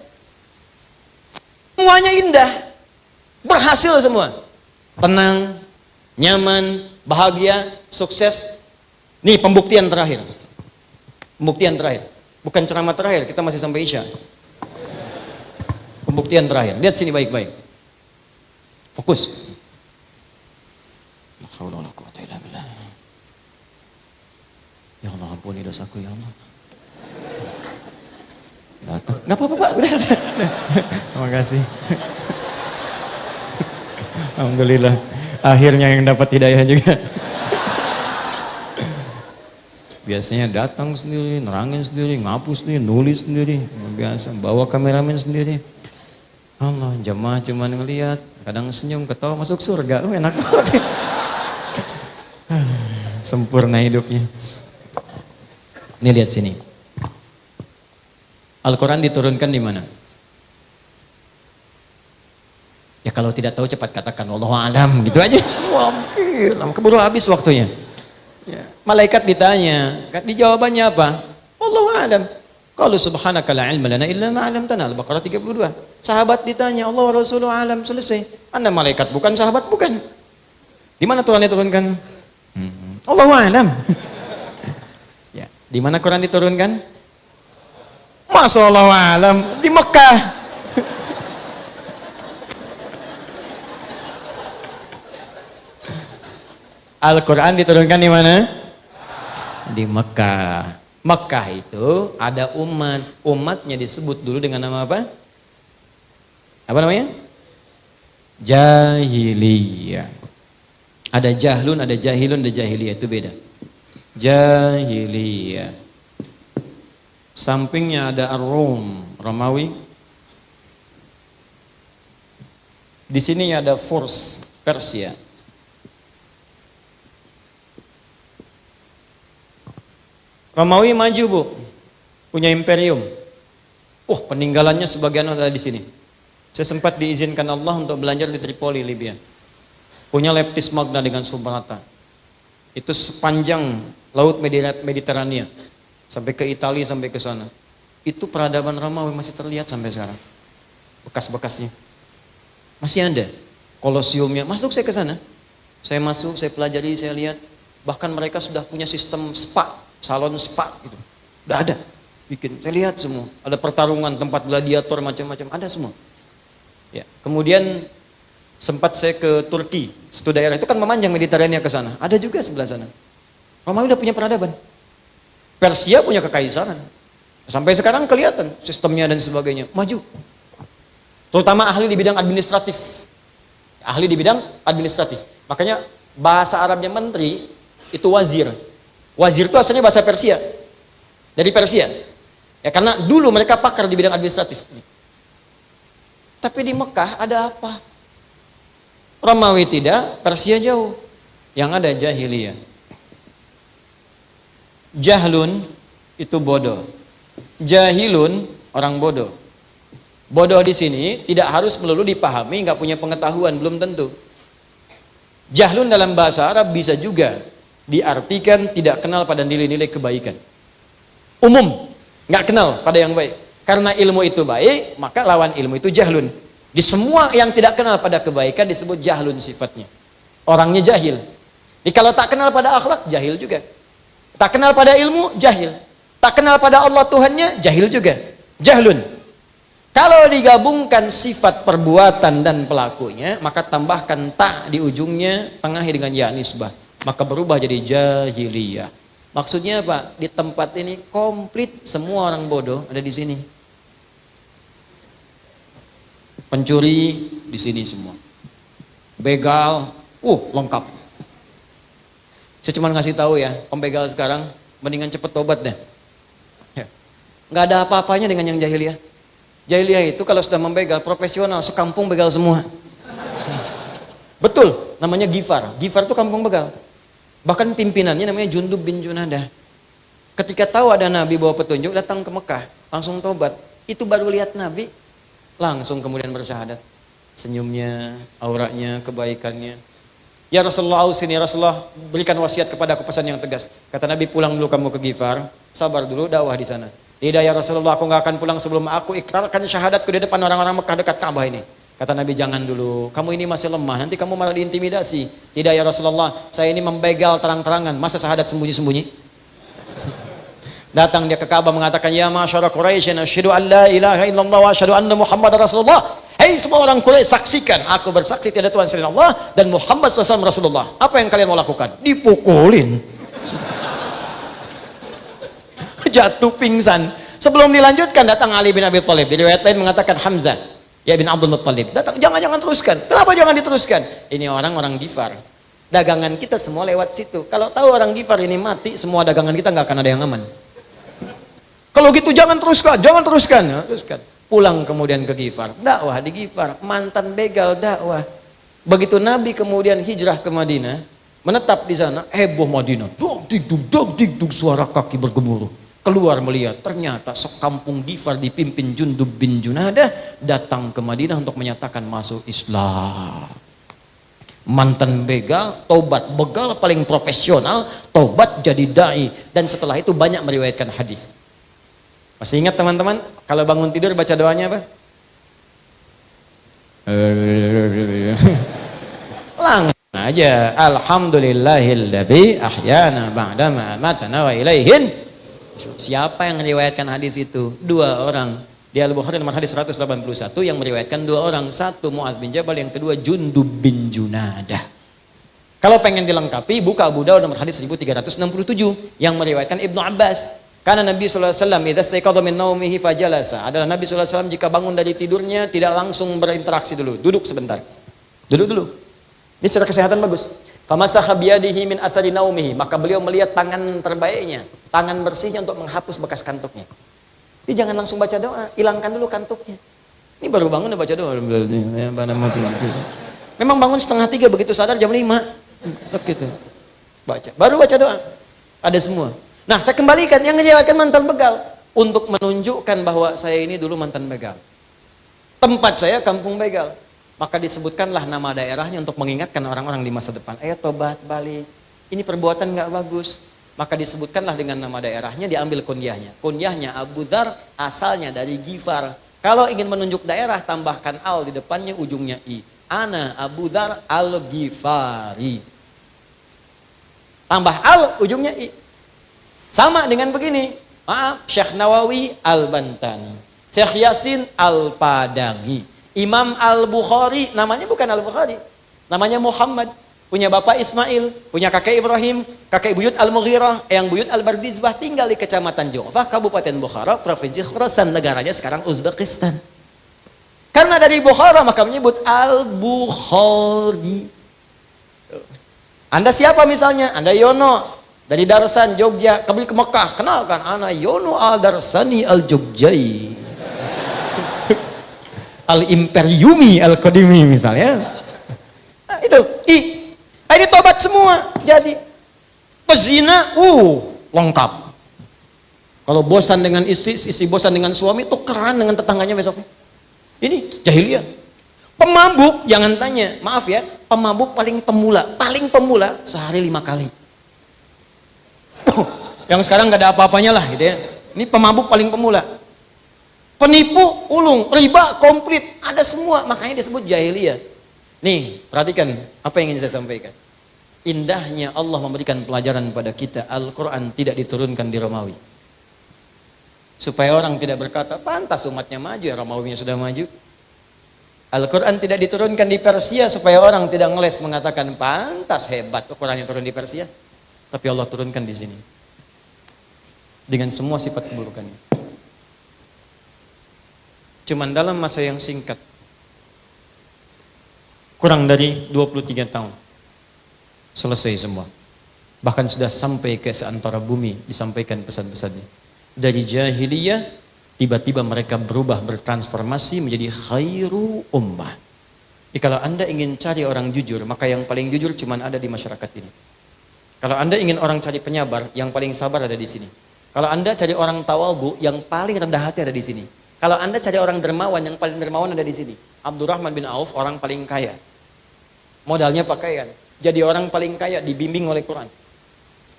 Semuanya indah. Berhasil semua. Tenang, nyaman, bahagia, sukses. Nih pembuktian terakhir. Pembuktian terakhir. Bukan ceramah terakhir, kita masih sampai Isya. Pembuktian terakhir. Lihat sini baik-baik. Fokus. Ya Allah, ampuni dosaku ya Allah. Datang. Enggak apa-apa, Pak. Udah. Terima kasih. Alhamdulillah. Akhirnya yang dapat hidayah juga. Biasanya datang sendiri, nerangin sendiri, ngapus sendiri, nulis sendiri. Biasa, bawa kameramen sendiri. Allah, jemaah cuma ngelihat, kadang senyum, ketawa, masuk surga. Enak banget. Sempurna hidupnya. Ini lihat sini. Al-Quran diturunkan di mana? Ya kalau tidak tahu cepat katakan wallahu alam, gitu aja. Wah, keburu habis waktunya. Ya. Malaikat ditanya, dijawabannya apa? Wallahu alam. Qalu subhanaka la ilma lana illa ma 'allamtana. Al-Baqarah 32. Sahabat ditanya, Allah wa rasuluhu alam, selesai. Anda malaikat bukan, sahabat bukan. Di mana Quran diturunkan? Allahu alam. Ya, di mana Quran diturunkan? Masa Allahu alam di Mekah. Al-Quran diturunkan di mana? Di Mekah. Mekah itu ada umat. Umatnya disebut dulu dengan nama apa? Apa namanya? Jahiliyah. Ada jahlun, ada jahilun, ada jahiliyah. Itu beda. Jahiliyah. Sampingnya ada Ar-Rum, Romawi. Di sini ada Furs, Persia. Romawi maju, Bu. Punya imperium. Peninggalannya sebagian ada di sini. Saya sempat diizinkan Allah untuk belajar di Tripoli, Libya. Punya Leptis Magna dengan Subrata. Itu sepanjang laut Mediterania. Sampai ke Italia, sampai ke sana. Itu peradaban Romawi masih terlihat sampai sekarang. Bekas-bekasnya. Masih ada. Kolosiumnya. Masuk saya ke sana. Saya masuk, saya pelajari, saya lihat. Bahkan mereka sudah punya sistem spa. Salon spa gitu. Udah ada. Bikin. Saya lihat semua. Ada pertarungan, tempat gladiator, macam-macam. Ada semua. Ya. Kemudian sempat saya ke Turki. Satu daerah itu kan memanjang Mediterania ke sana. Ada juga sebelah sana. Romawi udah punya peradaban. Persia punya kekaisaran. Sampai sekarang kelihatan sistemnya dan sebagainya. Maju. Terutama ahli di bidang administratif. Ahli di bidang administratif. Makanya bahasa Arabnya menteri itu wazir. Wazir itu asalnya bahasa Persia. Dari Persia. Ya karena dulu mereka pakar di bidang administratif. Tapi di Mekah ada apa? Romawi tidak, Persia jauh. Yang ada jahiliyah. Jahlun itu bodoh. Jahilun orang bodoh. Bodoh di sini tidak harus melulu dipahami, nggak punya pengetahuan, belum tentu. Jahlun dalam bahasa Arab bisa juga diartikan tidak kenal pada nilai-nilai kebaikan. Umum, nggak kenal pada yang baik. Karena ilmu itu baik, maka lawan ilmu itu jahlun. Di semua yang tidak kenal pada kebaikan disebut jahlun sifatnya. Orangnya jahil. Jadi kalau tak kenal pada akhlak, jahil juga. Tak kenal pada ilmu, jahil. Tak kenal pada Allah Tuhannya, jahil juga. Jahlun. Kalau digabungkan sifat perbuatan dan pelakunya, maka tambahkan ta di ujungnya, tengahi dengan ya nisbah. Maka berubah jadi jahiliyah. Maksudnya apa? Di tempat ini komplit semua orang bodoh ada di sini. Pencuri di sini semua. Begal, lengkap. Saya cuma ngasih tahu ya, pembegal sekarang mendingan cepet tobat deh. Ya. Nggak ada apa-apanya dengan yang jahiliyah. Jahiliyah itu kalau sudah membegal profesional, sekampung begal semua. Betul, namanya Gifar. Gifar itu kampung begal. Bahkan pimpinannya namanya Jundub bin Junadah. Ketika tahu ada Nabi bawa petunjuk, datang ke Mekah, langsung tobat. Itu baru lihat Nabi, langsung kemudian bersyahadat. Senyumnya, auranya, kebaikannya. Ya Rasulullah, ausini ya Rasulullah, berikan wasiat kepadaku pesan yang tegas. Kata Nabi, pulang dulu kamu ke Gifar, sabar dulu dakwah di sana. Tidak ya Rasulullah, aku nggak akan pulang sebelum aku ikrarkan syahadatku di depan orang-orang Mekah dekat Ka'bah ini. Kata Nabi, jangan dulu, kamu ini masih lemah, nanti kamu malah diintimidasi. Tidak ya Rasulullah, saya ini membegal terang-terangan, masa syahadat sembunyi-sembunyi? Datang dia ke Ka'bah mengatakan, ya masyara Quraisy, asyhadu an la ilaha illallah wa asyhadu anna Muhammad Rasulullah. Hei semua orang Quraisy, saksikan, aku bersaksi tidak ada Tuhan selain Allah dan Muhammad SAW Rasulullah. Apa yang kalian mau lakukan? Dipukulin. Jatuh pingsan. Sebelum dilanjutkan datang Ali bin Abi Thalib. Di riwayat lain mengatakan Hamzah ya bin Abdul Muttalib. Datang, jangan teruskan. Kenapa jangan diteruskan? Ini orang-orang Gifar. Dagangan kita semua lewat situ. Kalau tahu orang Gifar ini mati, semua dagangan kita nggak akan ada yang aman. Kalau gitu jangan teruskan. Ya, teruskan. Pulang kemudian ke Gifar. Dakwah di Gifar. Mantan begal dakwah. Begitu Nabi kemudian hijrah ke Madinah, menetap di sana, heboh Madinah. Dog digdug, suara kaki bergemuruh. Keluar melihat, ternyata sekampung Gifar dipimpin Jundub bin Junadah datang ke Madinah untuk menyatakan masuk Islam. Mantan begal, tobat. Begal paling profesional, tobat jadi da'i. Dan setelah itu banyak meriwayatkan hadis. Masih ingat teman-teman, kalau bangun tidur baca doanya apa? Langsung aja, alhamdulillahilladzi ahyana ba'dama amatana wa ilaihin. Siapa yang meriwayatkan hadis itu? Dua orang. Di Al-Bukhari nomor hadis 181 yang meriwayatkan dua orang. Satu Mu'adz bin Jabal, yang kedua Jundub bin Junadah. Kalau pengen dilengkapi, buka Abu Daud nomor hadis 1367 yang meriwayatkan Ibnu Abbas. Karena Nabi SAW idza istayqadha min naumihi fajalasa. Adalah Nabi SAW jika bangun dari tidurnya tidak langsung berinteraksi dulu, duduk sebentar. Duduk dulu. Ini cara kesehatan bagus. Famasaha biyadihi min athari naumihi, maka beliau melihat tangan terbaiknya, tangan bersihnya untuk menghapus bekas kantuknya. Jadi jangan langsung baca doa, hilangkan dulu kantuknya. Ini baru bangun udah baca doa. Memang bangun 2:30, begitu sadar jam 5. Gitu. Baca, baru baca doa. Ada semua. Nah, saya kembalikan yang menyebabkan mantan begal untuk menunjukkan bahwa saya ini dulu mantan begal. Tempat saya kampung begal. Maka disebutkanlah nama daerahnya untuk mengingatkan orang-orang di masa depan. Ayo tobat, balik. Ini perbuatan nggak bagus. Maka disebutkanlah dengan nama daerahnya, diambil kunyahnya. Kunyahnya Abu Dzar, asalnya dari Gifar. Kalau ingin menunjuk daerah, tambahkan al di depannya, ujungnya i. Ana Abu Dzar al-Ghifari. Tambah al, ujungnya i. Sama dengan begini. Maaf, Syekh Nawawi al-Bantani. Syekh Yasin al-Padangi. Imam Al-Bukhari, namanya bukan Al-Bukhari, namanya Muhammad. Punya bapak Ismail, punya kakek Ibrahim, kakek buyut Al-Mughirah, yang buyut Al-Bardizbah, tinggal di kecamatan Ju'fah, Kabupaten Bukhara, Provinsi Khurasan, negaranya sekarang Uzbekistan. Karena dari Bukhara maka menyebut Al-Bukhari. Anda siapa misalnya? Anda Yono, dari Darsan, Jogja, kembali ke Mekah, kenalkan, ana Yono Al-Darsani Al-Jogjai. Al-Imperiumi Al-Qadimi misalnya. Nah, itu ini tobat semua. Jadi pezina lengkap. Kalau bosan dengan istri bosan dengan suami, tukeran dengan tetangganya besok. Ini jahiliyah. Pemabuk, jangan tanya, maaf ya, pemabuk paling pemula sehari 5 kali. Yang sekarang nggak ada apa-apanya lah gitu ya. Ini pemabuk paling pemula. Penipu, ulung, riba, komplit, ada semua, makanya disebut jahiliyah. Nih, perhatikan apa yang ingin saya sampaikan. Indahnya Allah memberikan pelajaran pada kita, Al-Quran tidak diturunkan di Romawi. Supaya orang tidak berkata, pantas umatnya maju, ya Romawinya sudah maju. Al-Quran tidak diturunkan di Persia supaya orang tidak ngeles mengatakan, pantas hebat Al-Quran yang turun di Persia. Tapi Allah turunkan di sini. Dengan semua sifat keburukannya. Cuman dalam masa yang singkat, kurang dari 23 tahun, selesai semua. Bahkan sudah sampai ke seantara bumi disampaikan pesan-pesannya. Dari jahiliyah tiba-tiba mereka berubah, bertransformasi menjadi khairu ummah. Jadi kalau Anda ingin cari orang jujur, maka yang paling jujur cuma ada di masyarakat ini. Kalau Anda ingin orang cari penyabar, yang paling sabar ada di sini. Kalau Anda cari orang tawadhu, yang paling rendah hati ada di sini. Kalau Anda cari orang dermawan, yang paling dermawan ada di sini. Abdurrahman bin Auf, orang paling kaya. Modalnya pakaian. Jadi orang paling kaya, dibimbing oleh Quran.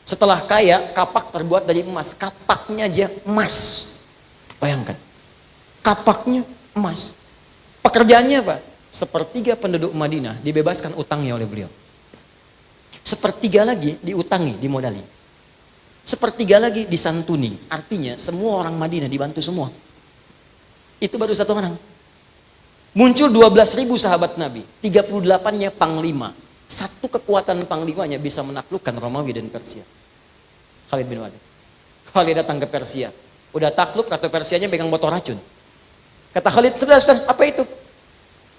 Setelah kaya, kapak terbuat dari emas. Kapaknya aja emas. Bayangkan. Kapaknya emas. Pekerjaannya apa? Sepertiga penduduk Madinah dibebaskan utangnya oleh beliau. Sepertiga lagi diutangi, dimodali. Sepertiga lagi disantuni. Artinya semua orang Madinah dibantu semua. Itu baru satu orang. Muncul 12.000 sahabat Nabi. 38-nya panglima. Satu kekuatan panglimanya bisa menaklukkan Romawi dan Persia. Khalid bin Walid. Khalid datang ke Persia. Udah takluk, kata Persianya pegang botol racun. Kata Khalid, sudah, apa itu?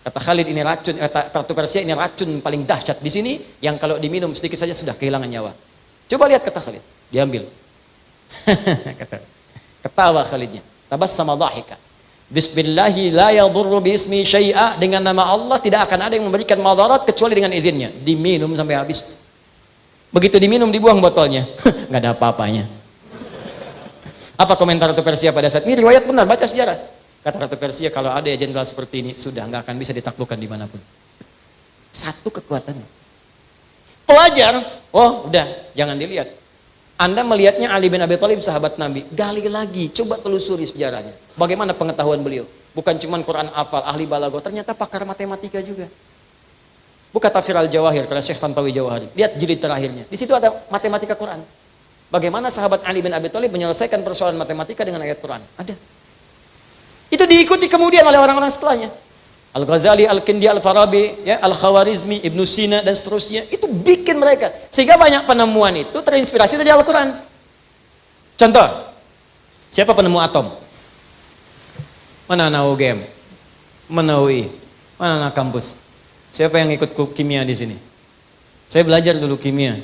Kata Khalid, ini racun, kata Ratu Persia, ini racun paling dahsyat di sini, yang kalau diminum sedikit saja sudah kehilangan nyawa. Coba lihat, kata Khalid. Diambil. Ketawa Khalidnya. Tabassama dhahika. Bismillahi la yadurru bismi syai'a. Dengan nama Allah tidak akan ada yang memberikan madarat kecuali dengan izinnya. Diminum sampai habis. Begitu diminum dibuang botolnya. Nggak ada apa-apanya. Apa komentar Ratu Persia pada saat ini? Riwayat benar, baca sejarah. Kata Ratu Persia, kalau ada jenderal seperti ini, sudah nggak akan bisa ditaklukkan dimanapun. Satu kekuatan. Pelajar, oh udah, jangan dilihat. Anda melihatnya Ali bin Abi Thalib sahabat Nabi, gali lagi, coba telusuri sejarahnya. Bagaimana pengetahuan beliau? Bukan cuma Quran hafal, ahli balaghah, ternyata pakar matematika juga. Buka tafsir Al-Jawahir karena Syekh Tantawi Jawahari. Lihat jilid terakhirnya. Di situ ada matematika Quran. Bagaimana sahabat Ali bin Abi Thalib menyelesaikan persoalan matematika dengan ayat Quran? Ada. Itu diikuti kemudian oleh orang-orang setelahnya. Al-Ghazali, Al-Kindi, Al-Farabi, ya, Al-Khawarizmi, Ibnu Sina dan seterusnya, itu bikin mereka. Sehingga banyak penemuan itu terinspirasi dari Al-Quran. Contoh, siapa penemu atom? Mana anak UGM? Mana UI? Mana anak kampus? Siapa yang ikut kimia di sini? Saya belajar dulu kimia.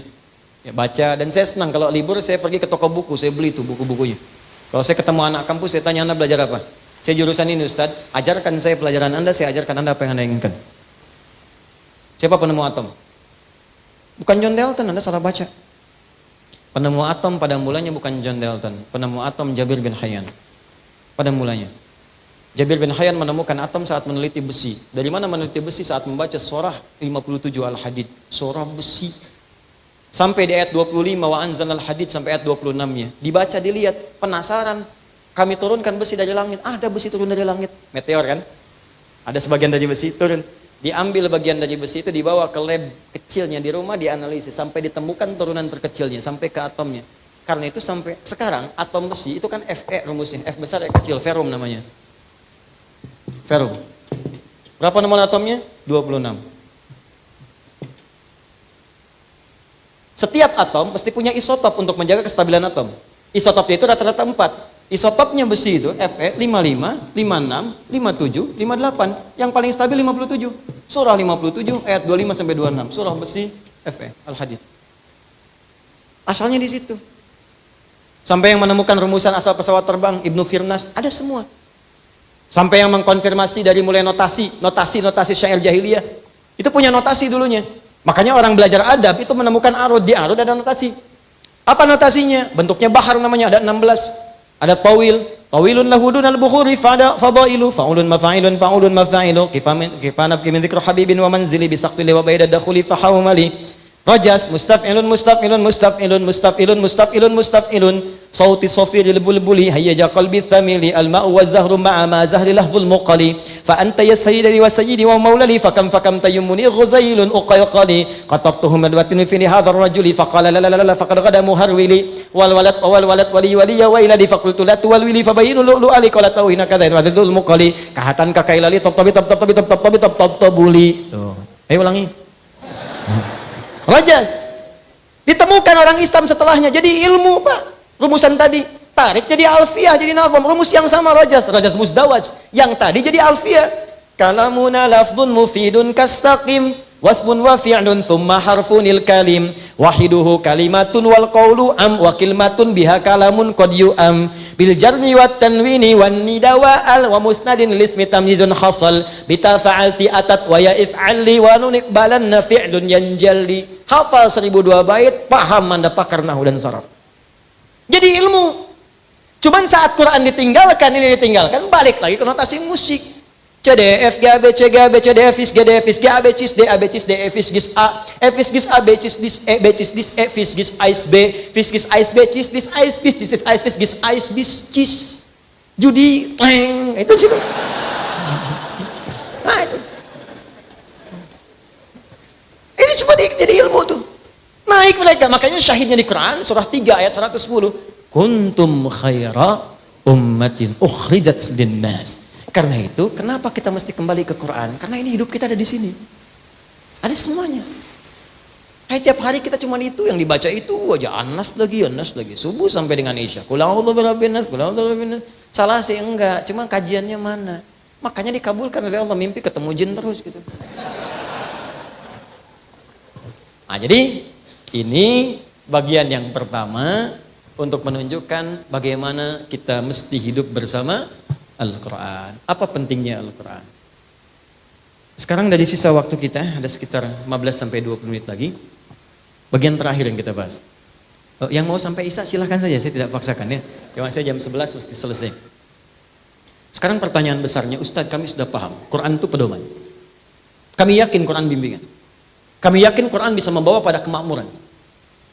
Ya, baca, dan saya senang kalau libur saya pergi ke toko buku, saya beli tuh buku-bukunya. Kalau saya ketemu anak kampus, saya tanya, Anda belajar apa? Saya jurusan ini Ustaz, ajarkan saya pelajaran Anda, saya ajarkan Anda apa yang Anda inginkan. Siapa penemu atom? Bukan John Dalton, Anda salah baca. Penemu atom pada mulanya bukan John Dalton, penemu atom Jabir bin Hayyan. Pada mulanya. Jabir bin Hayyan menemukan atom saat meneliti besi. Dari mana meneliti besi? Saat membaca surah 57 Al-Hadid, surah besi. Sampai di ayat 25 wa anzalal hadid sampai ayat 26-nya. Dibaca, dilihat, penasaran. Kami turunkan besi dari langit. Ada besi turun dari langit. Meteor kan? Ada sebagian dari besi turun. Diambil bagian dari besi itu dibawa ke lab kecilnya di rumah, dianalisis sampai ditemukan turunan terkecilnya sampai ke atomnya. Karena itu sampai sekarang atom besi itu kan Fe rumusnya. F besar E kecil, ferum namanya. Ferum. Berapa nomor atomnya? 26. Setiap atom pasti punya isotop untuk menjaga kestabilan atom. Isotopnya itu rata-rata 4. Isotopnya besi itu Fe 55, 56, 57, 58. Yang paling stabil 57. Surah 57 ayat 25 sampai 26. Surah besi Fe Al-Hadid. Asalnya di situ. Sampai yang menemukan rumusan asal pesawat terbang Ibnu Firnas, ada semua. Sampai yang mengkonfirmasi dari mulai notasi syair jahiliyah. Itu punya notasi dulunya. Makanya orang belajar adab itu menemukan arud, di arud ada notasi. Apa notasinya? Bentuknya bahar namanya, ada 16. Ada tawil, tawilun lahudun al-bukhuri fadailu, fa'ulun mafa'ilun, fa'ulun mafa'ilu, kifanab kimin dzikru habibin wa manzili bisaqtili wa baida dakhuli fahawmali. Rajas, mustaf'ilun, mustaf'ilun, mustaf'ilun, mustaf'ilun, mustaf'ilun, mustaf'ilun. صوت الصفير البلبلي هيج قلبي الثميل الماء والزهر مع ما زهر لهض المقلي فأنت يا السيد لي وسيدي ومولى لي فكم تيمني غزيل أقيقلي قطفته مدوة في هذا الرجل فقال لا لا لا لا فقد غدا مهرولي والولد ولي ويلدي فقلت لا تولولي فبين لؤلؤ لي قال توهنا كذا وذو المقلي kahatan kakailali tabuli. Ayo ulangi. Rajas. Ditemukan orang Islam setelahnya jadi ilmu, Pak. Rumusan tadi tarik jadi alfiyah, jadi nazam. Rumus yang sama Rajas Muzdawaj. Yang tadi jadi alfiyah. Kalamuna lafdun mufidun kastaqim wasbun wa fi'lun thumma harfunil kalim wahiduhu kalimatun wal qawlu am wa kalimatun biha kalamun qad yu'am bil jarni wat tanwini wan nida wa al wa musnadin lismi tamyizun hasal bita fa'alti atat wa ya if'ali wa nun iqbalanna fi'lun yanjalli. Hafal 1002 bait, paham Anda pakar nahwu dan saraf. Jadi ilmu. Cuman saat Quran ditinggalkan, ini ditinggalkan, balik lagi ke notasi musik. C D F G A B C G A B C D F is G D F is G A B cis D A B cis D F is gis A F is gis A B cis dis E B cis dis E F is gis ais B F is gis ais B cis dis ais bis dis is ais bis gis ais bis cis judi itu situ. Nah itu. Ini cuma jadi ilmu tuh. Naik mereka, makanya syahidnya di Quran surah 3 ayat 110. Kuntum khaira ummatin ukhrijat linnas. Karena itu, kenapa kita mesti kembali ke Quran? Karena ini hidup kita ada di sini. Ada semuanya. Tiap hari kita cuma itu yang dibaca itu aja, Anas lagi. Subuh sampai dengan Isya. Qul a'udzu birabbin nas. Salah sih enggak, cuma kajiannya mana? Makanya dikabulkan oleh Allah, mimpi ketemu jin terus gitu. Nah, jadi ini bagian yang pertama untuk menunjukkan bagaimana kita mesti hidup bersama Al-Quran. Apa pentingnya Al-Quran? Sekarang dari sisa waktu kita ada sekitar 15-20 menit lagi. Bagian terakhir yang kita bahas. Yang mau sampai Isya silahkan saja, saya tidak paksakan ya. Cuma saya jam 11 mesti selesai. Sekarang pertanyaan besarnya, Ustadz kami sudah paham, Quran itu pedoman. Kami yakin Quran bimbingan. Kami yakin Quran bisa membawa pada kemakmuran.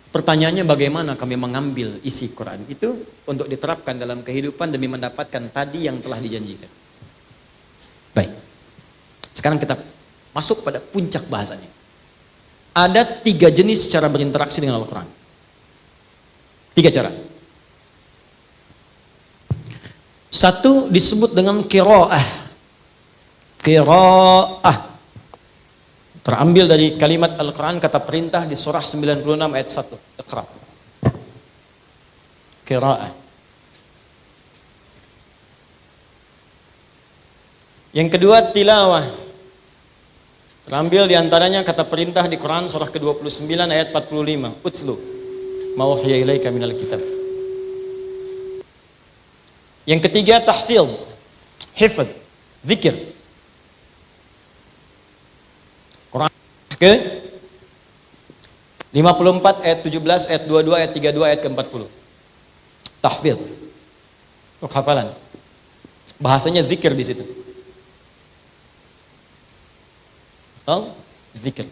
Pertanyaannya bagaimana kami mengambil isi Quran itu untuk diterapkan dalam kehidupan demi mendapatkan tadi yang telah dijanjikan. Baik. Sekarang kita masuk pada puncak bahasannya. Ada 3 jenis cara berinteraksi dengan Al-Quran. 3 cara. 1 disebut dengan qiraah. Qiraah. Terambil dari kalimat Al-Quran, kata perintah di surah 96 ayat 1. Iqra. Qiraah. Yang kedua tilawah. Terambil diantaranya kata perintah di Quran surah ke-29 ayat 45. Utslu ma uhiya ilaika minal kitab. Yang ketiga tahfidz, hifdz, zikir. Quran ke 54 ayat 17 ayat 22 ayat 32 ayat ke-40. Tahfidz. Untuk hafalan. Bahasanya zikir di situ. Zikir.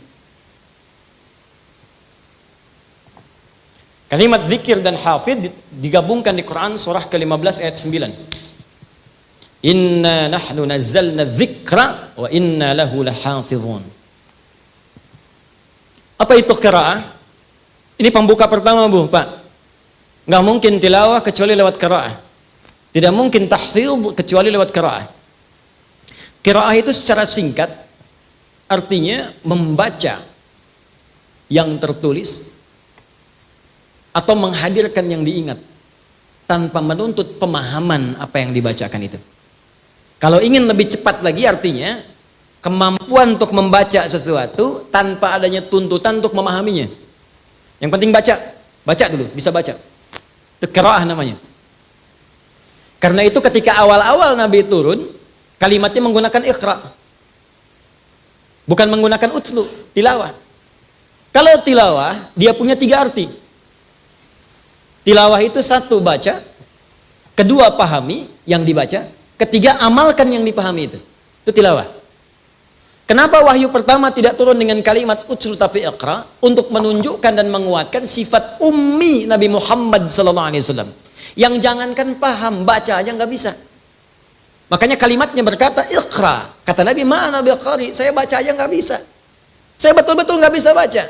Kalimat zikir dan hafidz digabungkan di Quran surah ke-15 ayat 9. Inna nahnu nazzalna dzikra wa inna lahu lahafizun. Apa itu qiraah? Ini pembuka pertama, Bu, Pak. Enggak mungkin tilawah kecuali lewat qiraah. Tidak mungkin tahfidz kecuali lewat qiraah. Qiraah itu secara singkat artinya membaca yang tertulis atau menghadirkan yang diingat tanpa menuntut pemahaman apa yang dibacakan itu. Kalau ingin lebih cepat lagi artinya kemampuan untuk membaca sesuatu tanpa adanya tuntutan untuk memahaminya. Yang penting baca dulu, bisa baca. Itu qiraah namanya. Karena itu ketika awal-awal Nabi turun, kalimatnya menggunakan iqra. Bukan menggunakan utslu, tilawah. Kalau tilawah, dia punya 3 arti. Tilawah itu 1 baca, 2 pahami yang dibaca, 3 amalkan yang dipahami itu. Itu tilawah. Kenapa wahyu pertama tidak turun dengan kalimat utslu tapi iqra? Untuk menunjukkan dan menguatkan sifat ummi Nabi Muhammad SAW. Yang jangankan paham, baca aja nggak bisa. Makanya kalimatnya berkata, Iqra. Kata Nabi, ma'ana biqari. Saya baca aja nggak bisa. Saya betul-betul nggak bisa baca.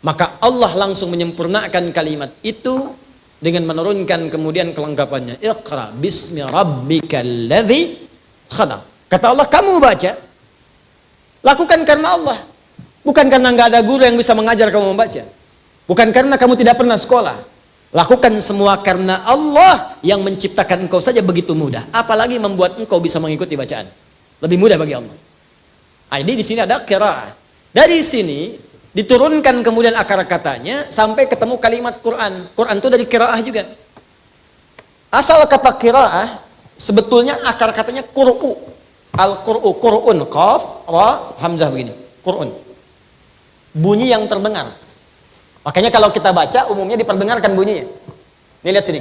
Maka Allah langsung menyempurnakan kalimat itu dengan menurunkan kemudian kelengkapannya. Iqra bismi rabbikal ladzi khalaq. Kata Allah, kamu baca. Lakukan karena Allah. Bukan karena nggak ada guru yang bisa mengajar kamu membaca. Bukan karena kamu tidak pernah sekolah. Lakukan semua karena Allah yang menciptakan engkau saja begitu mudah. Apalagi membuat engkau bisa mengikuti bacaan. Lebih mudah bagi Allah. Jadi di sini ada qiraah. Dari sini diturunkan kemudian akar katanya sampai ketemu kalimat Quran. Quran itu dari qiraah juga. Asal kata qiraah sebetulnya akar katanya qur'u. Al-qur'u, qur'un, qaf, ra, hamzah begini. Qur'un. Bunyi yang terdengar. Makanya kalau kita baca umumnya diperdengarkan bunyinya. Nih lihat sini.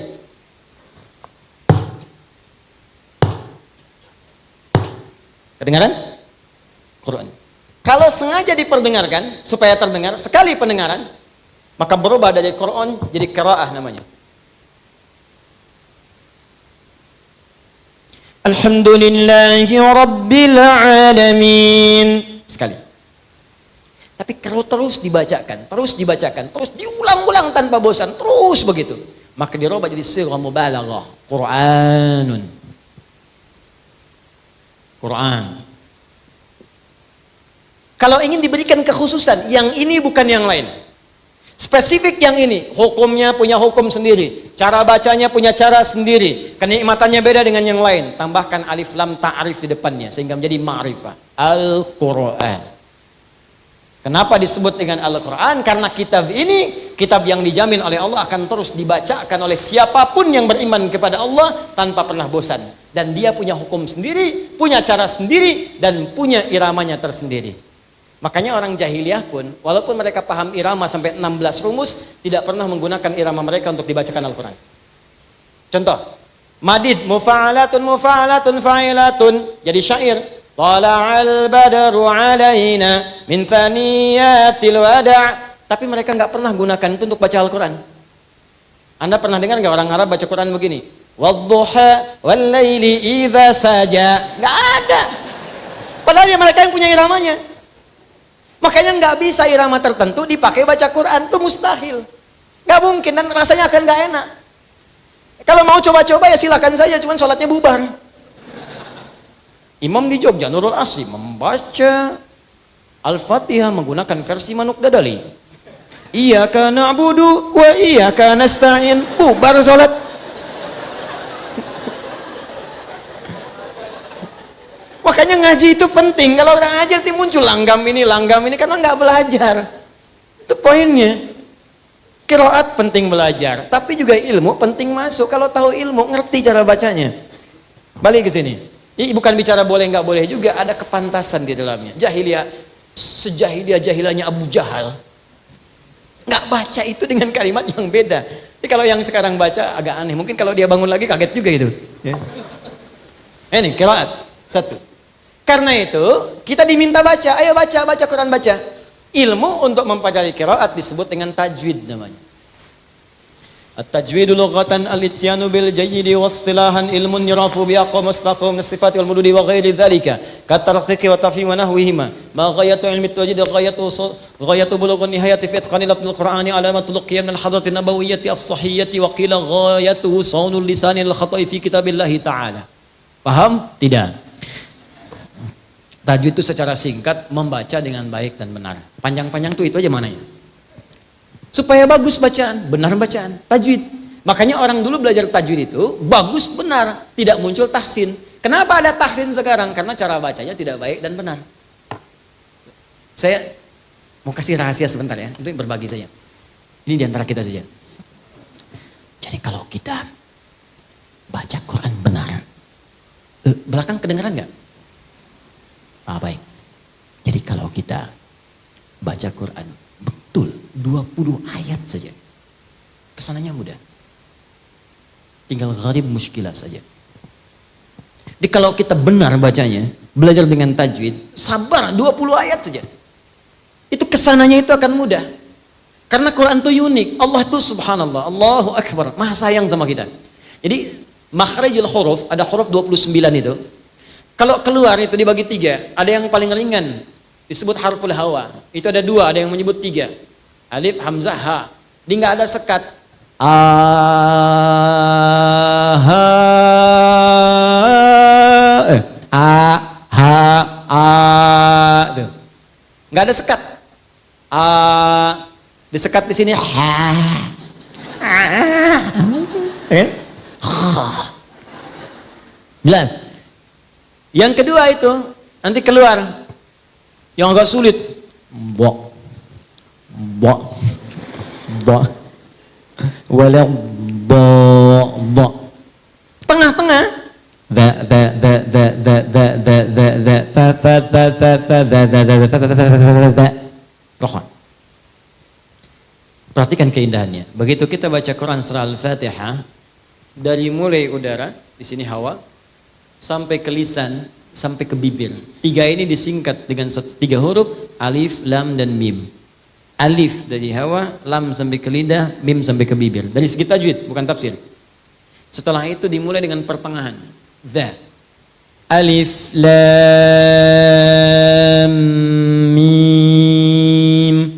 Kedengaran? Quran. Kalau sengaja diperdengarkan supaya terdengar sekali pendengaran, maka berubah dari Quran jadi qiraah namanya. Alhamdulillahi Rabbil Alamin. Sekali. Tapi kalau terus dibacakan, terus diulang-ulang tanpa bosan, terus begitu, maka dirubah jadi sighah mubalaghah, Qur'anun. Quran. Kalau ingin diberikan kekhususan, yang ini bukan yang lain. Spesifik yang ini, hukumnya punya hukum sendiri, cara bacanya punya cara sendiri, kenikmatannya beda dengan yang lain. Tambahkan alif lam ta'rif di depannya sehingga menjadi ma'rifah. Al-Qur'an. Kenapa disebut dengan Al-Quran? Karena kitab ini, kitab yang dijamin oleh Allah akan terus dibacakan oleh siapapun yang beriman kepada Allah tanpa pernah bosan. Dan dia punya hukum sendiri, punya cara sendiri, dan punya iramanya tersendiri. Makanya orang jahiliyah pun, walaupun mereka paham irama sampai 16 rumus, tidak pernah menggunakan irama mereka untuk dibacakan Al-Quran. Contoh, madid, mufa'alatun, mufa'alatun, fa'ilatun, jadi syair. Tala'al badru alaina min thaniyatil wada'. Tapi mereka nggak pernah gunakan itu untuk baca Al-Quran. Anda pernah dengar nggak orang Arab baca Quran begini? Wadduha wal laili idza saja. Nggak ada. Padahal mereka yang punya iramanya. Makanya nggak bisa irama tertentu dipakai baca Quran, itu mustahil. Nggak mungkin dan rasanya akan nggak enak. Kalau mau coba-coba ya silakan saja, cuman sholatnya bubar. Imam di Jogja, Nurul Asri, membaca Al-Fatihah menggunakan versi Manuk Dadali. Iyyaka na'budu wa iyyaka nasta'in. Bubar salat. Makanya ngaji itu penting. Kalau orang ngaji nanti muncul langgam ini karena nggak belajar. Itu poinnya. Qiraat penting belajar, tapi juga ilmu penting masuk. Kalau tahu ilmu, ngerti cara bacanya. Balik ke sini. Ini bukan bicara boleh nggak boleh juga, ada kepantasan di dalamnya. Jahiliyah, jahilahnya Abu Jahal nggak baca itu dengan kalimat yang beda. Jadi kalau yang sekarang baca agak aneh, mungkin kalau dia bangun lagi kaget juga itu. Ya. Ini qiraat satu. Karena itu kita diminta baca, ayo baca Quran baca. Ilmu untuk mempelajari qiraat disebut dengan tajwid namanya. At-tajwidu lughatan al-ityanu bil jayyidi wa istilahan ilmun yurafu bi aqwa mustaqim min sifati wal mududi wa ghairi dhalika katarqiqi wa tafhim wa nahwihima ma ghayatu ilmi at-tajwid ghayatu bulughun nihayati fi itqani lafdhil qur'ani alamatul qiyam min al-hadrati nabawiyyati as-sahiyyati wa qila ghayatu sawnul lisani al-khata'i fi kitabillahi ta'ala. Paham? Tidak. Tajwid itu secara singkat membaca dengan baik dan benar. Panjang-panjang itu aja mananya. Supaya bagus bacaan, benar bacaan, tajwid. Makanya orang dulu belajar tajwid itu bagus benar, tidak muncul tahsin. Kenapa ada tahsin sekarang? Karena cara bacanya tidak baik dan benar. Saya mau kasih rahasia sebentar ya, untuk berbagi saja. Ini diantara kita saja. Jadi kalau kita baca Quran benar, belakang kedengaran nggak? Baik. Jadi kalau kita baca Quran betul 20 ayat saja, kesananya mudah. Tinggal gharib muskilah saja. Jadi kalau kita benar bacanya, belajar dengan tajwid, sabar 20 ayat saja. Itu kesananya itu akan mudah. Karena Quran itu unik. Allah itu subhanallah, Allahu Akbar, maha sayang sama kita. Jadi makhrajul huruf, ada huruf 29 itu. Kalau keluar itu dibagi 3. Ada yang paling ringan, disebut harful hawa. Itu ada 2, ada yang menyebut 3. Alif, hamzah, ha. Dia nggak ada sekat. Nggak ada sekat. Disekat di sini. Jelas. Yang kedua itu nanti keluar yang agak sulit. Bo, bo, bo, wala bo. Tengah-tengah. Perhatikan keindahannya. Begitu kita baca Quran surah Al-Fatihah, dari mulai udara, di sini hawa, sampai ke lisan, sampai ke bibir. 3 ini disingkat dengan 3 huruf, alif, lam, dan mim. Alif dari hawa, lam sampai ke lidah, mim sampai ke bibir. Dari segi tajwid, bukan tafsir. Setelah itu dimulai dengan pertengahan. Dha. Alif, lam, mim,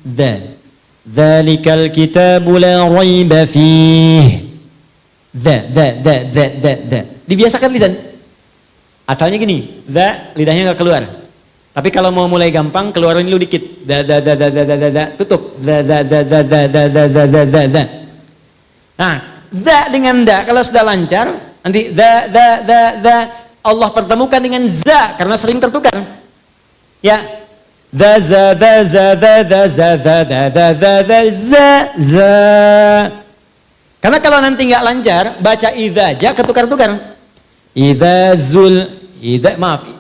dha. Dzalikal kitabu la raiba fih. Dha. Dibiasakan lisan. Asalnya gini, dha, lidahnya nggak keluar. Tapi kalau mau mulai gampang, keluarin dulu dikit. Dha, tutup. Dha. Nah, dha dengan dha, kalau sudah lancar, nanti dha. Allah pertemukan dengan za, karena sering tertukar. Ya. Dha, za, karena kalau nanti nggak lancar, baca idza ja ketukar-tukar.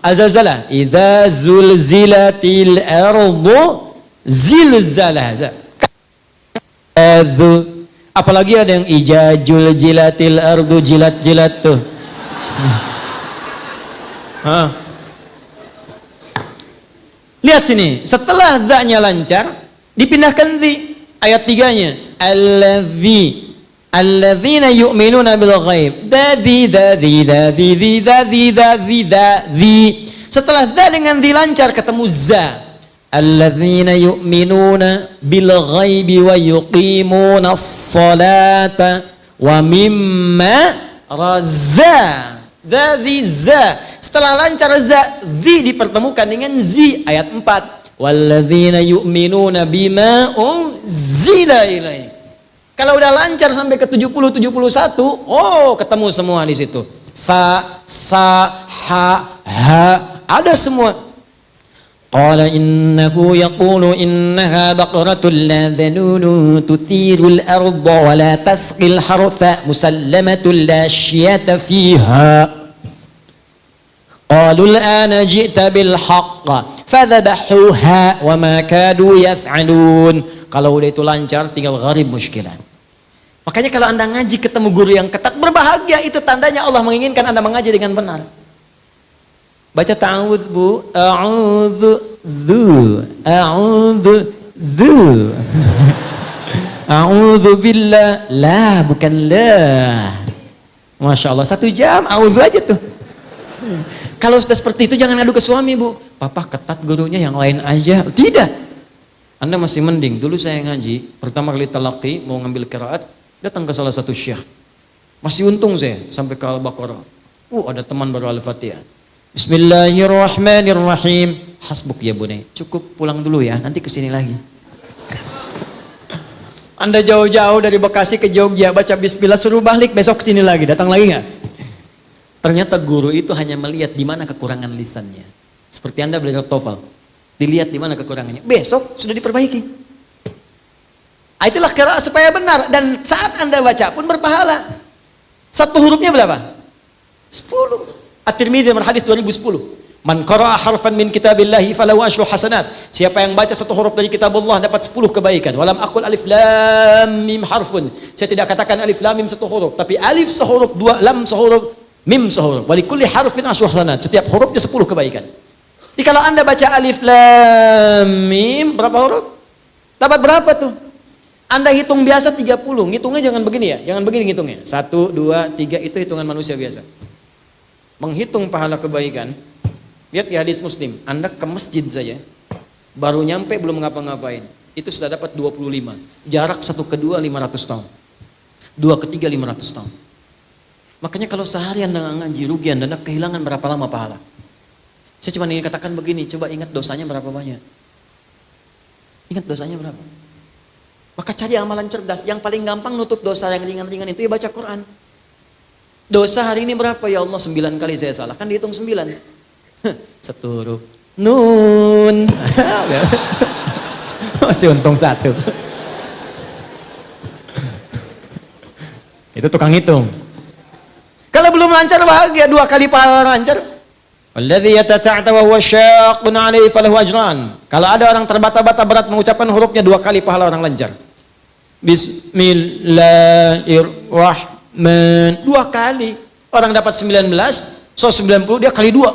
Azalzalah. Idza zulzilatil ardu zilzalaha. Apalagi ada yang ijajul jilatil ardu jilat-jilat tuh. Lihat sini, setelah dha-nya lancar, dipindahkan zi. Ayat 3-nya. Alladzina yu'minuna bil ghaib. Dadi. Setelah dha dengan zi lancar, ketemu za. Alladzina yu'minuna bil ghaibi wa yuqimuna as-salata wa mimma razza. Dadi za. Setelah lancar za, zi dipertemukan dengan zi. Ayat 4. Walladzina yu'minuna bima unzila ilaik. Kalau udah lancar sampai ke 70, 71, oh ketemu semua di situ. Fa, sa, ha, ada semua. Qala innahu yaqulu innaha baqaratul la dhanunu tuthirul arda wa la tasqil hartha musallamatul la syiyata fiha. Qalu al-ana ji'ta bil haqq fadhabahuha wa ma kadu yaf'alun. Kalau udah itu lancar, tinggal gharib muskilah. Makanya kalau Anda ngaji ketemu guru yang ketat, berbahagia, itu tandanya Allah menginginkan Anda mengaji dengan benar. Baca ta'awudz bu, a'udzu a'udzu billah, la bukan la. Masya Allah, 1 jam a'udzu aja tuh. Kalau sudah seperti itu jangan ngadu ke suami, bu. Papa ketat gurunya, yang lain aja. Tidak. Anda masih mending. Dulu saya ngaji, pertama kali talaqi, mau ngambil qiraat, datang ke salah satu syekh. Masih untung saya sampai ke Al-Baqarah. Ada teman baru Al-Fatihah. Bismillahirrahmanirrahim. Hasbuk ya bunai. Cukup, pulang dulu ya, nanti kesini lagi. Anda jauh-jauh dari Bekasi ke Jogja, baca bismillah, suruh balik, besok kesini lagi. Datang lagi nggak? Ternyata guru itu hanya melihat di mana kekurangan lisannya. Seperti Anda belajar TOEFL, dilihat di mana kekurangannya. Besok sudah diperbaiki. Itulah qiraat supaya benar, dan saat Anda baca pun berpahala. 1 hurufnya berapa? 10. At-Tirmidzi nomor hadis 2010. Man qara'a harfan min kitabillahi falahu asyru hasanat. Siapa yang baca 1 huruf dari kitabullah dapat 10 kebaikan. Walam aqul alif lam mim harfun. Saya tidak katakan alif lam mim 1 huruf, tapi alif sehuruf, 2 lam sehuruf, mim sehuruf. Wa likulli harfin asyru hasanat. Setiap hurufnya 10 kebaikan. Jadi kalau Anda baca alif lam mim berapa huruf? Dapat berapa tuh? Anda hitung biasa 30, ngitungnya jangan begini ya, jangan begini ngitungnya. 1, 2, 3 itu hitungan manusia biasa. Menghitung pahala kebaikan, lihat di hadis Muslim, Anda ke masjid saja, baru nyampe belum ngapa-ngapain, itu sudah dapat 25. Jarak 1 ke 2 500 tahun. 2 ke 3 500 tahun. Makanya kalau sehari Anda ngaji rugi Anda kehilangan berapa lama pahala. Saya cuma ingin katakan begini, coba ingat dosanya berapa banyak. Ingat dosanya berapa. Maka cari amalan cerdas. Yang paling gampang nutup dosa yang ringan-ringan itu ya baca Quran. Dosa hari ini berapa ya Allah? 9 kali saya salah. Kan dihitung 9. Satu huruf. Nun. Masih untung 1. Itu tukang hitung. Kalau belum lancar bahagia 2 kali pahala lancar. Alladzi yatata'ata wa huwa syaqqun 'alaihi falahu ajran. Kalau ada orang terbata-bata berat mengucapkan hurufnya 2 kali pahala orang lancar. Bismillahirrahmanirrahim. 2 kali. Orang dapat 19, so 90 dia kali 2.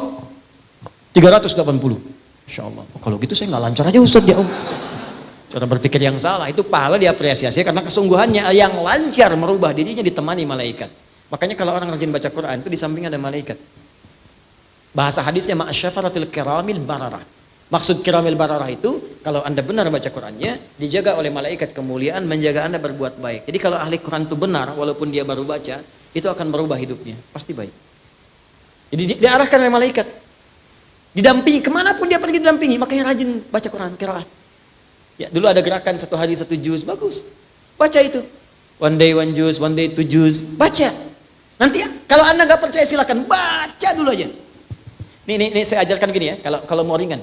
380. Insyaallah. Oh, kalau gitu saya nggak lancar aja Ustaz ya Om. Cara berpikir yang salah itu pahala diapresiasi karena kesungguhannya yang lancar merubah dirinya ditemani malaikat. Makanya kalau orang rajin baca Quran itu di samping ada malaikat. Bahasa hadisnya ma'asyafaratil kiramil bararah. Maksud kiramil bararah itu kalau Anda benar baca Qurannya dijaga oleh malaikat kemuliaan menjaga Anda berbuat baik. Jadi kalau ahli Quran itu benar walaupun dia baru baca itu akan merubah hidupnya pasti baik. Jadi diarahkan oleh malaikat. Didampingi kemanapun dia pergi didampingi. Makanya rajin baca Quran qiraah. Ya dulu ada gerakan 1 hari 1 juz bagus. Baca itu. One day 1 juz, one day 2 juz. Baca. Nanti kalau Anda nggak percaya silakan baca dulu aja. Nih saya ajarkan gini ya, kalau mau ringan.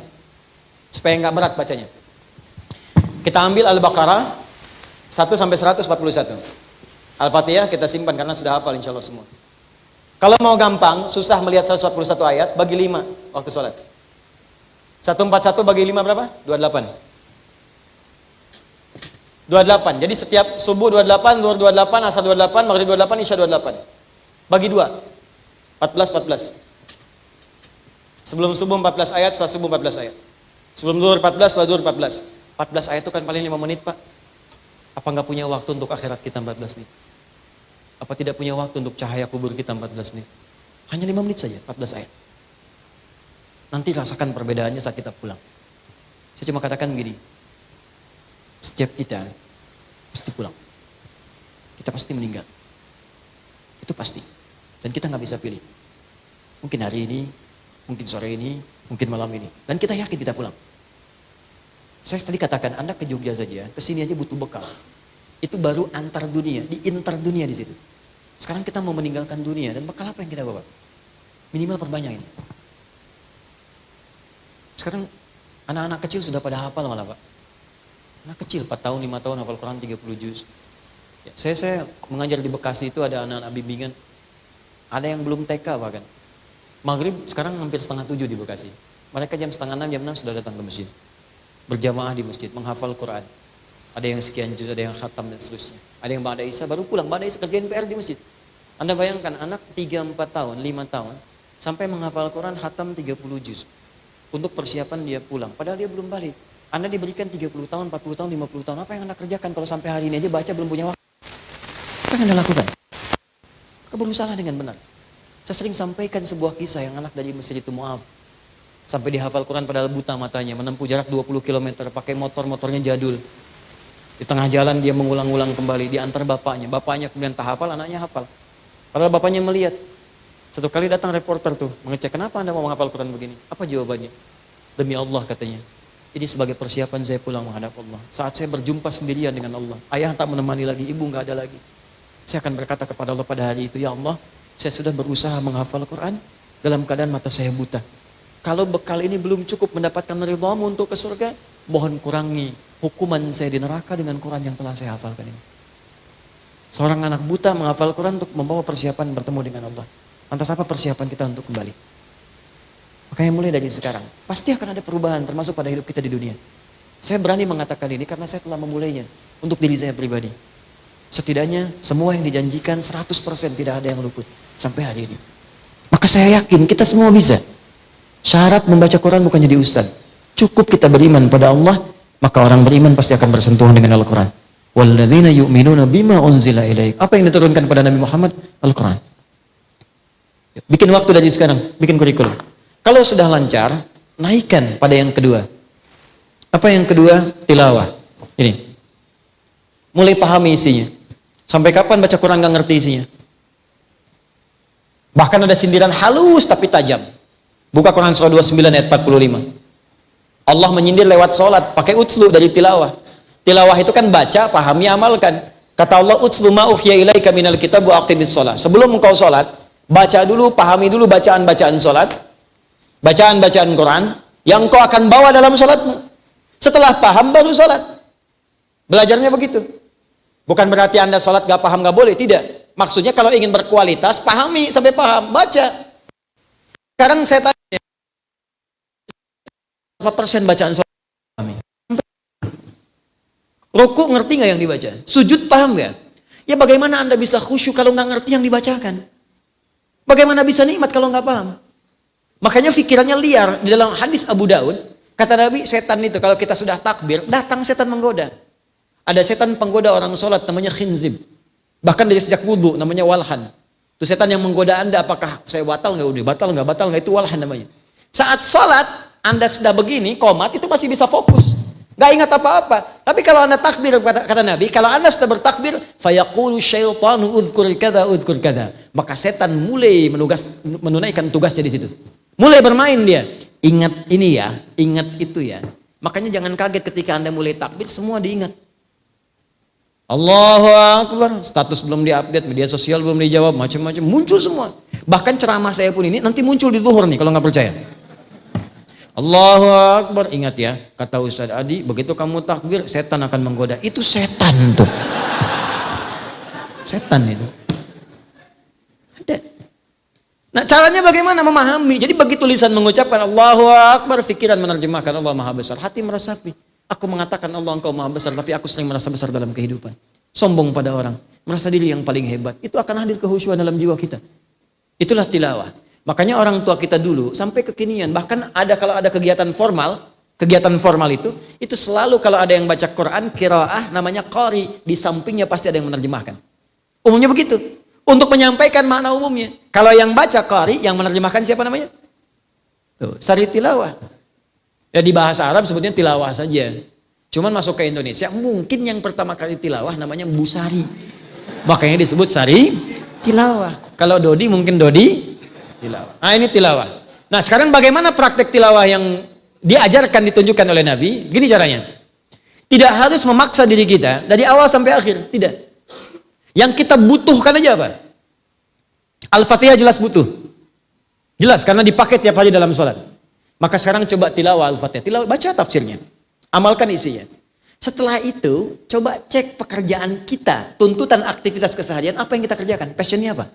Supaya nggak berat bacanya. Kita ambil Al-Baqarah 1 sampai 141. Al-Fatihah kita simpan karena sudah hafal insya Allah semua. Kalau mau gampang, susah melihat 141 ayat, bagi 5 waktu sholat. 141 bagi 5 berapa? 28. 28. Jadi setiap subuh 28, zuhur 28, asar 28, maghrib 28, isya 28. Bagi 2. 14. Sebelum subuh 14 ayat, setelah subuh 14 ayat. Sebelum zuhur 14, setelah zuhur 14. 14 ayat itu kan paling 5 menit, Pak. Apa nggak punya waktu untuk akhirat kita 14 menit? Apa tidak punya waktu untuk cahaya kubur kita 14 menit? Hanya 5 menit saja, 14 ayat. Nanti rasakan perbedaannya saat kita pulang. Saya cuma katakan begini. Setiap kita pasti pulang. Kita pasti meninggal. Itu pasti. Dan kita nggak bisa pilih. Mungkin hari ini, mungkin sore ini, mungkin malam ini. Dan kita yakin kita pulang. Saya tadi katakan, Anda ke Jogja saja, ke sini aja butuh bekal. Itu baru antar dunia, di inter dunia di situ. Sekarang kita mau meninggalkan dunia dan bekal apa yang kita bawa? Minimal perbanyak ini. Sekarang anak-anak kecil sudah pada hafal malah Pak. Anak kecil 4 tahun, 5 tahun hafal Quran 30 juz. Ya, saya mengajar di Bekasi itu ada anak-anak bimbingan. Ada yang belum TK bahkan. Maghrib sekarang hampir setengah 7 di Bekasi. Mereka jam setengah 6, jam 6 sudah datang ke masjid. Berjamaah di masjid, menghafal Quran. Ada yang sekian juz, ada yang khatam dan seterusnya. Ada yang ba'da isya baru pulang, ba'da isya kerjain PR di masjid. Anda bayangkan anak 3, 4 tahun, 5 tahun sampai menghafal Quran khatam 30 juz. Untuk persiapan dia pulang, padahal dia belum balik. Anda diberikan 30 tahun, 40 tahun, 50 tahun, apa yang Anda kerjakan kalau sampai hari ini aja baca belum punya waktu? Apa yang Anda lakukan? Berusaha dengan benar. Saya sering sampaikan sebuah kisah yang anak dari Masjid itu Mu'ab. Sampai dihafal Quran padahal buta matanya, menempuh jarak 20 km, pakai motornya jadul. Di tengah jalan dia mengulang-ulang kembali, diantar bapaknya. Bapaknya kemudian tak hafal, anaknya hafal. Padahal bapaknya melihat. Satu kali datang reporter tuh, mengecek, kenapa Anda mau menghafal Quran begini? Apa jawabannya? Demi Allah katanya. Ini sebagai persiapan saya pulang menghadap Allah. Saat saya berjumpa sendirian dengan Allah. Ayah tak menemani lagi, ibu nggak ada lagi. Saya akan berkata kepada Allah pada hari itu, ya Allah, saya sudah berusaha menghafal Quran dalam keadaan mata saya buta. Kalau bekal ini belum cukup mendapatkan ridhamu untuk ke surga, mohon kurangi hukuman saya di neraka dengan Quran yang telah saya hafalkan ini. Seorang anak buta menghafal Quran untuk membawa persiapan bertemu dengan Allah. Lantas apa persiapan kita untuk kembali? Makanya mulai dari sekarang, pasti akan ada perubahan termasuk pada hidup kita di dunia. Saya berani mengatakan ini karena saya telah memulainya untuk diri saya pribadi. Setidaknya semua yang dijanjikan 100% tidak ada yang luput sampai hari ini. Maka saya yakin kita semua bisa. Syarat membaca Quran bukan jadi ustaz. Cukup kita beriman pada Allah, maka orang beriman pasti akan bersentuhan dengan Al-Quran. Walladzina yu'minuna bima unzila ilaik. Apa yang diturunkan pada Nabi Muhammad? Al-Quran. Bikin waktu dari sekarang, bikin kurikulum. Kalau sudah lancar, naikkan pada yang kedua. Apa yang kedua? Tilawah. Ini. Mulai pahami isinya. Sampai kapan baca Quran gak ngerti isinya? Bahkan ada sindiran halus tapi tajam. Buka Quran surah 29 ayat 45. Allah menyindir lewat sholat, pakai utslu dari tilawah. Tilawah itu kan baca, pahami, amalkan. Kata Allah, utslu ma uhiya ilaika minal kitab wa aqimis sholat. Sebelum engkau sholat, baca dulu, pahami dulu bacaan-bacaan sholat, bacaan-bacaan Quran, yang engkau akan bawa dalam sholatmu. Setelah paham, baru sholat. Belajarnya begitu. Bukan berarti Anda sholat gak paham, gak boleh, tidak. Maksudnya kalau ingin berkualitas, pahami sampai paham, baca. Sekarang saya tanya, berapa persen bacaan sholat pahami? Rukuk ngerti nggak yang dibaca? Sujud paham nggak? Ya bagaimana Anda bisa khusyuk kalau nggak ngerti yang dibacakan? Bagaimana bisa nikmat kalau nggak paham? Makanya pikirannya liar. Di dalam hadis Abu Daud, kata Nabi, setan itu kalau kita sudah takbir, datang setan menggoda. Ada setan penggoda orang sholat namanya khinzib. Bahkan dari sejak wudhu namanya walhan. Itu setan yang menggoda Anda, apakah saya batal nggak? Udah batal nggak? Itu walhan namanya. Saat sholat Anda sudah begini, komat, itu masih bisa fokus. Gak ingat apa-apa. Tapi kalau Anda takbir, kata Nabi, kalau Anda sudah bertakbir, fayaqulu syaitanu udhkur kada. Maka setan mulai menunaikan tugasnya di situ. Mulai bermain dia. Ingat ini ya, ingat itu ya. Makanya jangan kaget ketika Anda mulai takbir, semua diingat. Allahu Akbar. Status belum diupdate, media sosial belum dijawab, macam-macam. Muncul semua. Bahkan ceramah saya pun ini nanti muncul di zuhur nih, kalau nggak percaya. Allahu Akbar. Ingat ya, kata Ustaz Adi, begitu kamu takbir, setan akan menggoda. Itu setan tuh. Setan itu. Ada. Nah, caranya bagaimana memahami? Jadi begitu lisan mengucapkan Allahu Akbar, pikiran menerjemahkan Allah Maha Besar, hati meresapi. Aku mengatakan Allah Engkau Maha Besar, tapi aku sering merasa besar dalam kehidupan. Sombong pada orang, merasa diri yang paling hebat. Itu akan hadir kehusyuan dalam jiwa kita. Itulah tilawah. Makanya orang tua kita dulu sampai kekinian, bahkan kalau ada kegiatan formal itu selalu kalau ada yang baca Quran, qiraah namanya qari, di sampingnya pasti ada yang menerjemahkan. Umumnya begitu. Untuk menyampaikan makna umumnya. Kalau yang baca qari, yang menerjemahkan siapa namanya? Tuh, sari tilawah. Ya di bahasa Arab sebutnya tilawah saja. Cuman masuk ke Indonesia, mungkin yang pertama kali tilawah namanya busari. Makanya disebut sari tilawah. Kalau Dodi mungkin Dodi tilawah. Nah ini tilawah. Nah sekarang bagaimana praktek tilawah yang diajarkan, ditunjukkan oleh Nabi? Gini caranya. Tidak harus memaksa diri kita dari awal sampai akhir. Tidak. Yang kita butuhkan aja apa? Al-Fatihah jelas butuh. Jelas karena dipakai tiap hari dalam sholat. Maka sekarang coba tilawah Al-Fatihah. Tilawah, baca tafsirnya. Amalkan isinya. Setelah itu coba cek pekerjaan kita. Tuntutan aktivitas keseharian. Apa yang kita kerjakan? Passionnya apa?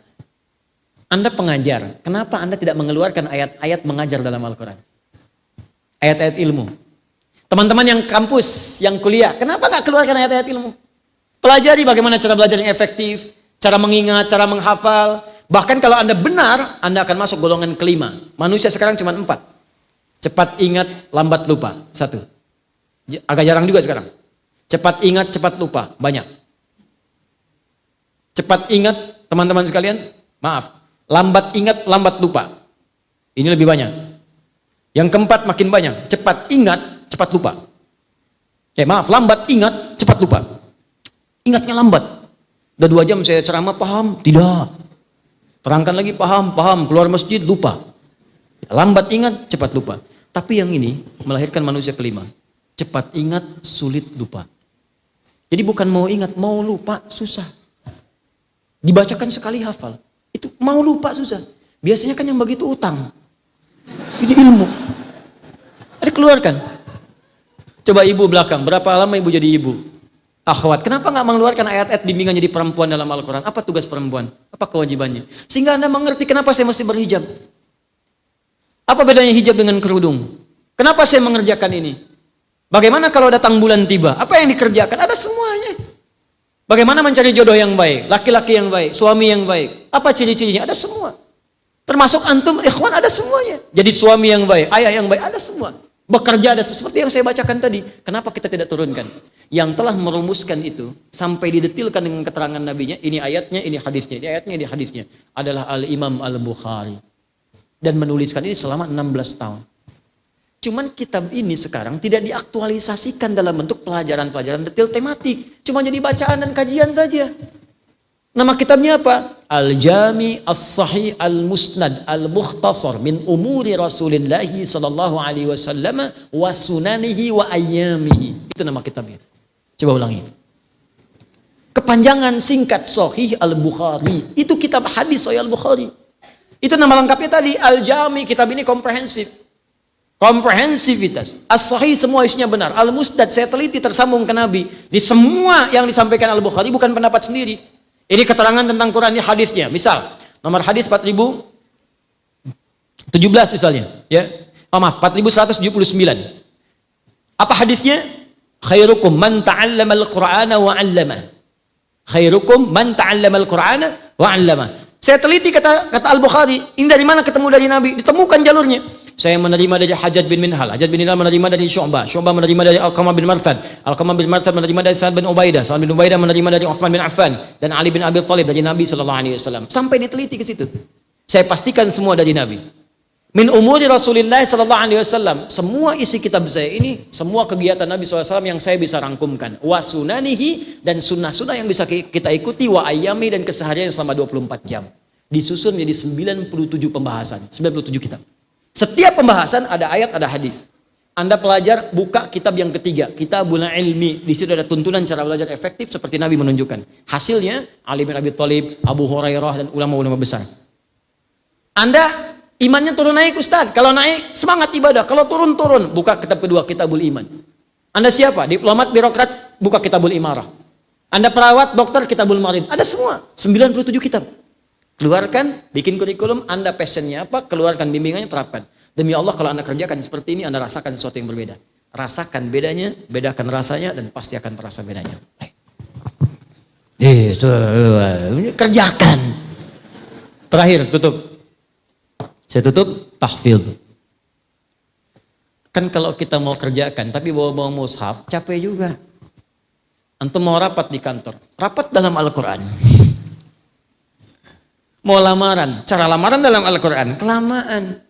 Anda pengajar, kenapa Anda tidak mengeluarkan ayat-ayat mengajar dalam Al-Quran? Ayat-ayat ilmu. Teman-teman yang kampus, yang kuliah, kenapa nggak keluarkan ayat-ayat ilmu? Pelajari bagaimana cara belajar yang efektif, cara mengingat, cara menghafal. Bahkan kalau Anda benar, Anda akan masuk golongan kelima. Manusia sekarang cuma 4. Cepat ingat, lambat lupa. 1. Agak jarang juga sekarang. Cepat ingat, cepat lupa. Banyak. Cepat ingat, teman-teman sekalian, maaf. Lambat ingat, lambat lupa. Ini lebih banyak. Yang keempat makin banyak. Cepat ingat, cepat lupa. Maaf, lambat ingat, cepat lupa. Ingatnya lambat. Udah 2 jam saya ceramah, paham? Tidak. Terangkan lagi, paham. Keluar masjid, lupa. Lambat ingat, cepat lupa. Tapi yang ini melahirkan manusia kelima. Cepat ingat, sulit lupa. Jadi bukan mau ingat, mau lupa, susah. Dibacakan sekali hafal. Itu mau lupa susah. Biasanya kan yang begitu utang. Ini ilmu. Ada keluarkan. Coba ibu belakang. Berapa lama ibu jadi ibu? Akhwat. Kenapa nggak mengeluarkan ayat-ayat bimbingan jadi perempuan dalam Al-Quran? Apa tugas perempuan? Apa kewajibannya? Sehingga Anda mengerti kenapa saya mesti berhijab. Apa bedanya hijab dengan kerudung? Kenapa saya mengerjakan ini? Bagaimana kalau datang bulan tiba? Apa yang dikerjakan? Ada semuanya. Bagaimana mencari jodoh yang baik, laki-laki yang baik, suami yang baik. Apa ciri-cirinya? Ada semua. Termasuk antum, ikhwan, ada semuanya. Jadi suami yang baik, ayah yang baik, ada semua. Bekerja ada seperti yang saya bacakan tadi. Kenapa kita tidak turunkan? Yang telah merumuskan itu sampai didetilkan dengan keterangan nabinya, ini ayatnya, ini hadisnya, ini ayatnya, ini hadisnya, adalah Al-Imam Al-Bukhari. Dan menuliskan ini selama 16 tahun. Cuman kitab ini sekarang tidak diaktualisasikan dalam bentuk pelajaran-pelajaran detail tematik. Cuma jadi bacaan dan kajian saja. Nama kitabnya apa? Al-Jami As-Sahih Al-Musnad Al-Mukhtasar min umuri Rasulillahi sallallahu alaihi wasallam wa sunanihi wa ayyamihi. Itu nama kitabnya. Coba ulangi. Kepanjangan singkat Sahih Al-Bukhari. Itu kitab hadis Sahih Al-Bukhari. Itu nama lengkapnya tadi Al-Jami. Kitab ini komprehensif. Komprehensivitas. As-Sahih semua isinya benar. Al-Musnad saya teliti tersambung ke Nabi. Di semua yang disampaikan Al-Bukhari bukan pendapat sendiri. Ini keterangan tentang Quran, ini hadisnya. Misal, nomor hadis 4017 misalnya. Ya. Oh, maaf, 4179. Apa hadisnya? Khairukum man ta'allama al-Qur'ana wa 'allama. Khairukum man ta'allama al-Qur'ana wa 'allama. Saya teliti kata Al-Bukhari, ini dari mana ketemu dari Nabi? Ditemukan jalurnya. Saya menerima dari Hajjaj bin Minhal, Hajjaj bin Minhal menerima dari Syu'bah, Syu'bah menerima dari Alqamah bin Marthad, Alqamah bin Marthad menerima dari Sa'ad bin Ubaidah, Sa'ad bin Ubaidah menerima dari Uthman bin Affan, dan Ali bin Abi Thalib dari Nabi SAW. Sampai diteliti ke situ. Saya pastikan semua dari Nabi. Min umuri Rasulullah SAW. Semua isi kitab saya ini, semua kegiatan Nabi SAW yang saya bisa rangkumkan. Wa sunanihi, dan sunnah-sunnah yang bisa kita ikuti, wa ayyami, dan keseharian selama 24 jam. Disusun menjadi 97 pembahasan, 97 kitab. Setiap pembahasan ada ayat, ada hadis. Anda pelajar, buka kitab yang ketiga, Kitabul Ilmi. Di situ ada tuntunan cara belajar efektif seperti Nabi menunjukkan. Hasilnya Ali bin Abi Thalib, Abu Hurairah, dan ulama-ulama besar. Anda imannya turun naik Ustaz. Kalau naik semangat ibadah, kalau turun. Buka kitab kedua, Kitabul Iman. Anda siapa? Diplomat, birokrat, buka Kitabul Imarah. Anda perawat, dokter, Kitabul Marid. Ada semua, 97 kitab. Keluarkan, bikin kurikulum, Anda passionnya apa, keluarkan bimbingannya, terapkan. Demi Allah kalau Anda kerjakan seperti ini, Anda rasakan sesuatu yang berbeda. Rasakan bedanya, bedakan rasanya, dan pasti akan terasa bedanya. Kerjakan. Terakhir, tutup. Saya tutup, tahfidz. Kan kalau kita mau kerjakan, tapi bawa-bawa mushaf, capek juga. Antum mau rapat di kantor, rapat dalam Al-Quran. Mau lamaran, cara lamaran dalam Al-Quran, kelamaan.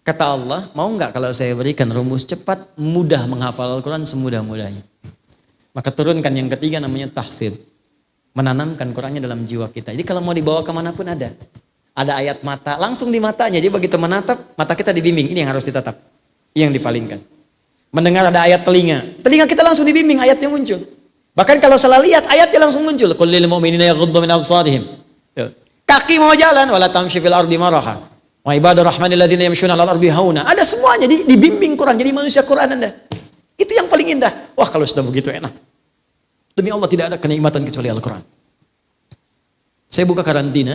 Kata Allah, mau nggak kalau saya berikan rumus cepat, mudah menghafal Al-Quran semudah-mudahnya. Maka turunkan yang ketiga namanya tahfidz. Menanamkan Qurannya dalam jiwa kita. Jadi kalau mau dibawa kemanapun ada. Ada ayat mata, langsung di matanya. Jadi begitu menatap, mata kita dibimbing. Ini yang harus ditatap. Ini yang dipalingkan. Mendengar ada ayat telinga. Telinga kita langsung dibimbing, ayatnya muncul. Bahkan kalau salah lihat, ayatnya langsung muncul. Qul lil mu'minina yaghuddu min absarihim. Kaki mau jalan, wala tamshi fil ardi maraha. Wa ibadur rahmanil ladzina yamshuna 'alal ardi hauna. Ada semuanya, dibimbing Quran, jadi manusia Quran Anda. Itu yang paling indah. Wah, kalau sudah begitu enak. Demi Allah tidak ada kenikmatan kecuali Al-Quran. Saya buka karantina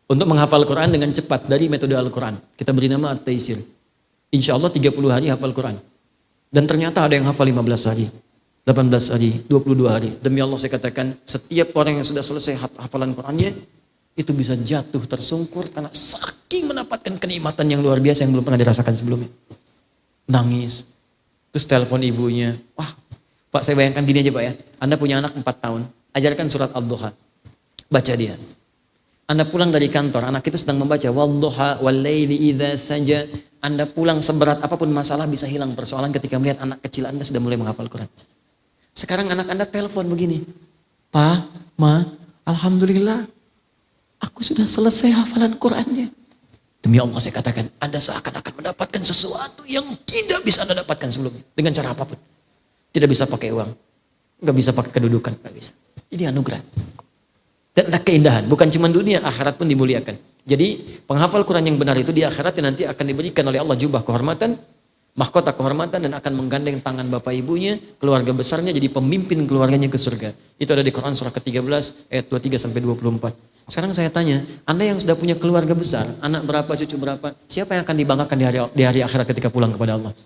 untuk menghafal Quran dengan cepat dari metode Al-Quran. Kita beri nama At-Taisir. Insya Allah 30 hari hafal Quran. Dan ternyata ada yang hafal 15 hari. 18 hari, 22 hari. Demi Allah saya katakan, setiap orang yang sudah selesai hafalan Qurannya, itu bisa jatuh tersungkur karena saking mendapatkan kenikmatan yang luar biasa yang belum pernah dirasakan sebelumnya. Nangis. Terus telepon ibunya. Wah, Pak, saya bayangkan gini aja Pak ya. Anda punya anak 4 tahun, ajarkan surat Al-Duha. Baca dia. Anda pulang dari kantor, anak itu sedang membaca Wal-Duha wal-laili idza saja. Anda pulang seberat apapun masalah bisa hilang persoalan ketika melihat anak kecil Anda sudah mulai menghafal Quran. Sekarang anak Anda telepon begini, Pak, Ma, Alhamdulillah, aku sudah selesai hafalan Qurannya. Demi Allah saya katakan, Anda seakan-akan mendapatkan sesuatu yang tidak bisa Anda dapatkan sebelumnya. Dengan cara apapun. Tidak bisa pakai uang, nggak bisa pakai kedudukan, nggak bisa. Ini anugerah. Dan ada keindahan, bukan cuma dunia, akhirat pun dimuliakan. Jadi penghafal Quran yang benar itu di akhirat nanti akan diberikan oleh Allah jubah kehormatan, mahkota kehormatan, dan akan menggandeng tangan bapak ibunya, keluarga besarnya jadi pemimpin keluarganya ke surga. Itu ada di Quran surah ke-13 ayat 23 sampai 24. Sekarang saya tanya, Anda yang sudah punya keluarga besar, anak berapa, cucu berapa, siapa yang akan dibanggakan di hari akhirat ketika pulang kepada Allah?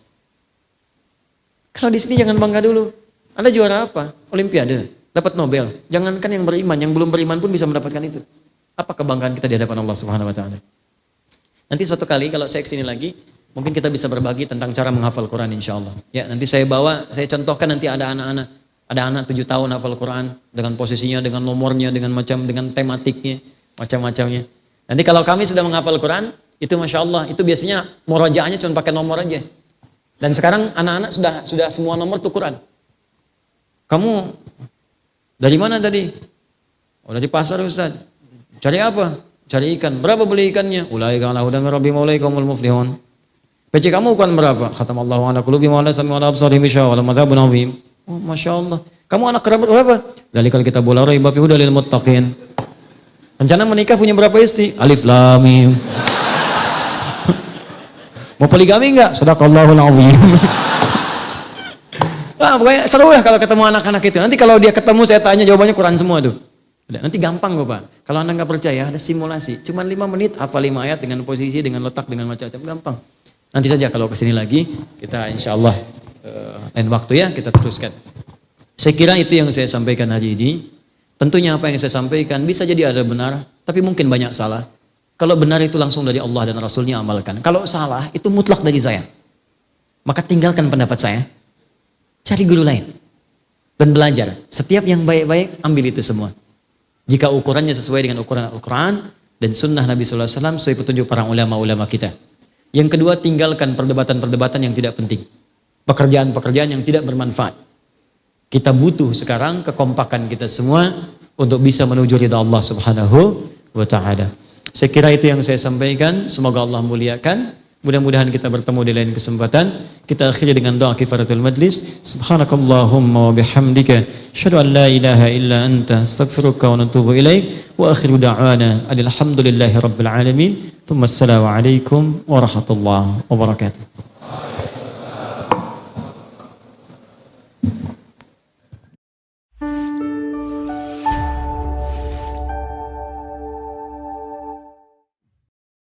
Kalau di sini jangan bangga dulu. Anda juara apa? Olimpiade, dapat Nobel. Jangankan yang beriman, yang belum beriman pun bisa mendapatkan itu. Apa kebanggaan kita di hadapan Allah Subhanahu wa taala? Nanti suatu kali kalau saya kesini lagi, Mungkin kita bisa berbagi tentang cara menghafal Quran insya Allah. Ya, nanti saya contohkan nanti ada anak-anak. Ada anak 7 tahun hafal Quran dengan posisinya, dengan nomornya, dengan tematiknya, macam-macamnya. Nanti kalau kami sudah menghafal Quran, itu Masya Allah, itu biasanya murojaahnya cuma pakai nomor aja. Dan sekarang anak-anak sudah semua nomor tuh Quran. Kamu dari mana tadi? Oh, dari pasar Ustaz. Cari apa? Cari ikan. Berapa beli ikannya? Ulaika ala hudan min rabbihim wa ulaika humul muflihun. PC kamu ukuran berapa? Khatamallahu ala qulubihim wa ala sam'ihim wa ala absarihim ghishawa wa lahum adzabun adzim. Oh, Masya Allah. Kamu anak kerabat berapa? Dzalikal kitabul la raiba fihi hudal lil muttaqin. Rencana menikah punya berapa istri? Alif lam mim. Mau poligami enggak? Sadaqallahul azim. Wah, pokoknya seru lah kalau ketemu anak-anak itu. Nanti kalau dia ketemu saya tanya jawabannya Quran semua tuh. Nanti gampang kok Pak. Kalau Anda nggak percaya ada simulasi. Cuman 5 menit hafal 5 ayat dengan posisi, dengan letak, dengan macam-macam. Gampang. Nanti saja kalau kesini lagi kita insya Allah lain waktu ya kita teruskan. Saya kira itu yang saya sampaikan hari ini. Tentunya apa yang saya sampaikan bisa jadi ada benar, tapi mungkin banyak salah. Kalau benar itu langsung dari Allah dan Rasulnya amalkan. Kalau salah itu mutlak dari saya. Maka tinggalkan pendapat saya. Cari guru lain. Dan belajar. Setiap yang baik-baik ambil itu semua. Jika ukurannya sesuai dengan ukuran Al-Quran dan sunnah Nabi SAW sesuai petunjuk para ulama-ulama kita. Yang kedua, tinggalkan perdebatan-perdebatan yang tidak penting. Pekerjaan-pekerjaan yang tidak bermanfaat. Kita butuh sekarang kekompakan kita semua untuk bisa menuju ridha Allah Subhanahu wa Ta'ala. Saya kira itu yang saya sampaikan. Semoga Allah muliakan. Mudah-mudahan kita bertemu di lain kesempatan. Kita akhiri dengan doa kifaratul majlis. Subhanakallahumma wa bihamdika asyhadu an la ilaha illa anta astaghfiruka wa natubu ilaik. Wa akhiru da'wana alhamdulillahi rabbil alamin. Thumma assalamu alaikum warahmatullahi wabarakatuh.